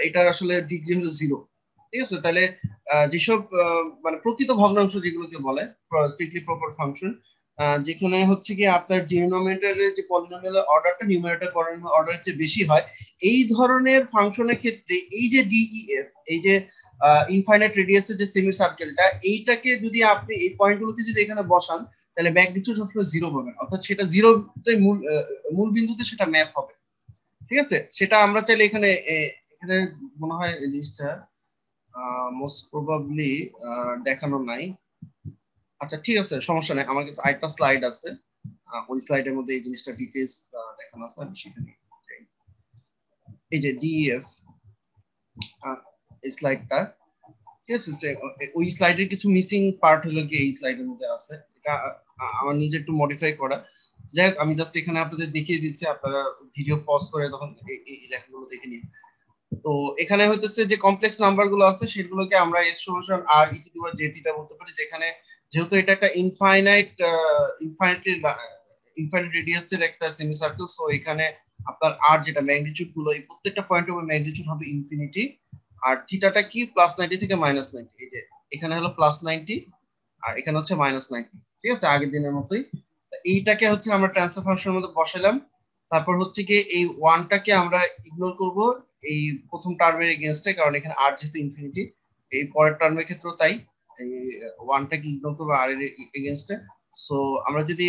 এটার আসলে ডিগ্রি হলো 0। ঠিক আছে, তাহলে যেসব মানে প্রকৃত ভগ্নাংশ যেগুলোকে বলে স্ট্রিক্টলি প্রপার ফাংশন, যেখানে হচ্ছে কি আপনার ডিনোমিনেটরের যে পলিনোমিয়ালের অর্ডারটা নিউমারেটর অর্ডারের চেয়ে বেশি হয়, এই ধরনের ফাংশনের ক্ষেত্রে এই যে ডিইএফ, এই যে ইনফাইনাইট রেডিয়াসের যে সেমি সার্কেলটা, এইটাকে যদি আপনি এই পয়েন্টগুলোকে যদি এখানে বসান, তাহলে ম্যাগনিটিউড সবসময় 0 পাবেন, অর্থাৎ সেটা 0তে মূল বিন্দুতে সেটা ম্যাপ হবে। ঠিক আছে, সেটা আমরা চাইলে এখানে এখানে মনে হয় এই জিনিসটা মোস্ট প্রবাবলি দেখানো নাই। আচ্ছা ঠিক আছে, সমস্যা নাই, আমার কাছে আরেকটা স্লাইড আছে, ওই স্লাইডের মধ্যে এই জিনিসটা ডিটেইলস দেখানো আছে, আমি সেখানে এই যে ডিএফ এই স্লাইডটা, ঠিক আছে, ওই স্লাইডের কিছু মিসিং পার্ট হলো কি এই স্লাইডের মধ্যে আছে, এটা আমার নিজে একটু মডিফাই করা। যাই হোক, আমি জাস্ট এখানে আপনাদের দেখিয়ে দিচ্ছি, আপনারা ভিডিও পজ করে তখন এই লেখাগুলো দেখে নিন। তো এখানে হইতেছে যে কমপ্লেক্স নাম্বার গুলো আছে সেগুলোকে আমরা এস সমান R e to the power j theta বলতে পারি, যেখানে যেহেতু এটা একটা ইনফাইনাইট রেডিয়াসের একটা সেমি সার্কেল, সো এখানে আপনার আর যেটা ম্যাগনিটিউড গুলো, এই প্রত্যেকটা পয়েন্টের উপর ম্যাগনিটিউড হবে ইনফিনিটি। আর থিটাটা কি +90 থেকে -90, এই যে এখানে হলো +90 আর এখানে হচ্ছে -90। ঠিক আছে, আগের দিনের মতোই। এইটাকে হচ্ছে আমরা ট্রান্সফার ফাংশনের মধ্যে বসালাম। তারপর হচ্ছে কি এই ওয়ানটাকে আমরা ইগনোর করব এই প্রথম টার্মের এগেইনস্টে, কারণ এখানে আর যেহেতু ইনফিনিটি, এই পরের টার্মের ক্ষেত্রেও তাই, এই ওয়ানটাকে ইগনোর করবো আর এর এগেইনস্টে। সো আমরা যদি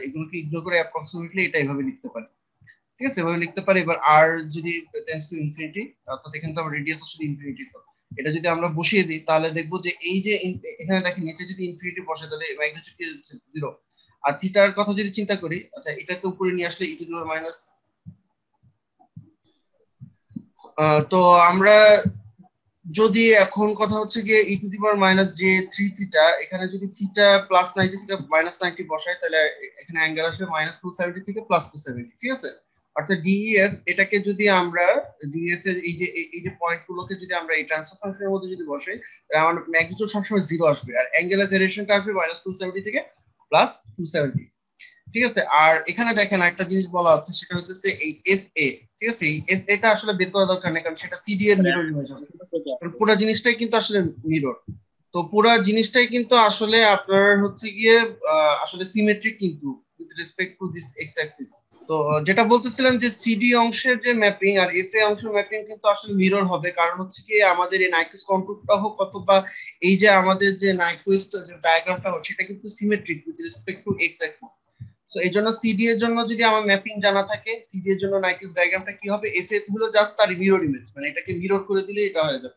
এগুলোকে ইগনোর করে অ্যাপ্রক্সিমেটলি এটা এইভাবে লিখতে পারি। ঠিক আছে, এভাবে লিখতে পারি। এবার আর যদি টেন্ডস টু ইনফিনিটি, অর্থাৎ এখানে তো রেডিয়াস আসলে ইনফিনিটি, তো এটা যদি আমরা বসিয়ে দিই তাহলে দেখবো যে এই যে এখানে দেখেন নিচে যদি ইনফিনিটি বসে তাহলে ম্যাগনিটিউড কি হচ্ছে 0। আর থিটার কথা যদি চিন্তা করি, আচ্ছা এটা তো উপরে নিয়ে আসলে ই টু দি পাওয়ার মাইনাস, তো আমরা যদি এখন কথা হচ্ছে গিয়ে ই টু দি পাওয়ার মাইনাস যে 3 থিটা, এখানে যদি থিটা +90 থেকে -90 বসাই, তাহলে এখানে অ্যাঙ্গেল আসবে -270 থেকে +270। ঠিক আছে, অর্থাৎ ডিইএফ এটাকে যদি আমরা ডিইএফ এর এই যে পয়েন্ট গুলোকে যদি আমরা এই ট্রান্সফার ফাংশনের মধ্যে যদি বসাই, তাহলে আমার ম্যাগনিটিউড সবসময় 0 আসবে, আর অ্যাঙ্গেলের ভেরিয়েশনটা আসবে -270 থেকে +270। ঠিক আছে, আর এখানে দেখেন একটা জিনিস বলা হচ্ছে, সেটা হচ্ছে এই এফ এ। ঠিক আছে, এই এফ এটা আসলে বের করা দরকার নেই, কারণ সেটা সিডি এর মিরর ইমেজ হবে। পুরো জিনিসটাই কিন্তু আসলে মিরর, তো পুরো জিনিসটাই কিন্তু আসলে আপনার হচ্ছে গিয়ে আসলে সিমেট্রিক কিন্তু with respect to this x Axis. তো যেটা বলতেছিলাম যে সিডি অংশের যে ম্যাপিং আর এফ এ অংশের ম্যাপিং কিন্তু আসলে মিরর হবে, কারণ হচ্ছে কি আমাদের এই নাইকুইস্ট কন্ট্রোলটা হোক অথবা এই যে আমাদের যে নাইকুইস্ট যে ডায়াগ্রামটা হোক, সেটা কিন্তু symmetric with respect to x axis. So এই জন্য সিডি এর জন্য যদি আমার ম্যাপিং জানা থাকে, সিডি এর জন্য নাইকুইস্ট ডায়াগ্রামটা কি হবে, এফ এ হলো জাস্ট তার মিরর ইমেজ, মানে এটাকে মিরর করে দিলে এটা হয়ে যাবে।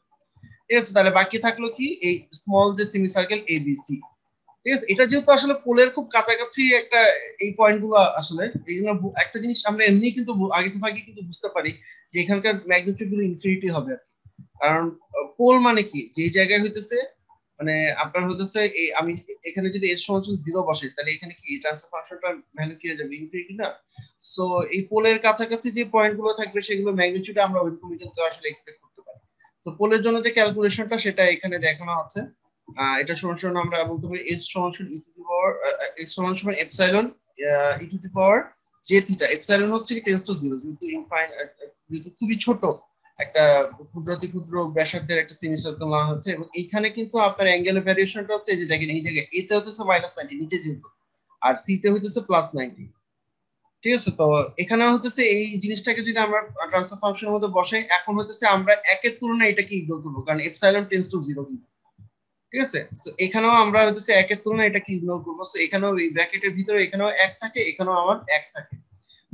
ঠিক আছে, তাহলে বাকি থাকলো কি এই স্মল যে সেমি সার্কেল এবিসি। ঠিক আছে, এটা যেহেতু আসলে পোলের খুব কাছাকাছি একটা এই পয়েন্ট গুলো, আসলে এই জন্য একটা জিনিস আমরা এমনি কিন্তু আগে থেকে কিন্তু বুঝতে পারি যে এখানকার ম্যাগনিটিউড গুলো ইনফিনিটি হবে আর কি। কারণ পোল মানে কি, যে জায়গায় হইতেছে মানে আপনার হইতেছে এই আমি এখানে যদি এস সমান 0 বসে, তাহলে এখানে কি ট্রান্সফার ফাংশনটা ভ্যালু কি হয়ে যাবে, ইনফিনিটি না? সো এই পোলের কাছাকাছি যে পয়েন্ট গুলো থাকবে সেগুলো ম্যাগনিটিউড আমরা ওইরকমই কিন্তু আসলে এক্সপেক্ট করতে পারি। তো পোলের জন্য যে ক্যালকুলেশনটা সেটা এখানে দেখানো আছে। এটা সমান আমরা বলতে পারি এস সমান e to the power S সমান epsilon e to the power j theta. Epsilon হচ্ছে কি টেন্ডস টু 0, যেহেতু খুবই ছোট একটা ক্ষুদ্র ব্যাসার্ধের একটা সেমি সার্কেল নেওয়া হচ্ছে, এবং এইখানে কিন্তু আপনার অ্যাঙ্গেলের ভ্যারিয়েশনটা হচ্ছে এই যে দেখেন এই জায়গায় এতে হচ্ছে -90 নিচে যেহেতু, আর সি তে হইতেছে +90। ঠিক আছে, তো এখানে হচ্ছে এই জিনিসটাকে যদি আমরা ট্রান্সফার ফাংশনের মধ্যে বসাই, এখন হচ্ছে আমরা একের তুলনায় এটাকে ইগনোর করবো, কারণ এপসাইলন টেন্ডস টু 0 কিন্তু। ঠিক আছে, তো এখানেও আমরা হচ্ছে একের তুলনায় এটাকে ইগনোর করবো, তো এখানেও এই ব্র্যাকেটের ভিতরে এখানেও 1 থাকে, এখানেও আমার 1 থাকে।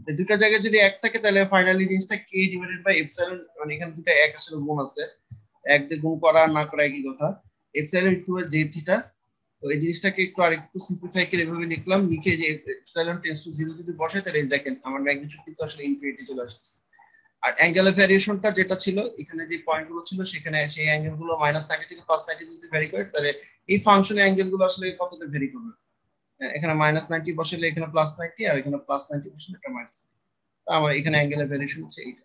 তো দুটো জায়গায় যদি 1 থাকে, তাহলে ফাইনালি জিনিসটা k ডিভাইডেড বাই এপসাইলন, মানে এখানে দুটো 1 আসলে গুণ আছে, 1 দিয়ে গুণ করা আর না করা একই কথা, এপসাইলন টু জে থিটা। তো এই জিনিসটাকে একটু আরেকটু সিম্পলিফাই করে এভাবে লিখলাম, লিখে যে এপসাইলন টেন্ডস টু 0 যদি বসে, তাহলে দেখেন আমার ম্যাগনিটিউড কিন্তু আসলে ইনফিনিটি চলে আসছে। আর অ্যাঙ্গেলের ভ্যারিয়েশনটা যেটা ছিল এখানে যে পয়েন্ট গুলো ছিল সেখানে সেই অ্যাঙ্গেল গুলো -90 থেকে +90 যদি ভ্যারি করে তাহলে এই ফাংশনের অ্যাঙ্গেল গুলো আসলে কততে ভ্যারি করবে। এখানে -90 বসালে এখানে +90 আর এখানে +90 বসালে এটা মাইনাস। আমার এখানে অ্যাঙ্গেলের ভ্যারিয়েশন হচ্ছে এইটা।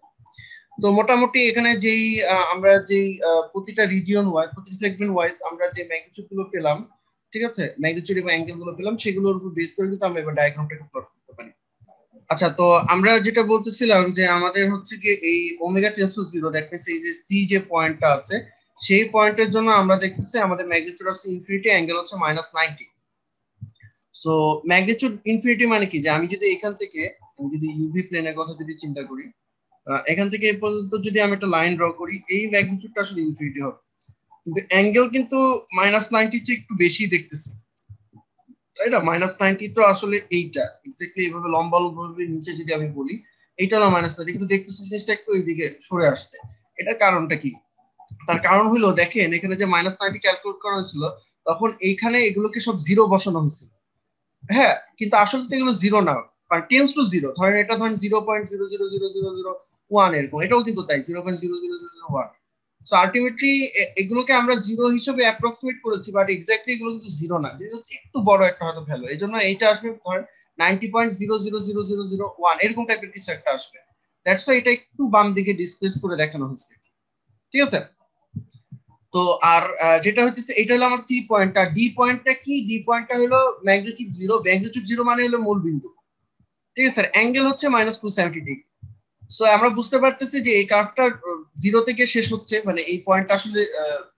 তো মোটামুটি এখানে যেই আমরা যেই প্রতিটা রিজিয়ন ওয়াইজ প্রতিটা সেগমেন্ট ওয়াইজ আমরা যে ম্যাগনিটিউড গুলো পেলাম, ঠিক আছে, ম্যাগনিটিউড এবং অ্যাঙ্গেল গুলো পেলাম সেগুলোর উপর বেস করে কিন্তু আমরা এবার ডায়াগ্রামটাকে প্লট করতে পারি। আচ্ছা, তো আমরা যেটা বলতেছিলাম যে আমাদের হচ্ছে কি এই omega tends to 0 that means এই যে সি যে পয়েন্টটা আছে সেই পয়েন্টের জন্য আমরা দেখতেছি আমাদের ম্যাগনিটিউড আছে ইনফিনিটি, অ্যাঙ্গেল হচ্ছে -90। সো ম্যাগনিটিউড ইনফিনিটি মানে কি, যে আমি যদি এখান থেকে আমি যদি ইউভি প্লেনের কথা যদি চিন্তা করি, এখান থেকে এই পর্যন্ত যদি আমি একটা লাইন ড্র করি এই ম্যাগনিটিউডটা আসলে ইনফিনিটি হবে, কিন্তু অ্যাঙ্গেল কিন্তু -90 চেয়ে একটু বেশি দেখতেছি, তাই না? -90 তো আসলে এইটা এক্স্যাক্টলি এইভাবে লম্বা ভাবে নিচে যদি আমি বলি এইটা না -90, কিন্তু দেখতেছি জিনিসটা একটু এইদিকে সরে আসছে। এটার কারণটা কি? তার কারণ হলো দেখেন এখানে যে -90 ক্যালকুলেট করা হয়েছিল তখন এইখানে এগুলোকে সব জিরো বসানো হয়েছিল, হ্যাঁ, কিন্তু আসলে তো এগুলো জিরো না, টেন্স টু জিরো। ধরেন এটা ধরেন 0.00001 এরকম, এটাও কিন্তু তাই 0.00001। সো আলটিমেটলি এগুলোকে আমরা জিরো হিসেবে অ্যাপ্রক্সিমেট করেছি, বাট এক্স্যাক্টলি এগুলো কিন্তু জিরো না, যেহেতু একটু বড় একটা হয়তো ভ্যালু, এই জন্য এইটা আসবে ধরেন 90.0000001 এরকম টাইপের কিছু একটা আসবে। দ্যাটস ওয়াই এটা একটু বাম দিকে ডিসপ্লেস করে দেখানো হয়েছে, ঠিক আছে? তো আর যেটা হচ্ছে এটা হলো আমার সি পয়েন্টটা। ডি পয়েন্টটা কি? ডি পয়েন্টটা হলো ম্যাগনিটিউড 0, ম্যাগনিটিউড 0 মানে হলো মূল বিন্দু, ঠিক আছে? অ্যাঙ্গেল হচ্ছে -270 ডিগ্রি। সো আমরা বুঝতে পারতেছি যে এই কার্ভটা 0 থেকে শেষ হচ্ছে, মানে এই পয়েন্টটা আসলে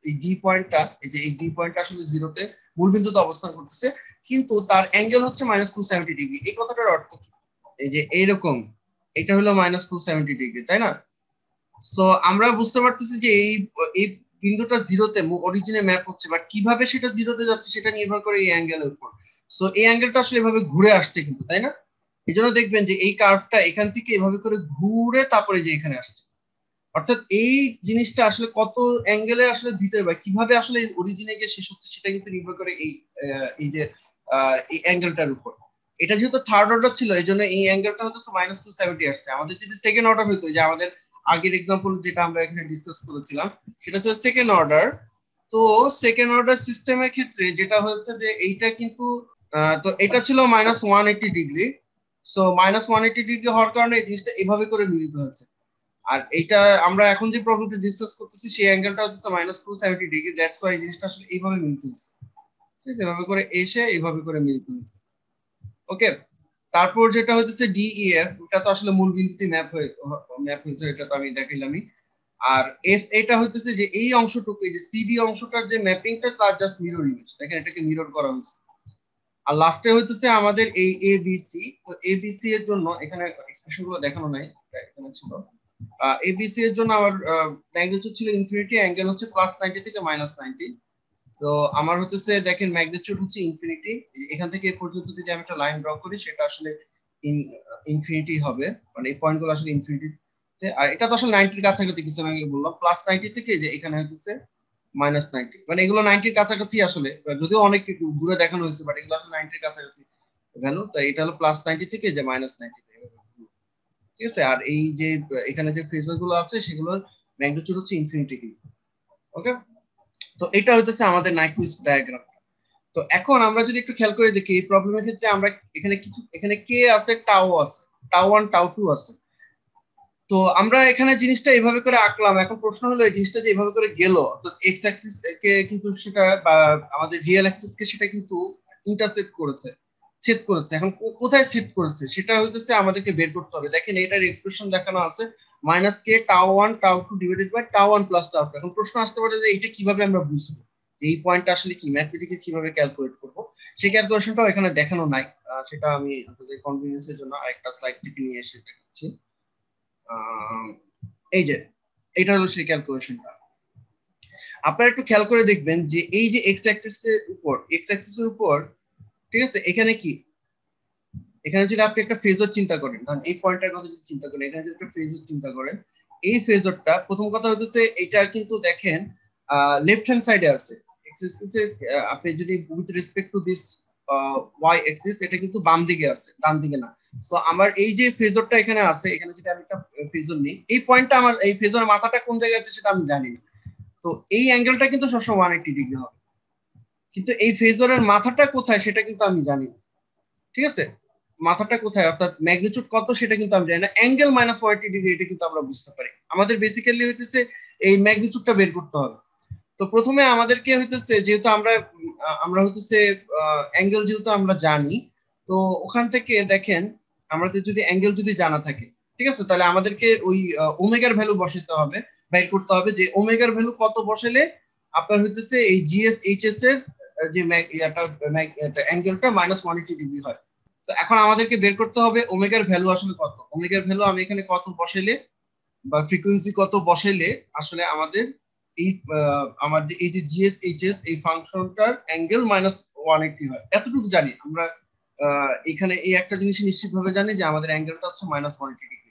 এই ডি পয়েন্টটা, এই যে এই ডি পয়েন্টটা আসলে 0 তে মূল বিন্দুতে অবস্থান করতেছে, কিন্তু তার অ্যাঙ্গেল হচ্ছে -270 ডিগ্রি। এই কথাটার অর্থ কি? এই যে এইরকম, এটা হলো -270 ডিগ্রি, তাই না? সো আমরা বুঝতে পারতেছি যে এই এই বিন্দুটা 0 তে অরিজিনে ম্যাপ হচ্ছে, বাট কিভাবে সেটা 0 তে যাচ্ছে সেটা নির্ভর করে এই অ্যাঙ্গেলের উপর। সো এই অ্যাঙ্গেলটা আসলে এভাবে ঘুরে আসছে কিন্তু, তাই না? এই জন্য দেখবেন যে এই কার্ভটা এখান থেকে এভাবে করে ঘুরে তারপরে যে এখানে আসছে, অর্থাৎ এই জিনিসটা আসলে কত অ্যাঙ্গেলে আসলে ভিতরে বা কিভাবে আসলে অরিজিনে গিয়ে শেষ হচ্ছে সেটা কিন্তু নির্ভর করে এই এই যে এই অ্যাঙ্গেলটার উপর। এটা যেহেতু থার্ড অর্ডার ছিল এই জন্য এই অ্যাঙ্গেলটা হচ্ছে -270 আসছে। আমাদের যদি সেকেন্ড অর্ডার হইতো, যে আমাদের আগের এক্সাম্পল যেটা আমরা এখানে ডিসকাস করেছিলাম সেটা হচ্ছে সেকেন্ড অর্ডার। তো সেকেন্ড অর্ডার সিস্টেমের ক্ষেত্রে যেটা হচ্ছে যে এইটা কিন্তু তো এটা ছিল -180 ডিগ্রি। সো -180 ডিগ্রি হওয়ার কারণে এই জিনিসটা এভাবে করে মিলিত হচ্ছে। আর এইটা আমরা এখন যে প্রবলেমটা ডিসকাস করতেছি সেই অ্যাঙ্গেলটা হচ্ছে -270 ডিগ্রি, দ্যাটস ওয়াই জিনিসটা আসলে এইভাবে মিলিত হচ্ছে, ঠিক আছে? এভাবে করে এসে এইভাবে করে মিলিত হচ্ছে, ওকে? তারপর যেটা হচ্ছে ডিইএফ, এটা তো আসলে মূল বিন্দুতে ম্যাপ হয়েছে, এটা তো আমি দেখাইলামই। আর এফ এটা হচ্ছে যে এই অংশটুকু, এই যে সিডি অংশটার যে ম্যাপিংটা তার জাস্ট মিরর ইমেজ, দেখেন এটাকে মিরর করা হয়েছে। আর লাস্টে হইতেছে আমাদের এই এবিসি। তো এবিসি এর জন্য এখানে এক্সপ্রেশন গুলো দেখানো নাই, এখানে ছিল। এবিসি এর জন্য আমার ম্যাগনিটিউড ছিল ইনফিনিটি, অ্যাঙ্গেল হচ্ছে +90 থেকে -90। তো আমার হচ্ছে দেখেন ম্যাগনিটিউড হচ্ছে ইনফিনিটি, এখান থেকে এ পর্যন্ত যদি আমি একটা লাইন ড্র করি সেটা আসলে ইনফিনিটি হবে, মানে এই পয়েন্টগুলো আসলে ইনফিনিটি। আর এটা তো আসলে 90 এর কাছাকাছি, কিছু আগে বললাম +90 থেকে যে এখানে হচ্ছে -90, মানে এগুলো 90 এর কাছাকাছি আসলে, যদিও অনেক একটু দূরে দেখানো হয়েছে বাট এগুলো আসলে 90 এর কাছাকাছি ভ্যালু। তো এটা হলো +90 থেকে যে -90, ঠিক আছে? আর এই যে এখানে যে ফেজার গুলো আছে সেগুলোর ম্যাগনিটিউড হচ্ছে ইনফিনিটি কিন্তু, ওকে? তো এটা হচ্ছে আমাদের নাইকুইস্ট ডায়াগ্রাম। তো এখন আমরা যদি একটু খেয়াল করে দেখি এই প্রবলেমের ক্ষেত্রে আমরা এখানে কে আছে, টাও আছে, টাও 1 টাও 2 আছে। তো আমরা এখানে জিনিসটা এভাবে করে আঁকলাম। এখন প্রশ্ন হলো এই জিনিসটা যে এভাবে করে গেল, তো এক্স অ্যাক্সিস কে কিন্তু সেটা বা আমাদের রিয়েল অ্যাক্সিস কে সেটা কিন্তু ইন্টারসেক্ট করেছে, ছেদ করেছে। এখন কোথায় ছেদ করেছে সেটা হইতেছে আমাদেরকে বের করতে হবে। দেখেন এটার এক্সপ্রেশন দেখানো আছে -k টাও 1 টাও 2 ডিভাইডেড বাই টাও 1 প্লাস টাও 2। এখন প্রশ্ন আসতে পারে যে এটা কিভাবে আমরা বুঝবো যে এই পয়েন্টটা আসলে কি, ম্যাথমেটিক্যালি কিভাবে ক্যালকুলেট করব? সেই ক্যালকুলেশনটাও এখানে দেখানো নাই। সেটা আমি আপনাদের কনভিনিয়েন্সের জন্য আরেকটা স্লাইড থেকে নিয়ে এসে দেখাচ্ছি। এই যে এটা হলো সেই ক্যালকুলেশনটা। আপনারা একটু খেয়াল করে দেখবেন যে এই যে এক্স অ্যাক্সিসের উপর, ঠিক আছে, এখানে কি, এখানে যদি আপনি একটা ফেজর চিন্তা করেন, ধরেন এই পয়েন্টের কথা যদি চিন্তা করেন, এখানে যদি একটা ফেজর চিন্তা করেন, এই ফেজরটা প্রথম কথা হচ্ছে এটা কিন্তু দেখেন লেফট হ্যান্ড সাইডে আছে এক্স অ্যাক্সিসে। আপনি যদি with respect to this Y Axis এটা কিন্তু বাম দিকে আছে, ডান দিকে না। সো আমার এই যে ফেজরটা এখানে আছে, এখানে যদি আমি একটা ফেজর নিই, এই পয়েন্টটা আমার এই ফেজরের মাথাটা কোন জায়গায় আছে সেটা আমি জানি না। তো এই অ্যাঙ্গেলটা কিন্তু সবসময় 180 ডিগ্রি হবে, কিন্তু এই ফেজরের মাথাটা কোথায় সেটা কিন্তু আমি জানি না। ঠিক আছে, মাথাটা কোথায় অর্থাৎ ম্যাগনিটিউড কত সেটা কিন্তু আমি জানি না। অ্যাঙ্গেল মাইনাস 180 ডিগ্রি এটা কিন্তু আমরা বুঝতে পারি। আমাদের বেসিক্যালি হইতেছে এই ম্যাগনিটিউডটা বের করতে হবে। তো প্রথমে আমাদেরকে হইতেছে যেহেতু আমরা হইতেছে অ্যাঙ্গেল যেহেতু আমরা জানি, তো ওখান থেকে দেখেন আমাদের যদি অ্যাঙ্গেল যদি জানা থাকে, ঠিক আছে, তাহলে আমাদেরকে ওই ওমেগার ভ্যালু বসাতে হবে, বের করতে হবে যে ওমেগার ভ্যালু কত বসালে আপনার হইতেছে এই জিএস এইচএস এর যে অ্যাঙ্গেলটা মাইনাস 180 ডিগ্রি হয়। তো এখন আমাদেরকে বের করতে হবে ওমেগার ভ্যালু আসলে কত। ওমেগার ভ্যালু আমি এখানে কত বসাইলে বা ফ্রিকোয়েন্সি কত বসাইলে আসলে আমাদের এই আমাদের এই যে জিএস এইচএস এই ফাংশনটার অ্যাঙ্গেল মাইনাস 180 হয়, এতটুকু জানি আমরা। এখানে এই একটা জিনিস নিশ্চিত ভাবে জানি যে আমাদের অ্যাঙ্গেলটা হচ্ছে মাইনাস 180 ডিগ্রি।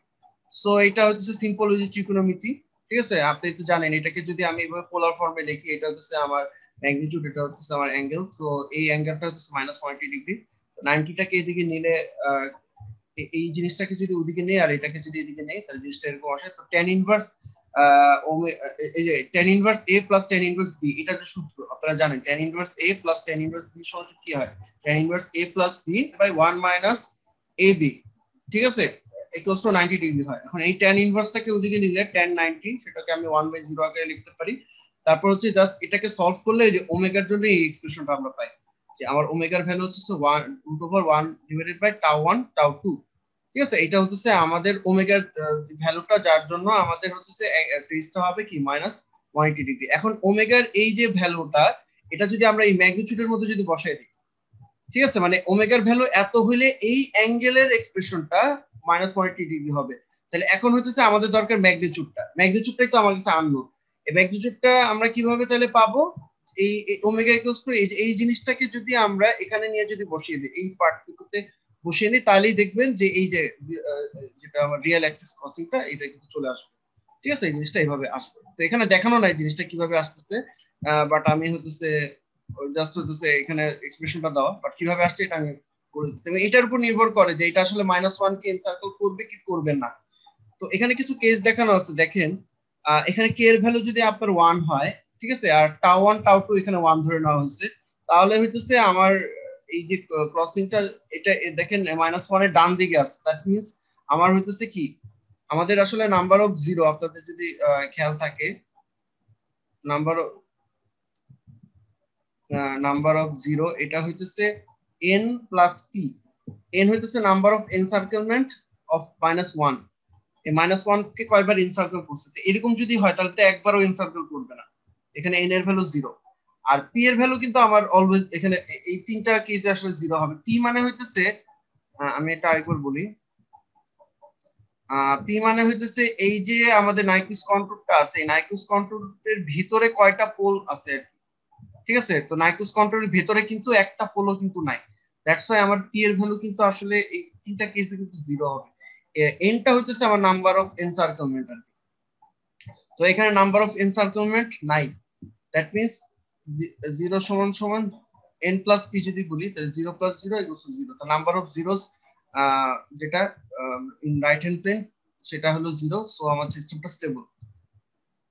সো এটা হচ্ছে সিম্পল ওই যে ত্রিকোণমিতি। ঠিক আছে, আপনি তো জানেন এটাকে যদি আমি এভাবে পোলার ফর্মে লিখি, এটা হচ্ছে আমার ম্যাগনিটিউড, এটা হচ্ছে আমার অ্যাঙ্গেল। তো এই অ্যাঙ্গেলটা হচ্ছে মাইনাস 180 ডিগ্রি। 90টাকে এদিকে নিলে এই জিনিসটাকে যদি ওদিকে নেই আর এটাকে যদি এদিকে নেই, তাহলে জিনিসটা এরকম আসে। তো tan ইনভার্স এই যে tan inverse a plus tan inverse b, এটা যে সূত্র আপনারা জানেন, tan inverse a plus tan inverse b সমান কি হয়, tan inverse a plus b by 1 minus ab, ঠিক আছে, ইকুয়ালস টু 90 ডিগ্রি হয়। এখন এই tan ইনভার্সটাকে ওদিকে নিলে tan 90 সেটাকে আমি 1/0 আকারে লিখতে পারি। তারপর হচ্ছে জাস্ট এটাকে সলভ করলে এই যে ওমেগার জন্য এই এক্সপ্রেশনটা আমরা পাই, যে আমার ওমেগার ভ্যালু হচ্ছে 1 ডিভাইডেড বাই টাউ 1 টাউ 2। ঠিক আছে, এটা হচ্ছে আমাদের ওমেগার ভ্যালুটা, যার জন্য আমাদের হচ্ছে ফেজটা হবে কি মাইনাস 180 ডিগ্রি। এখন ওমেগার এই যে ভ্যালুটা, এটা যদি আমরা এই ম্যাগনিটিউডের মধ্যে যদি বসাই দিই, ঠিক আছে, মানে ওমেগার ভ্যালু এত হইলে এই অ্যাঙ্গেলের এক্সপ্রেশনটা মাইনাস 180 ডিগ্রি হবে। তাহলে এখন হচ্ছে আমাদের দরকার ম্যাগনিটিউডটাই তো আমার কাছে আননোন। এই ম্যাগনিটিউডটা আমরা কিভাবে তাহলে পাবো, এই ওমেগা ইকুয়ালস টু এই জিনিসটাকে যদি আমরা এখানে নিয়ে যদি বসিয়ে দিই, এই পার্টটুকুতে বসিয়ে নিই, তাহলেই দেখবেন যে এই যে যেটা আমার রিয়েল অ্যাক্সিস ক্রসিংটা এটা কিন্তু চলে আসবে। ঠিক আছে, এই জিনিসটা এইভাবে আসবে। তো এখানে দেখানো নাই জিনিসটা কিভাবে আসতেছে, বাট আমি হচ্ছে জাস্ট হচ্ছে এখানে এক্সপ্রেশনটা দেওয়া, বাট কিভাবে আসছে এটা আমি বলে দিচ্ছি। এবং এটার উপর নির্ভর করে যে এটা আসলে -1 কে এনসার্কেল করবে কি করবে না। তো এখানে কিছু কেস দেখানো আছে, দেখেন এখানে কে এর ভ্যালু যদি আপনার 1 হয়, ঠিক আছে, আর টাউ 1 টাউ 2 এখানে 1 ধরে নেওয়া হয়েছে, তাহলে হইতেছে আমার এই যে ক্রসিংটা, এটা দেখেন -1 এর ডান দিকে আছে। দ্যাট মিন্স আমার হইতেছে কি, আমাদের আসলে নাম্বার অফ জিরো, আপনাদের যদি খেয়াল থাকে, নাম্বার নাম্বার অফ জিরো এটা হইতেছে n প্লাস p। n হইতেছে নাম্বার অফ এনসার্কেলমেন্ট অফ -1। এই -1 কে কয়বার এনসার্কেল করছে, এরকম যদি হয় তাহলে তো একবারও এনসার্কেল করবে না, এখানে n এর ভ্যালু 0। আর p এর ভ্যালু কিন্তু আমার অলওয়েজ এখানে এই তিনটা কেসে আসলে 0 হবে। p মানে হইতেছে, আমি এটা আরেকবার বলি, p মানে হইতেছে এই যে আমাদের নাইকুইস কন্ট্রোলটা আছে, এই নাইকুইস কন্ট্রোলের ভিতরে কয়টা পোল আছে। ঠিক আছে, তো নাইকুইস কন্ট্রোলের ভিতরে কিন্তু একটা পোলও কিন্তু নাই। দ্যাটস ওয়াই আমার p এর ভ্যালু কিন্তু আসলে এই তিনটা কেসে কিন্তু 0 হবে। nটা হইতেছে আমার নাম্বার অফ এনসার্কেলমেন্ট। তো এখানে নাম্বার অফ এনসার্কেলমেন্ট নাই, দ্যাট মিন্স 0 সমান সমান n প্লাস p যদি বলি, তাহলে 0 প্লাস 0 ইকুয়ালস টু 0। তো নাম্বার অফ জিরোস যেটা ইন রাইট হ্যান্ড প্লেন সেটা হলো 0। সো আমার সিস্টেমটা স্টেবল।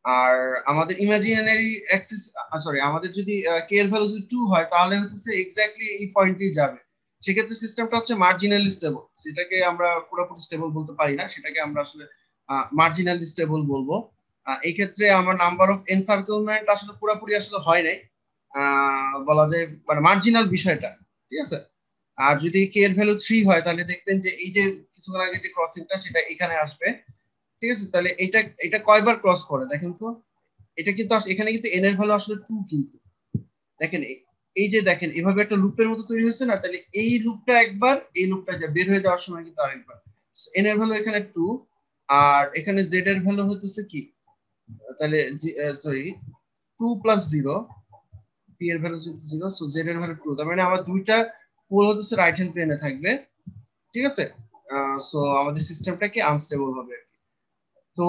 আর আমাদের ইমাজিনারি অ্যাক্সিস, সরি, আমাদের যদি কে এর ভ্যালু যদি 2 হয়, তাহলে হচ্ছে এক্স্যাক্টলি এই পয়েন্টেই যাবে। সেক্ষেত্রে সিস্টেমটা হচ্ছে মার্জিনালি স্টেবল। সেটাকে আমরা পুরোপুরি স্টেবল বলতে পারি না, সেটাকে আমরা আসলে মার্জিনালি স্টেবল বলবো। এই ক্ষেত্রে আমার নাম্বার অফ এনসার্কেলমেন্ট আসলে পুরোপুরি আসলে হয় নাই, বলা যায় মানে মার্জিনাল বিষয়টা। ঠিক আছে, আর যদি কে এর ভ্যালু 3 হয়, তাহলে দেখবেন যে এই যে কিছুক্ষণ আগে যে ক্রসিংটা সেটা এখানে আসবে। ঠিক আছে, তাহলে এটা এটা কয়বার ক্রস করে দেখেন তো। এটা কিন্তু এখানে কিন্তু n এর ভ্যালু আসলে 2, কিন্তু দেখেন এই যে দেখেন এভাবে একটা লুপের মতো তৈরি হয়েছে না, তাহলে এই লুপটা একবার, এই লুপটা যা বের হয়ে যাওয়ার সময় কিন্তু আরেকবার। n এর ভ্যালু এখানে 2, আর এখানে z এর ভ্যালু হচ্ছে কি, তাহলে সরি 2 প্লাস 0, p এর ভ্যালু 0, সো z এর ভ্যালু 2। তার মানে আমার দুইটা পোল হচ্ছে রাইট হ্যান্ড প্লেনে থাকবে। ঠিক আছে, সো আমাদের সিস্টেমটা কি আনস্টেবল হবে। তো তো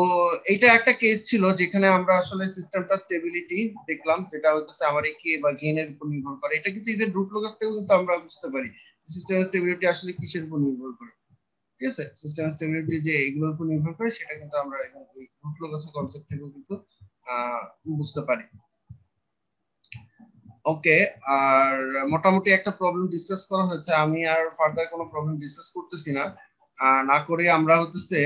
এটা একটা কেস ছিল যেখানে আমরা আসলে সিস্টেমটা স্টেবিলিটি দেখলাম, যেটা হচ্ছে আমার এই কে বা গেইনের উপর নির্ভর করে। এটা কিন্তু ইভেন রুট লোকাস থেকেও কিন্তু আমরা বুঝতে পারি সিস্টেমের স্টেবিলিটি আসলে কিসের উপর নির্ভর করে। ঠিক আছে, সিস্টেম স্টেবিলিটি যে এগুলোর উপর নির্ভর করে সেটা কিন্তু আমরা ওই রুট লোকাসের কনসেপ্ট থেকেও কিন্তু বুঝতে পারি। ওকে, আর মোটামুটি একটা প্রবলেম ডিসকাস করা হয়েছে, আমি আর ফার্দার কোনো প্রবলেম ডিসকাস করতেছি না। না করে আমরা হচ্ছে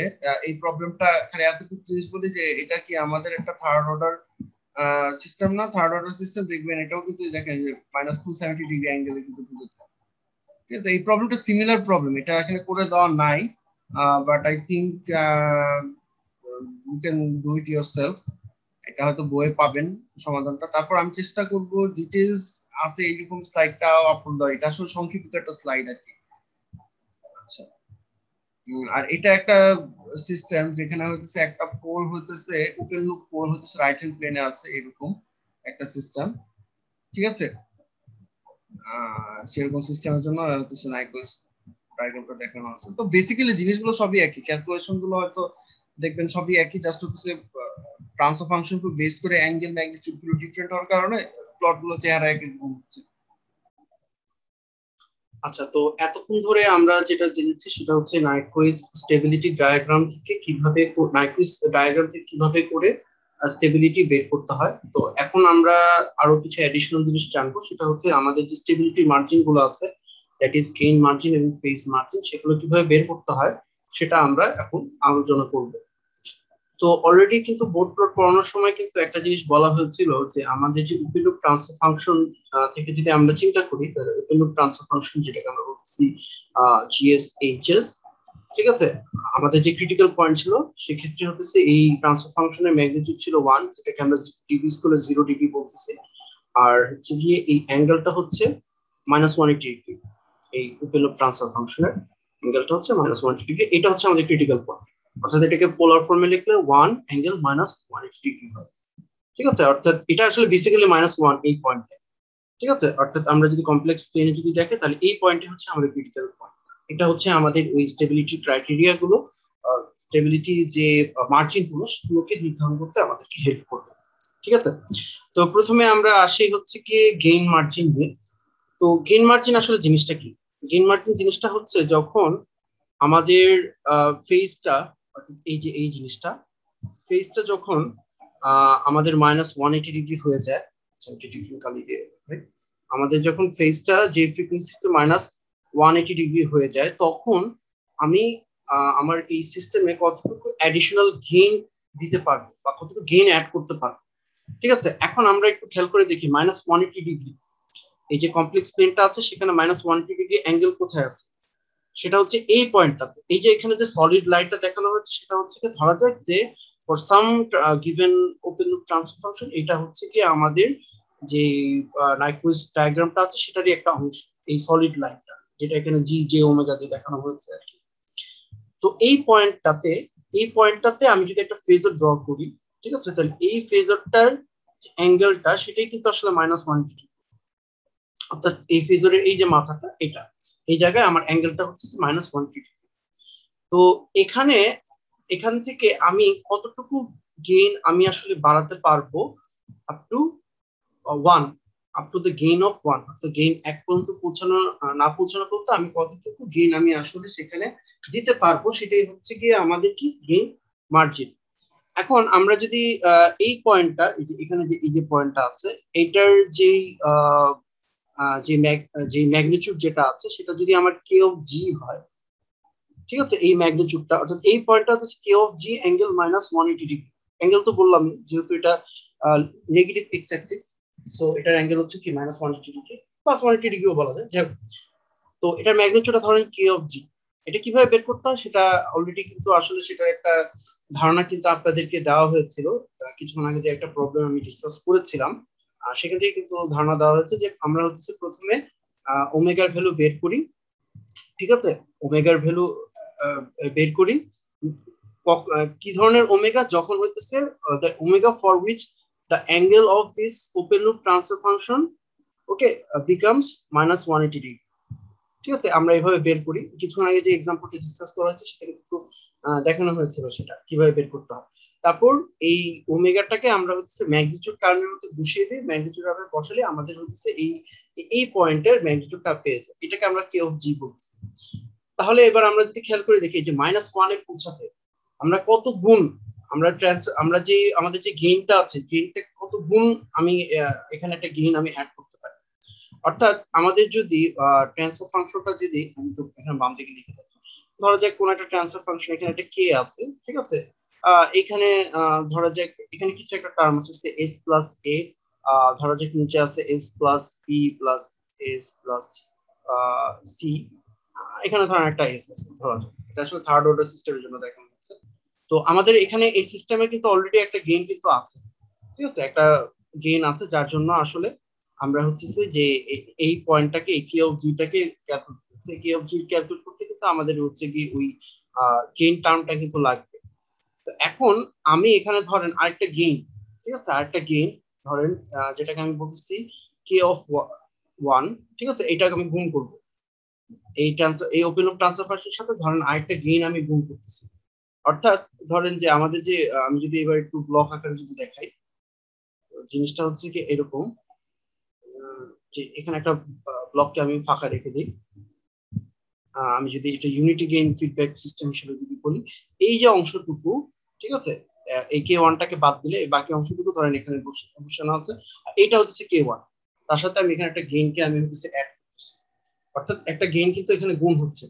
এই প্রবলেমটা এখানে এতটুকু জিনিস বলি যে এটা কি আমাদের একটা থার্ড অর্ডার সিস্টেম না? থার্ড অর্ডার সিস্টেম দেখবেন এটাও কিন্তু দেখেন যে -270 ডিগ্রি অ্যাঙ্গেলে কিন্তু বুঝেছে। ঠিক আছে, এই প্রবলেমটা সিমিলার প্রবলেম, এটা এখানে করে দেওয়া নাই, but I think you can do it yourself. এটা হয়তো বইয়ে পাবেন সমাধানটা। তারপর আমি চেষ্টা করব ডিটেইলস আছে এইরকম স্লাইডটাও আপলোড দেওয়া। এটা আসলে সংক্ষিপ্ত একটা স্লাইড আর কি। আচ্ছা, আর এটা একটা সিস্টেম যেখানে হচ্ছে একটা পোল হতেছে ওপেন লুপ পোল হতেছে রাইট হ্যান্ড প্লেনে আছে, এরকম একটা সিস্টেম। ঠিক আছে, সেরকম সিস্টেমের জন্য হচ্ছে নাইকুইস ডায়াগ্রামটা দেখানো আছে। তো বেসিক্যালি জিনিসগুলো সবই একই, ক্যালকুলেশন গুলো হয়তো দেখবেন সবই একই, জাস্ট হচ্ছে ট্রান্সফার ফাংশন গুলো বেস করে অ্যাঙ্গেল ম্যাগনিটিউড গুলো ডিফারেন্ট হওয়ার কারণে প্লট গুলো চেহারা একই রকম হচ্ছে। আচ্ছা, তো এতক্ষণ ধরে আমরা যেটা জেনেছি সেটা হচ্ছে নাইকুইস স্টেবিলিটি ডায়াগ্রাম থেকে কিভাবে নাইকুইস ডায়াগ্রাম থেকে কিভাবে করে স্টেবিলিটি বের করতে হয়। তো এখন আমরা আরো কিছু অ্যাডিশনাল জিনিস জানবো, সেটা হচ্ছে আমাদের যে স্টেবিলিটি মার্জিন গুলো আছে, দ্যাট ইজ গেইন মার্জিন এবং ফেজ মার্জিন, সেগুলো কিভাবে বের করতে হয় সেটা আমরা এখন আলোচনা করব। তো অলরেডি কিন্তু বোর্ড প্লট পড়ানোর সময় কিন্তু একটা জিনিস বলা হয়েছিল যে আমাদের যে ওপেন লুপ ট্রান্সফার ফাংশন থেকে যদি আমরা চিন্তা করি, তাহলে ওপেন লুপ ট্রান্সফার ফাংশন যেটাকে আমরা বলতেছি জিএস এইচএস, ঠিক আছে, আমাদের যে ক্রিটিক্যাল পয়েন্ট ছিল সেক্ষেত্রে হচ্ছে এই ট্রান্সফার ফাংশনের ম্যাগনিটিউড ছিল 1, যেটাকে আমরা ডিগ্রি স্কুলে 0 ডিগ্রি বলতেছি। আর হচ্ছে গিয়ে এই অ্যাঙ্গেলটা হচ্ছে -180 ডিগ্রি। এই ওপেন লুপ ট্রান্সফার ফাংশনের অ্যাঙ্গেলটা হচ্ছে -180 ডিগ্রি। এটা হচ্ছে আমাদের ক্রিটিক্যাল পয়েন্ট, অর্থাৎ এটাকে পোলার ফর্মে লিখলে 1 অ্যাঙ্গেল -180 ডিগ্রি হয়। ঠিক আছে, অর্থাৎ এটা আসলে বেসিক্যালি -1 এই পয়েন্টে। ঠিক আছে, অর্থাৎ আমরা যদি কমপ্লেক্স প্লেনে যদি দেখে তাহলে এই পয়েন্টে হচ্ছে আমাদের ক্রিটিক্যাল পয়েন্ট। এটা হচ্ছে আমাদের ওই স্টেবিলিটি ক্রাইটেরিয়া গুলো, স্টেবিলিটি যে মার্জিন গুলো সেগুলোকে নির্ধারণ করতে আমাদেরকে হেল্প করবে। ঠিক আছে, তো প্রথমে আমরা আসি হচ্ছে কি গেইন মার্জিন নিয়ে। তো গেইন মার্জিন আসলে জিনিসটা কি? গেইন মার্জিন জিনিসটা হচ্ছে যখন আমাদের ফেজটা, অর্থাৎ এই যে এই জিনিসটা, ফেজটা যখন আমাদের -180 ডিগ্রি হয়ে যায়, আমাদের যখন ফেজটা যে ফ্রিকোয়েন্সিতে -180 ডিগ্রি হয়ে যায়, তখন আমি আমার এই সিস্টেমে কতটুকু অ্যাডিশনাল গেইন দিতে পারবো বা কতটুকু গেইন অ্যাড করতে পারবো। ঠিক আছে, এখন আমরা একটু খেয়াল করে দেখি -180 ডিগ্রি, এই যে কমপ্লেক্স প্লেনটা আছে সেখানে -180 ডিগ্রি অ্যাঙ্গেল কোথায় আছে? সেটা হচ্ছে এই পয়েন্টটাতে। এই যে এখানে যে সলিড লাইনটা দেখানো হচ্ছে সেটা হচ্ছে কি, ধরা যাক যে for some given open loop transfer function, এটা হচ্ছে কি আমাদের যে নাইকুইস ডায়াগ্রামটা আছে সেটারই একটা অংশ, এই সলিড লাইনটা যেটা এখানে জি জে ওমেগা দিয়ে দেখানো হয়েছে আর কি। তো এই পয়েন্টটাতে আমি যদি একটা ফেজর ড্র করি, ঠিক আছে, তাহলে এই ফেজরটার অ্যাঙ্গেলটা সেটাই কিন্তু আসলে -180, অর্থাৎ এই ফেজরের এই যে মাথাটা, এটা এই জায়গায় আমার অ্যাঙ্গেলটা হচ্ছে -180। তো এখান থেকে আমি কতটুকু গেইন আমি আসলে বাড়াতে পারবো up to 1, up to the gain of 1, অর্থাৎ গেইন 1 পর্যন্ত পৌঁছানো না পৌঁছানো পর্যন্ত আমি কতটুকু গেইন আমি আসলে সেখানে দিতে পারবো, সেটাই হচ্ছে গিয়ে আমাদের কি গেইন মার্জিন। এখন আমরা যদি এই পয়েন্টটা, এই যে এখানে যে এই যে পয়েন্টটা আছে, এইটার যেই যে ম্যাগনিটিউড যেটা আছে সেটা যদি আমার কে অফ জি হয়, ঠিক আছে, এই ম্যাগনিটিউডটা অর্থাৎ এই পয়েন্টটা হচ্ছে K of G angle -180 degree. Angle তো বললাম যেহেতু এটা নেগেটিভ এক্স অ্যাক্সিস, সো এটার অ্যাঙ্গেল হচ্ছে কি -180 ডিগ্রি, +180 ডিগ্রিও বলা যায়, যাই হোক। তো এটার ম্যাগনিটিউডটা ধরেন কে অফ জি। এটা কিভাবে বের করতে হয় সেটা অলরেডি কিন্তু আসলে সেটার একটা ধারণা কিন্তু আপনাদেরকে দেওয়া হয়েছিল কিছুক্ষণ আগে, যে একটা প্রবলেম আমি ডিসকাস করেছিলাম, সেখান থেকে কিন্তু ধারণা দেওয়া হয়েছে যে আমরা হচ্ছে প্রথমে ওমেগার ভ্যালু বের করি। ঠিক আছে, ওমেগার ভ্যালু বের করি কি ধরনের ওমেগা, যখন হইতেছে the omega for which the angle of this open loop transfer function, okay, becomes -180 degree। ঠিক আছে, আমরা এভাবে বের করি। কিছুক্ষণ আগে যে এক্সাম্পলটা ডিসকাস করা হচ্ছে সেখানে কিন্তু দেখানো হয়েছিল সেটা কিভাবে বের করতে হয়। তারপর এই ওমেগাটাকে আমরা হচ্ছে ম্যাগনিটিউড টার্মের মধ্যে বসিয়ে দিই, ম্যাগনিটিউড টার্মে বসালে আমাদের হচ্ছে এই এই পয়েন্টের ম্যাগনিটিউডটা পেয়ে যায়, এটাকে আমরা কে অফ জি বলছি। তাহলে এবার আমরা যদি খেয়াল করে দেখি যে -1 এ পৌঁছাতে আমরা কত গুণ, আমরা যে আমাদের যে গেইনটা আছে, গেইনটা কত গুণ আমি এখানে একটা গেইন আমি অ্যাড করতে পারি। অর্থাৎ আমাদের যদি ট্রান্সফার ফাংশনটা যদি আমি তো এখানে বাম দিকে লিখে দিই, ধরা যাক কোন একটা ট্রান্সফার ফাংশন, এখানে একটা কে আছে, ঠিক আছে, এখানে ধরা যাক এখানে কিছু একটা টার্ম আছে এস প্লাস এ, ধরা যাক নিচে আছে S plus B plus S plus C, এখানে ধরেন একটা এস আছে, ধরা যাক এটা আসলে থার্ড অর্ডার সিস্টেমের জন্য দেখানো হচ্ছে। তো আমাদের এখানে এই সিস্টেমে কিন্তু অলরেডি একটা গেইন কিন্তু আছে, ঠিক আছে, একটা গেইন আছে, যার জন্য আসলে আমরা হচ্ছে যে এই পয়েন্টটাকে কে অফ জিটাকে ক্যালকুলেট করতে, কে অফ জি ক্যালকুলেট করতে কিন্তু আমাদের হচ্ছে কি ওই গেইন টার্মটা কিন্তু লাগবে। তো এখন আমি এখানে ধরেন আরেকটা গেইন, ঠিক আছে, আরেকটা গেইন ধরেন যেটাকে আমি বলতেছি কে অফ ওয়ান, ঠিক আছে, এটাকে আমি গুণ করব এই ওপেন লুপ ট্রান্সফার ফাংশনের সাথে, ধরেন আরেকটা গেইন আমি গুণ করতেছি। অর্থাৎ ধরেন যে আমাদের যে আমি যদি এবার একটু ব্লক আকারে যদি দেখাই, জিনিসটা হচ্ছে কি এরকম, যে এখানে একটা ব্লককে আমি ফাঁকা রেখে দিই, আমি যদি এটা ইউনিটি গেইন ফিডব্যাক সিস্টেম হিসেবে যদি বলি, এই যে অংশটুকু, ঠিক আছে, এই কে ওয়ানটাকে বাদ দিলে বাকি অংশটুকু ধরেন এখানে বসানো আছে, এটা হচ্ছে কে ওয়ান, তার সাথে আমি এখানে একটা গেইনকে আমি হচ্ছে অ্যাড করতেছি, অর্থাৎ একটা গেইন কিন্তু এখানে গুণ হচ্ছে।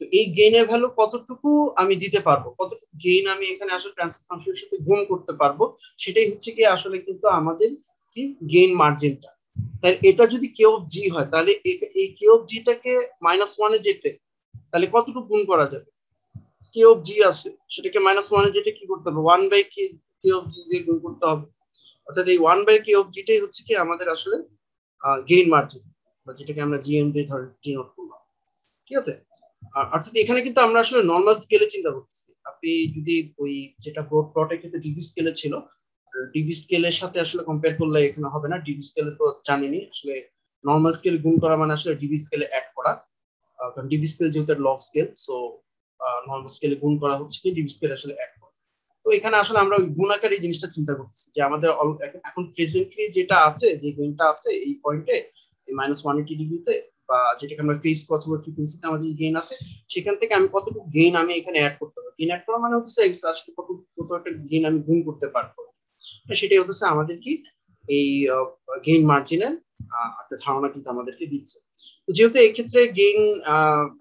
তো এই গেইনের ভ্যালু কতটুকু আমি দিতে পারবো, কতটুকু গেইন আমি এখানে আসলে ট্রান্সফার ফাংশনের সাথে গুণ করতে পারবো, সেটাই হচ্ছে কি আসলে কিন্তু আমাদের কি গেইন মার্জিনটা। তাহলে এটা যদি কে অফ জি হয়, তাহলে এই কে অফ জিটাকে -1 এ যেতে তাহলে কতটুকু গুণ করা যাবে, কে অফ জি আছে সেটাকে -1 এ যেটা কি করতে হবে, 1 বাই কে অফ জি দিয়ে গুণ করতে হবে। অর্থাৎ এই 1 বাই কে অফ জিটাই হচ্ছে কি আমাদের আসলে গেইন মার্জিন, বা যেটাকে আমরা জিএম দিয়ে ধরে ডিনোট করলাম, ঠিক আছে। অর্থাৎ এখানে কিন্তু আমরা আসলে নর্মাল স্কেলে চিন্তা করতেছি। আপনি যদি ওই যেটা ব্রড প্লটের ক্ষেত্রে ডিবি স্কেলে ছিল, ডিবি স্কেলের সাথে আসলে কম্পেয়ার করলে এখানে হবে না। ডিবি স্কেলে তো জানেনই আসলে নর্মাল স্কেল গুণ করা মানে আসলে ডিবি স্কেলে অ্যাড করা, কারণ ডিবি স্কেল যেহেতু লগ স্কেল, সো নর্মাল স্কেলে গুণ করা হচ্ছে কি ডিবি স্কেল আসলে অ্যাড করা। তো এখানে আসলে আমরা ওই গুণ আকারে এই জিনিসটা চিন্তা করতেছি যে আমাদের এখন প্রেজেন্টলি যেটা আছে, যে গেইনটা আছে এই পয়েন্টে এই -180 ডিগ্রিতে, বা যেটাকে আমরা ফেস ক্রসওভার ফ্রিকোয়েন্সিতে আমাদের গেইন আছে, সেখান থেকে আমি কতটুকু গেইন আমি এখানে অ্যাড করতে পারবো। গেইন অ্যাড করা মানে হচ্ছে আসলে কত একটা গেইন আমি গুণ করতে পারবো, সেটাই হচ্ছে আমাদের কি এই গেইন মার্জিনের একটা ধারণা কিন্তু আমাদেরকে দিচ্ছে। তো যেহেতু এই ক্ষেত্রে গেইন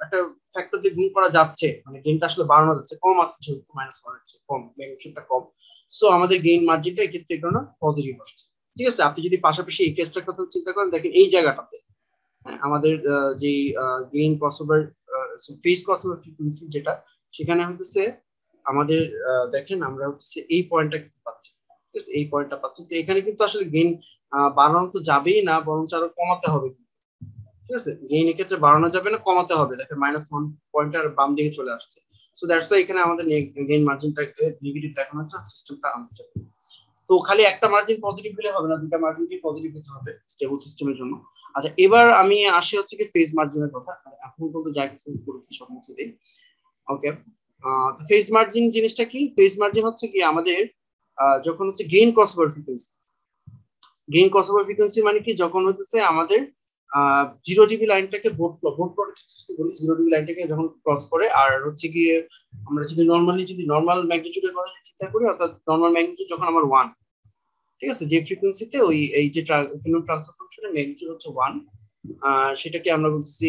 একটা ফ্যাক্টর দিয়ে গুণ করা যাচ্ছে, মানে গেইনটা আসলে বাড়ানো যাচ্ছে, কম আছে যেহেতু -1 এর চেয়ে কম, ম্যাগনিটিউডটা কম, সো আমাদের গেইন মার্জিনটা এই ক্ষেত্রে কারণে পজিটিভ আসছে। ঠিক আছে, আপনি যদি পাশাপাশি এই কেসটার কথা চিন্তা করেন, দেখেন এই জায়গাটাতে আমাদের যে gain crossover phase crossover frequency যেটা, সেখানে হচ্ছে আমাদের দেখেন আমরা হচ্ছে এই পয়েন্টটা কিন্তু পাচ্ছি, ঠিক আছে, এই পয়েন্টটা পাচ্ছি। তো এখানে কিন্তু আসলে গেইন বাড়ানো তো যাবেই না, বরং আরো কমাতে হবে, ঠিক আছে, গেইন এক্ষেত্রে বাড়ানো যাবে না, কমাতে হবে। দেখেন -1 পয়েন্টার বাম দিকে চলে আসছে, সো দ্যাটস ওয়াই এখানে আমাদের গেইন মার্জিনটাকে নেগেটিভ দেখানো হচ্ছে, সিস্টেমটা আনস্টেবল। তো খালি একটা মার্জিন পজিটিভ হলে হবে না, দুটা মার্জিনকে পজিটিভ হতে হবে স্টেবল সিস্টেমের জন্য। আচ্ছা, এবার আমি আসি হচ্ছে কি ফেজ মার্জিনের কথা। এখন বলতে যা কিছু করেছি সব মুছে দিই। ওকে, তো ফেজ মার্জিন জিনিসটা কি? ফেজ মার্জিন হচ্ছে কি আমাদের যখন হচ্ছে gain crossover frequency, gain crossover frequency মানে কি, যখন হচ্ছে আমাদের 0 ডিবি লাইনটাকে বোর্ড বলি, 0 ডিবি লাইনটাকে যখন ক্রস করে, আর হচ্ছে গিয়ে আমরা যদি নর্মাল ম্যাগনিটিউডের কথা চিন্তা করি, অর্থাৎ নর্মাল ম্যাগনিটিউড যখন আমার 1, ঠিক আছে, যে ফ্রিকোয়েন্সিতে ওই এই যে ট্রান্সফার ফাংশনের ম্যাগনিটিউড হচ্ছে 1, সেটাকে আমরা বলছি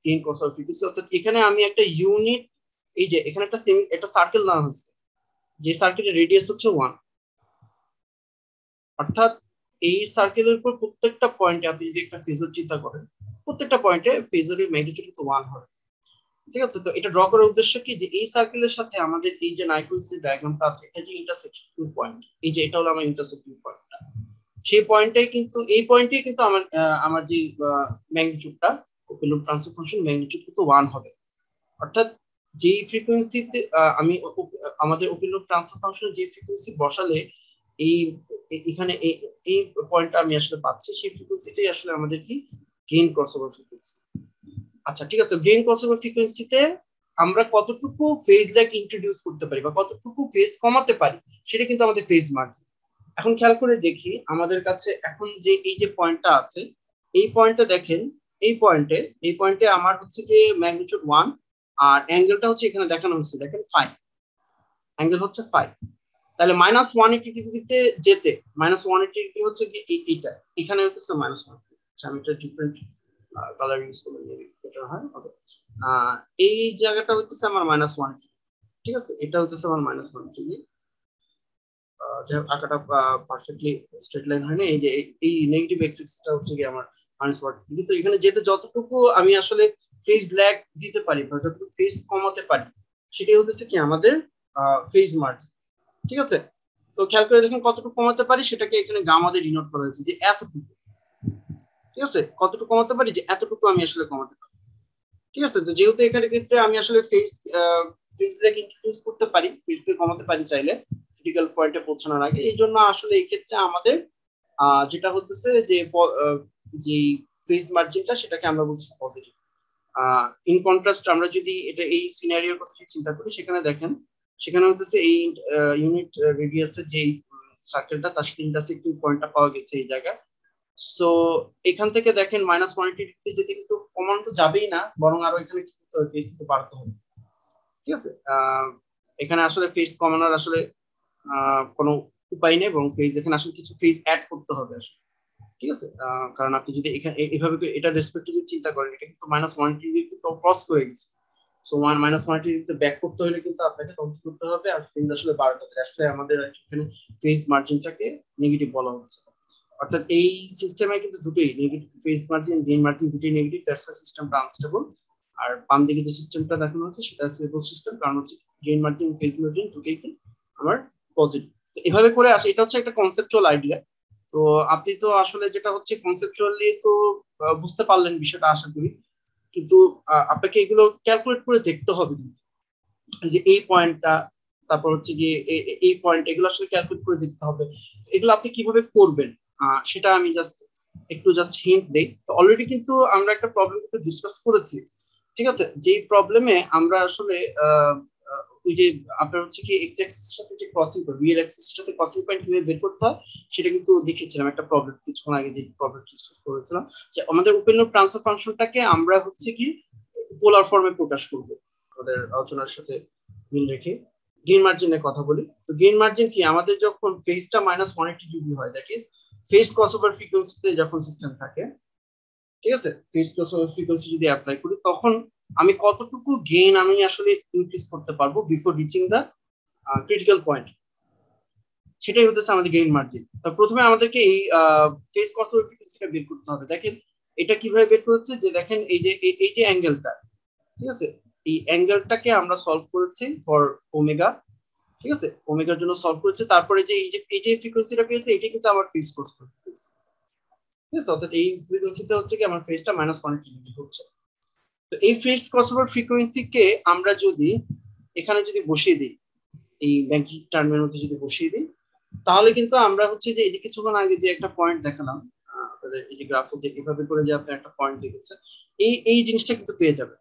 গেইন ক্রসওভার ফ্রিকোয়েন্সি। অর্থাৎ এখানে আমি একটা ইউনিট, এই যে এখানে একটা সার্কেল নেওয়া হয়েছে, যে সার্কেলের রেডিয়াস হচ্ছে 1, অর্থাৎ এই সার্কেলের উপর প্রত্যেকটা পয়েন্টে আপনি যদি একটা ফেজর চিন্তা করেন, প্রত্যেকটা পয়েন্টে ফেজরের ম্যাগনিটিউড কিন্তু 1 হবে, ঠিক আছে। তো এটা ড্র করার উদ্দেশ্য কি, যে এই সার্কেলের সাথে আমাদের এই যে নাইকুইস ডায়াগ্রামটা আছে, এটা যে ইন্টারসেকশন পয়েন্ট, এই যে এটা হলো আমার ইন্টারসেক্টিং পয়েন্টটা, সেই পয়েন্টটাই কিন্তু এই পয়েন্টেই কিন্তু আমার যে ম্যাগনিটিউডটা, open loop transfer function magnitude কিন্তু 1 হবে। অর্থাৎ যেই ফ্রিকোয়েন্সিতে আমি আমাদের ওপেন লুপ ট্রান্সফার ফাংশন যে ফ্রিকোয়েন্সি বসালে এই এখানে এই পয়েন্টটা আমি আসলে পাচ্ছি, সেই ফ্রিকোয়েন্সিটাই আসলে আমাদের কি গেইন ক্রসওভার ফ্রিকোয়েন্সি। আচ্ছা ঠিক আছে, গেইন ক্রসওভার ফ্রিকোয়েন্সিতে আমরা কতটুকু ফেজ ল্যাগ ইন্ট্রোডিউস করতে পারি বা কতটুকু ফেজ কমাতে পারি সেটা কিন্তু আমাদের ফেজ মার্জিন। এখন খেয়াল করে দেখি আমাদের কাছে এখন যে এই যে পয়েন্টটা আছে, এই পয়েন্টে দেখেন, এই পয়েন্টে আমার হচ্ছে কি ম্যাগনিটিউড 1, আর অ্যাঙ্গেলটা হচ্ছে এখানে দেখানো হচ্ছে, দেখেন 5, অ্যাঙ্গেল হচ্ছে 5। তাহলে -180 ডিগ্রিতে যেতে -180 ডিগ্রি হচ্ছে কি এইটা, এখানে হচ্ছে -1, আচ্ছা আমি এটা ডিফারেন্ট কালার ইউজ করলে বেটার হয়। ওকে, এই জায়গাটা হচ্ছে আমার -180, ঠিক আছে, এটা হচ্ছে আমার -180। আঁকাটা পারফেক্টলি স্ট্রেট লাইন হয় না, এই যে এই নেগেটিভ এক্স এক্সিসটা হচ্ছে কি আমার -180। তো এখানে যেতে যতটুকু আমি আসলে ফেজ ল্যাগ দিতে পারি বা যতটুকু ফেজ কমাতে পারি সেটাই হচ্ছে কি আমাদের ফেজ মার্জিন, ঠিক আছে। তো খেয়াল করে দেখুন কতটুকু কমাতে পারি সেটাকে এখানে গামা দিয়ে ডিনোট করা হয়েছে যে এতটুকু, ঠিক আছে, কতটুকু কমাতে পারি যে এতটুকু আমি আসলে কমাতে পারি, ঠিক আছে। তো যেহেতু এখানে ক্ষেত্রে আমি আসলে ফেজটাকে ইন্ট্রোডিউস করতে পারি, ফেজকে কমাতে পারি চাইলে ক্রিটিক্যাল পয়েন্টে পৌঁছানোর আগে, এই জন্য আসলে এই ক্ষেত্রে আমাদের যেটা হতেছে যে যে ফেজ মার্জিনটা সেটাকে আমরা বলছি পজিটিভ। ইন কন্ট্রাস্ট আমরা যদি এটা এই সিনারিওর কথা চিন্তা করি, সেখানে দেখেন সেখানে হতেছে এই ইউনিট রেডিয়াসের যে সার্কেলটা তার সাথে ইন্টারসেক্টিং পয়েন্টটা পাওয়া গেছে এই জায়গায়। সো এখান থেকে দেখেন -180 যেতে কিন্তু কমানো তো যাবেই না, বরং আরো এখানে কি করতে হবে, ফেজ কিন্তু বাড়তে হবে, ঠিক আছে। এখানে আসলে ফেজ কমানোর আসলে কোনো উপায় নেই, এবং ফেজ এখানে আসলে কিছু ফেজ অ্যাড করতে হবে আসলে, ঠিক আছে। কারণ আপনি যদি এখানে এইভাবে এটা রেসপেক্ট যদি চিন্তা করেন, এটা কিন্তু -180 কিন্তু ক্রস করে গেছে। সো -180 ব্যাক করতে হলে কিন্তু আপনাকে তখন কি করতে হবে, আর ফেজ আসলে বাড়াতে হবে। আসলে আমাদের এখানে ফেজ মার্জিনটাকে নেগেটিভ বলা হচ্ছে, অর্থাৎ এই সিস্টেমে কিন্তু দুটোই negative, phase margin gain margin দুটোই নেগেটিভ, দ্যাটস ওয়াই সিস্টেমটা আনস্টেবল। আর বাম দিকে যে সিস্টেমটা দেখানো হচ্ছে সেটা স্টেবল সিস্টেম, কারণ হচ্ছে গেইন মার্জিন ফেজ মার্জিন দুটোই কি আমার পজিটিভ। এভাবে করে আসে, এটা হচ্ছে একটা কনসেপচুয়াল আইডিয়া। তো আপনি তো আসলে যেটা হচ্ছে কনসেপচুয়ালি তো বুঝতে পারলেন বিষয়টা আশা করি, কিন্তু আপনাকে এগুলো ক্যালকুলেট করে দেখতে হবে যে এই পয়েন্টটা, তারপর হচ্ছে গিয়ে এই পয়েন্ট, এগুলো আসলে ক্যালকুলেট করে দেখতে হবে। এগুলো আপনি কিভাবে করবেন সেটা আমি জাস্ট হিন্ট দেই। তো অলরেডি কিন্তু আমরা একটা প্রবলেম কিন্তু ডিসকাস করেছি, ঠিক আছে, যে প্রবলেমে আমরা আসলে ওই যে আপনার হচ্ছে কি এক্স অ্যাক্সিস সাথে যে ক্রসিং পয়েন্ট, রিয়েল অ্যাক্সিস সাথে ক্রসিং পয়েন্ট কিভাবে বের করতে হয় সেটা কিন্তু দেখেছিলাম একটা প্রবলেম কিছুক্ষণ আগে, যে প্রবলেম ডিসকাস করেছিলাম যে আমাদের ওপেন লুপ ট্রান্সফার ফাংশনটাকে আমরা হচ্ছে কি পোলার ফর্মে প্রকাশ করব। আমাদের আলোচনার সাথে মিল রেখে গেইন মার্জিনের কথা বলি। তো গেইন মার্জিন কি, আমাদের যখন ফেজটা -180 ডিগ্রি হয়, দ্যাট ইজ ফেজ ক্রসওভার ফ্রিকোয়েন্সিতে যখন সিস্টেম থাকে, ঠিক আছে, ফেজ ক্রসওভার ফ্রিকোয়েন্সি যদি অ্যাপ্লাই করি তখন আমি কতটুকু গেইন আমি আসলে ইনক্রিজ করতে পারবো বিফোর রিচিং দা ক্রিটিক্যাল পয়েন্ট, সেটাই হতেছে আমাদের গেইন মার্জিন। তো প্রথমে আমাদেরকে এই ফেজ ক্রসওভার ফ্রিকোয়েন্সিটা বের করতে হবে। দেখেন এটা কিভাবে বের করেছে, যে দেখেন এই যে অ্যাঙ্গেলটা, ঠিক আছে, এই অ্যাঙ্গেলটাকে আমরা সলভ করেছি ফর ওমেগা, ঠিক আছে, ওমেগার জন্য সলভ করেছে। তারপরে যে এই যে ফ্রিকোয়েন্সিটা পেয়েছে এটা কিন্তু আমার ফেজ ক্রস ফ্রিকোয়েন্সি, ঠিক আছে, অর্থাৎ এই ফ্রিকোয়েন্সিতে হচ্ছে কি আমার ফেজটা -180 হচ্ছে। তো এই ফেজ ক্রসওভার ফ্রিকোয়েন্সিকে আমরা যদি এখানে যদি বসিয়ে দিই, এই ম্যাগনেটিক টার্মের মধ্যে যদি বসিয়ে দিই, তাহলে কিন্তু আমরা হচ্ছে যে এই যে কিছুক্ষণ আগে যে একটা পয়েন্ট দেখালাম আপনাদের, এই যে গ্রাফে যে এভাবে করে যে আপনি একটা পয়েন্ট দেখেছেন, এই জিনিসটা কিন্তু পেয়ে যাবে।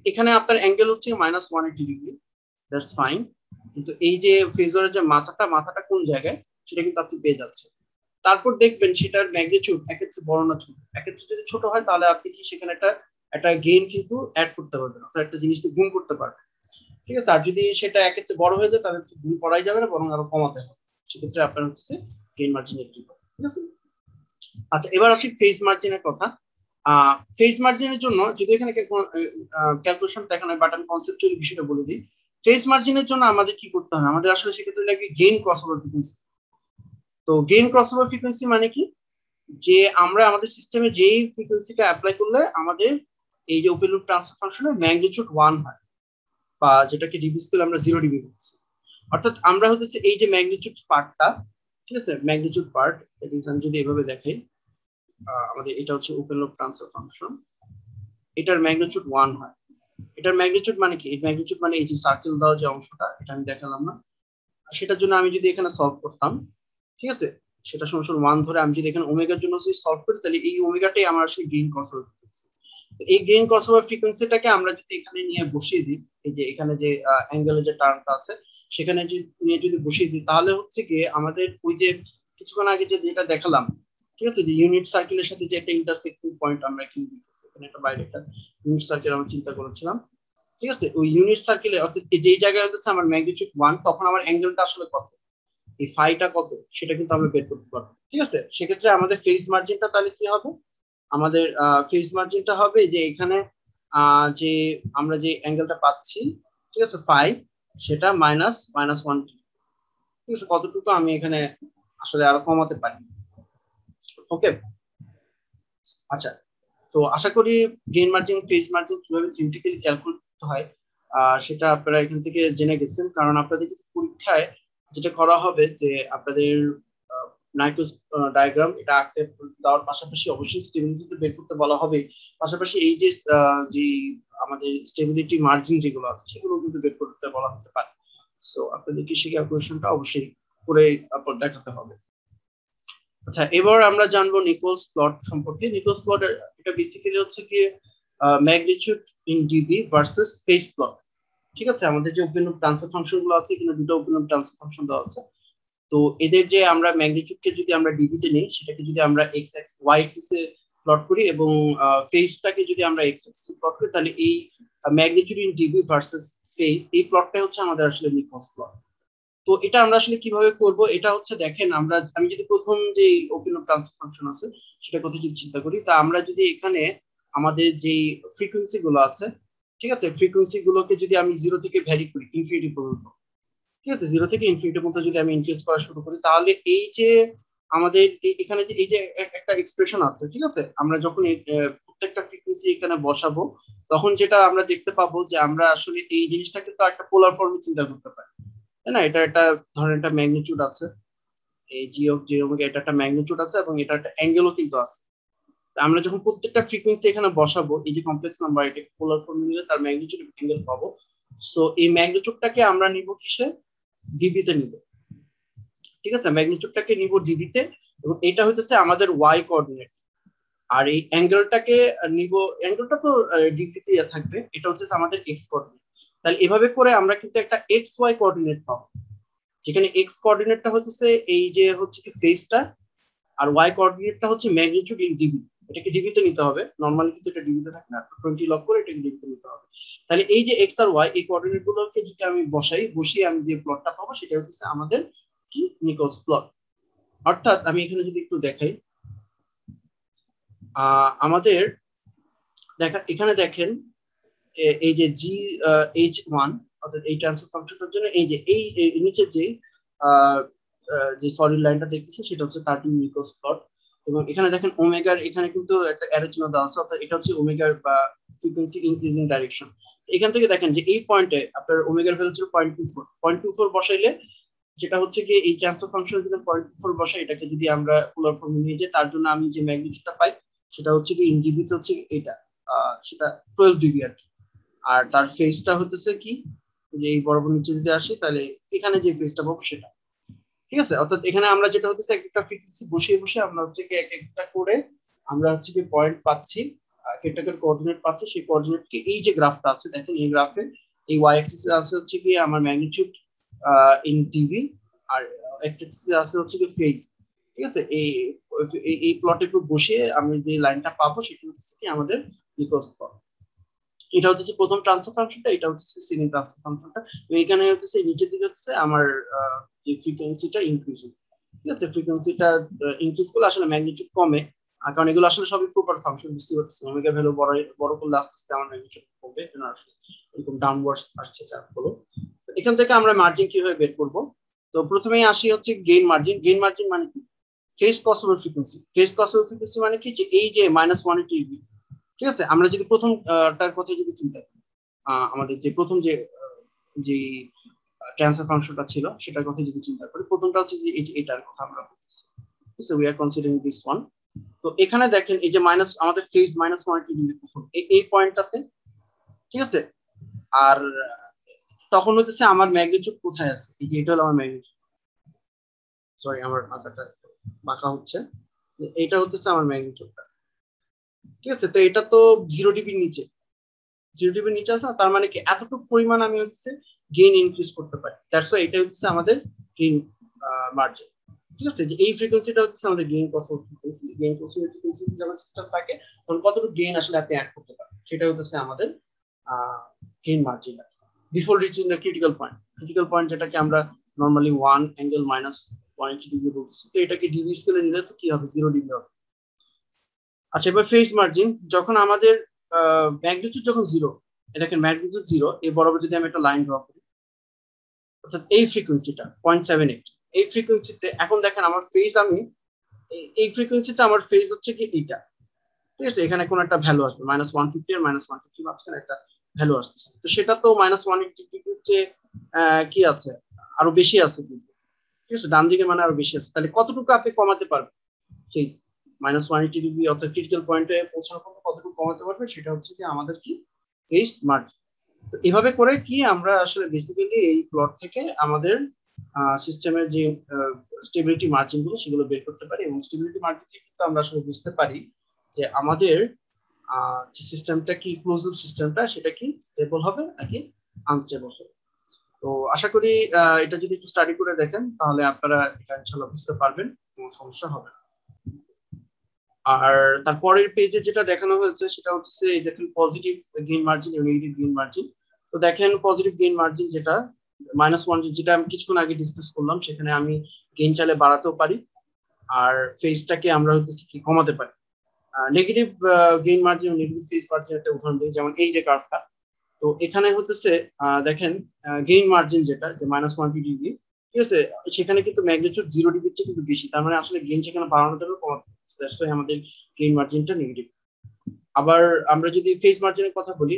এখানে আপনার অ্যাঙ্গেল হচ্ছে -180 ডিগ্রি, দ্যাটস ফাইন। কিন্তু এই যে ফেজরের যে মাথাটা কোন জায়গায় সেটা কিন্তু আপনি পেয়ে যাচ্ছেন। তারপর দেখবেন সেটার ম্যাগনিটিউড একের চেয়ে বড় না ছোট, একের চেয়ে যদি ছোট হয় তাহলে আপনি কি সেখানে একটা গেইন কিন্তু অ্যাড করতে পারবেন, অর্থাৎ একটা জিনিস গুণ করতে পারবেন, ঠিক আছে। আর যদি সেটা একের চেয়ে বড় হয়ে যায় তাহলে গুণ করাই যাবে না, বরং আরো কমাতে হবে, সেক্ষেত্রে আপনার হচ্ছে গেইন মার্জিন একটি, ঠিক আছে। আচ্ছা এবার আসি ফেজ মার্জিনের কথা। ফেজ মার্জিনের জন্য যদি এখানে ক্যালকুলেশন দেখানো হয়, বাট আমি কনসেপচুয়ালি বিষয়টা বলে দিই। ফেজ মার্জিনের জন্য আমাদের কি করতে হবে, আমাদের আসলে সেক্ষেত্রে লাগবে গেইন ক্রসওভার ফ্রিকোয়েন্সি। তো গেইন ক্রসওভার ফ্রিকোয়েন্সি মানে কি, যে আমরা আমাদের সিস্টেমে যেই ফ্রিকোয়েন্সিটা অ্যাপ্লাই করলে আমাদের এই যে ওপেন লুপ ট্রান্সফার ফাংশনের ম্যাগনিটিউড 1 হয়, বা যেটাকে ডিবি স্কেল আমরা 0 ডিবি বলছি। অর্থাৎ আমরা হচ্ছে এই যে ম্যাগনিটিউড পার্টটা, ঠিক আছে, ম্যাগনিটিউড পার্ট আমি যদি এভাবে দেখাই, আমাদের এটা হচ্ছে ওপেন লুপ ট্রান্সফার ফাংশন, এটার ম্যাগনিটিউড 1 হয়। এটার ম্যাগনিটিউড মানে কি, এই ম্যাগনিটিউড মানে এই যে সার্কেল দেওয়া যে অংশটা, এটা আমি দেখালাম না, সেটার জন্য আমি যদি এখানে সলভ করতাম, ঠিক আছে, সেটা সমান 1 ধরে আমি যদি এখানে ওমেগার জন্য সলভ করি, তাহলে এই ওমেগাটাই আমার আসলে গেইন ক্রসওভার ফ্রিকোয়েন্সি। এই গেইন ক্রসওভার ফ্রিকোয়েন্সিটাকে আমরা যদি এখানে নিয়ে বসিয়ে দিই, এই যে এখানে যে অ্যাঙ্গেলের যে টার্মটা আছে সেখানে নিয়ে যদি বসিয়ে দিই, তাহলে হচ্ছে কি আমাদের ওই যে কিছুক্ষণ আগে যেটা দেখালাম, ঠিক আছে, যে ইউনিট সার্কেলের সাথে যে একটা ইন্টারসেক্টিং পয়েন্ট আমরা এখানে দেখেছি, এখানে একটা বাইরে একটা ইউনিট সার্কেল আমরা চিন্তা করেছিলাম, ঠিক আছে, ওই ইউনিট সার্কেলে অর্থাৎ যেই জায়গায় হচ্ছে আমার ম্যাগনিটিউড 1, তখন আমার অ্যাঙ্গেলটা আসলে কত, এই ফাইটা কত, সেটা কিন্তু আমরা বের করতে পারবো। ঠিক আছে, সেক্ষেত্রে আমাদের ফেজ মার্জিনটা তাহলে কি হবে, আমাদের ফেজ মার্জিনটা হবে যে এখানে যে আমরা যে অ্যাঙ্গেলটা পাচ্ছি, ঠিক আছে, ফাই, সেটা মাইনাস 1, ঠিক আছে, কতটুকু আমি এখানে আসলে আরো কমাতে পারি। ওকে, আচ্ছা, তো আশা করি গেইন মার্জিন ফেজ মার্জিন কিভাবে থিওরিটিক্যালি ক্যালকুলেট করতে হয় সেটা আপনারা এখান থেকে জেনে গেছেন, কারণ আপনাদের কিন্তু পরীক্ষায় যেটা করা হবে যে আপনাদের নাইট্রোস ডায়াগ্রাম এটা আঁকতে দেওয়ার পাশাপাশি অবশ্যই স্টেবিলিটি বের করতে বলা হবে, পাশাপাশি এই যে যে আমাদের স্টেবিলিটি মার্জিন যেগুলো আছে সেগুলো কিন্তু বের করতে বলা হতে পারে। সো আপনাদেরকে সেই ক্যালকুলেশনটা অবশ্যই করে তারপর দেখাতে হবে। আচ্ছা, এবার আমরা জানবো নিকোলস প্লট সম্পর্কে। নিকোলস প্লট এটা বেসিক্যালি হচ্ছে কি magnitude in DB versus phase plot. ঠিক আছে, আমাদের যে ওপেন ট্রান্সফার ফাংশন গুলো আছে, এখানে দুটো ওপেন ট্রান্সফার ফাংশন দেওয়া আছে। তো এদের যে আমরা ম্যাগনিটিউডকে যদি আমরা ডিবিতে নিই, সেটাকে যদি আমরা এক্স এক্স ওয়াই এক্সিস এ প্লট করি এবং ফেজটাকে যদি আমরা এক্স এক্সিস এ প্লট করি, তাহলে এই magnitude in DB versus phase, এই প্লটটাই হচ্ছে আমাদের আসলে নিকোলস প্লট। তো এটা আমরা আসলে কিভাবে করব, এটা হচ্ছে দেখেন, আমি যদি প্রথম যে ওপেন ট্রান্সফার ফাংশন আছে সেটা কথা যদি চিন্তা করি, তা আমরা যদি এখানে আমাদের যে ফ্রিকোয়েন্সি গুলো আছে, ঠিক আছে, ফ্রিকোয়েন্সি গুলোকে যদি আমি 0 থেকে ভ্যারি করি ইনফিনিটি পর্যন্ত, ঠিক আছে, 0 থেকে ইনফিনিটি পর্যন্ত যদি আমি ইনক্রিজ করা শুরু করি, তাহলে এই যে আমাদের এখানে যে এই যে একটা এক্সপ্রেশন আছে, ঠিক আছে, আমরা যখন প্রত্যেকটা ফ্রিকোয়েন্সি এখানে বসাবো, তখন যেটা আমরা দেখতে পাবো যে আমরা আসলে এই জিনিসটা কিন্তু একটা পোলার ফর্মে চিন্তা করতে পারি, তাই না? এটা একটা ধরেন একটা ম্যাগনিটিউড আছে, এই জি অফ জে ওমেগা, এটা একটা ম্যাগনিটিউড আছে এবং এটা একটা অ্যাঙ্গেলও কিন্তু আছে। আমরা যখন প্রত্যেকটা ফ্রিকোয়েন্সি এখানে বসাবো, এই যে কমপ্লেক্স নাম্বার, এটা পোলার ফর্মে নিলে তার ম্যাগনিটিউড অ্যাঙ্গেল পাবো। সো এই ম্যাগনিটিউডটাকে আমরা নিব কিসে, ডিবিতে নিব, ঠিক আছে, ম্যাগনিটিউডটাকে নিব ডিবিতে, এবং এটা হইতেছে আমাদের ওয়াই কোঅর্ডিনেট, আর এই অ্যাঙ্গেলটাকে নিব, অ্যাঙ্গেলটা তো ডিগ্রিতে থাকবে, এটা হচ্ছে আমাদের এক্স কোঅর্ডিনেট। তাহলে এভাবে করে আমরা কিন্তু একটা এক্স ওয়াই কোঅর্ডিনেট পাবো, যেখানে এক্স কোঅর্ডিনেটটা হচ্ছে এই যে হচ্ছে কি ফেজটা, আর ওয়াই কোঅর্ডিনেটটা হচ্ছে ম্যাগনিটিউড ইন ডিবি, এটাকে ডিবিতে নিতে হবে, নরমালি কিন্তু এটা ডিবিতে থাকে না, 20 লক করে এটাকে ডিবিতে নিতে হবে। তাহলে এই যে এক্স আর ওয়াই, এই কোঅর্ডিনেট গুলোকে যদি আমি বসিয়ে আমি যে প্লটটা পাবো, সেটা হচ্ছে আমাদের কি, নিকোলস প্লট। অর্থাৎ আমি এখানে যদি একটু দেখাই, আমাদের এখানে দেখেন এই যে জি এইচ ওয়ান, অর্থাৎ এই ট্রান্সফার ফাংশনটার জন্য এই যে এই নিচের যে সলিড লাইনটা দেখতেছি, সেটা হচ্ছে 13 নিকোলস প্লট। এবং এখানে দেখেন ওমেগার, এখানে কিন্তু একটা অ্যারো চিহ্ন দেওয়া আছে, অর্থাৎ এটা হচ্ছে ওমেগার বা ফ্রিকোয়েন্সি ইনক্রিজিং ডাইরেকশন। এখান থেকে দেখেন যে এই পয়েন্টে আপনার ওমেগার ভ্যালু ছিল 0.24 বসাইলে, যেটা হচ্ছে কি এই ট্রান্সফার ফাংশনের জন্য 0.4 বসাই, এটাকে যদি আমরা পোলার ফর্মে নিয়ে যাই, তার জন্য আমি যে ম্যাগনিটিউডটা পাই সেটা হচ্ছে কি ইন ডিবিতে হচ্ছে এটা সেটা 12 ডিবি আর কি। আর তার ফেজটা হতেছে কি, যে এই বরাবর নিচে যদি আসি, তাহলে এখানে যে ফেজটা পাবো সেটা, ঠিক আছে। অর্থাৎ এখানে আমরা যেটা হচ্ছে একটা ফ্রিকোয়েন্সি বসিয়ে আমরা হচ্ছে কি এক একটা করে আমরা হচ্ছে কি পয়েন্ট পাচ্ছি, একটা করে কোঅর্ডিনেট পাচ্ছি, সেই কোঅর্ডিনেটকে এই যে গ্রাফটা আছে দেখেন, এই গ্রাফে এই ওয়াই অ্যাক্সিস এ আছে হচ্ছে কি আমার ম্যাগনিটিউড ইন ডিবি, আর এক্স অ্যাক্সিস এ আছে হচ্ছে কি ফেজ, ঠিক আছে। এই প্লটে বসিয়ে আমি যে লাইনটা পাবো সেটা হচ্ছে কি আমাদের নিকোলস প্লট। এটা হচ্ছে প্রথম ট্রান্সফার ফাংশনটা, এটা হচ্ছে সেকেন্ড ট্রান্সফার ফাংশনটা। এখানে হচ্ছে নিচের দিকে হচ্ছে আমার যে ফ্রিকোয়েন্সিটা ইনক্রিজ, ঠিক আছে, ফ্রিকোয়েন্সিটা ইনক্রিজ করলে আসলে ম্যাগনিটিউড কমে, আর কারণ এগুলো আসলে সবই প্রপার ফাংশন, বুঝতে পারছেন, ওমেগা ভ্যালু বড় বড় করলে আস্তে আস্তে আমার ম্যাগনিটিউড কমবে, এজন্য আসলে এরকম ডাউনওয়ার্ডস আসছে এটা হলো। এখান থেকে আমরা মার্জিন কিভাবে বের করব, তো প্রথমেই আসি হচ্ছে গেইন মার্জিন। গেইন মার্জিন মানে কি, phase crossover frequency. Phase crossover frequency মানে কি, যে এই যে -180 ডিগ্রি, ঠিক আছে, আমরা যদি প্রথম টার কথা যদি চিন্তা করি, আমাদের যে প্রথম যে ট্রান্সফার ফাংশনটা ছিল সেটার কথা যদি চিন্তা করি, প্রথমটা হচ্ছে যে এটার কথা আমরা বলতেছি, ঠিক আছে, we are considering this one. তো এখানে দেখেন এই যে আমাদের ফেজ -180 ডিগ্রি এই পয়েন্টটাতে, ঠিক আছে। আর তখন হচ্ছে আমার ম্যাগনিটিউড কোথায় আছে, এই যে এটা হলো আমার ম্যাগনিটিউড, সরি আমার মাথাটা বাঁকা হচ্ছে, এটা হচ্ছে আমার ম্যাগনিটিউডটা, ঠিক আছে, তো এটা তো 0 ডিবির নিচে, 0 ডিবির নিচে আছে, তার মানে কি এতটুকু পরিমাণ আমি হচ্ছে গেইন ইনক্রিজ করতে পারি। দ্যাটস ওয়াই এটা হচ্ছে আমাদের গেইন মার্জিন। ঠিক আছে, যে এই ফ্রিকোয়েন্সিটা হচ্ছে আমাদের gain cost frequency. Gain cost frequency যখন সিস্টেম থাকে তখন কতটুকু গেইন আসলে আপনি অ্যাড করতে পারেন, সেটা হচ্ছে আমাদের gain margin before reaching the critical point. Critical point যেটাকে আমরা নর্মালি 1 অ্যাঙ্গেল -0.2 বলতেছি, তো এটাকে ডিবি স্কেলে নিলে তো কি হবে, 0 ডিবি হবে। আচ্ছা, এবার ফেজ মার্জিন যখন আমাদের ম্যাগনিটিউড যখন 0, এটাকে ম্যাগনিটিউড 0 এই বরাবর যদি আমি একটা লাইন ড্র করি, অর্থাৎ এই ফ্রিকোয়েন্সিটা 0.78, এই ফ্রিকোয়েন্সিতে এখন দেখেন আমার ফেজ, আমি এই ফ্রিকোয়েন্সিটা আমার ফেজ হচ্ছে কি এইটা। ঠিক আছে, এখানে কোন একটা ভ্যালু আসবে, -150 আর -150 মাঝখানে একটা ভ্যালু আসতেছে, তো সেটা তো -180 হচ্ছে কি আছে, আরো বেশি আছে কিন্তু। ঠিক আছে, ডান দিকে মানে আরো বেশি আছে, তাহলে কতটুকু আপনি কমাতে পারবেন ফেজ -180 অর্থাৎ ক্রিটিক্যাল পয়েন্টে পৌঁছানোর পর কতটুকু কমাতে পারবে, সেটা হচ্ছে কি আমাদের কি ফেজ মার্জিন। তো এভাবে করে কি আমরা আসলে বেসিক্যালি এই প্লট থেকে আমাদের সিস্টেমের যে স্টেবিলিটি মার্জিন গুলো সেগুলো বের করতে পারি, এবং স্টেবিলিটি মার্জিন থেকে কিন্তু আমরা আসলে বুঝতে পারি যে আমাদের যে সিস্টেমটা কি, ক্লোজ লুপ সিস্টেমটা সেটা কি স্টেবল হবে নাকি আনস্টেবল হবে। তো আশা করি এটা যদি একটু স্টাডি করে দেখেন তাহলে আপনারা এটা ইনশাআল্লাহ বুঝতে পারবেন, কোনো সমস্যা হবে না। আর তারপরের পেজে যেটা দেখানো হয়েছে সেটা হচ্ছে এই দেখেন পজিটিভ গেইন মার্জিন এবং নেগেটিভ গেইন মার্জিন। তো দেখেন পজিটিভ গেইন মার্জিন যেটা -1, যেটা আমি কিছুক্ষণ আগে ডিসকাস করলাম, সেখানে আমি গেইন চাইলে বাড়াতেও পারি আর ফেজটাকে আমরা হচ্ছে কি কমাতে পারি। Negative gain margin, negative phase margin একটা উদাহরণ দিই, যেমন এই যে কার্ভটা, তো এখানে হচ্ছে দেখেন গেইন মার্জিন যেটা যে -120 ডিগ্রি, ঠিক আছে, সেখানে কিন্তু ম্যাগনিটিউড 0 ডিগ্রির চেয়ে কিন্তু বেশি, তার মানে আসলে গেইন সেখানে বাড়ানো যাবে কমাতে হবে, আমাদের গেইন মার্জিনটা নেগেটিভ। আবার আমরা যদি ফেজ মার্জিনের কথা বলি,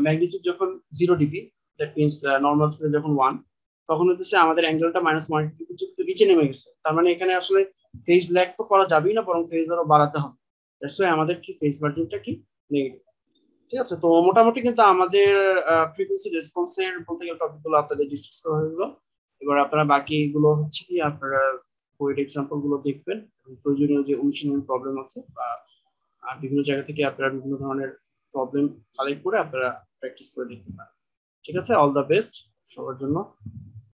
ম্যাগনিটিউড যখন 0 ডিগ্রি, দ্যাট মিনস নর্মাল স্কেলে যখন 1, তখন হচ্ছে আমাদের অ্যাঙ্গেলটা -180 কিন্তু নিচে নেমে গেছে, তার মানে এখানে আসলে ফেজ ল্যাগ তো করা যাবেই না, বরং ফেজ আরো বাড়াতে হবে। দ্যাটস ওয়াই আমাদের কি ফেজ মার্জিনটা কি নেগেটিভ। ঠিক আছে, তো মোটামুটি কিন্তু আমাদের ফ্রিকোয়েন্সি রেসপন্সের বলতে গেলে টপিকগুলো আপনাদের ডিসকাস করা হয়ে গেলো। এবার আপনারা বাকিগুলো হচ্ছে কি আপনারা বইয়ের এক্সাম্পল গুলো দেখবেন, প্রয়োজনীয় যে অনুশীলনের প্রবলেম আছে বা বিভিন্ন জায়গা থেকে আপনারা বিভিন্ন ধরনের প্রবলেম কালেক্ট করে আপনারা প্র্যাকটিস করে দেখতে পারেন। ঠিক আছে, অল দ্য বেস্ট সবার জন্য।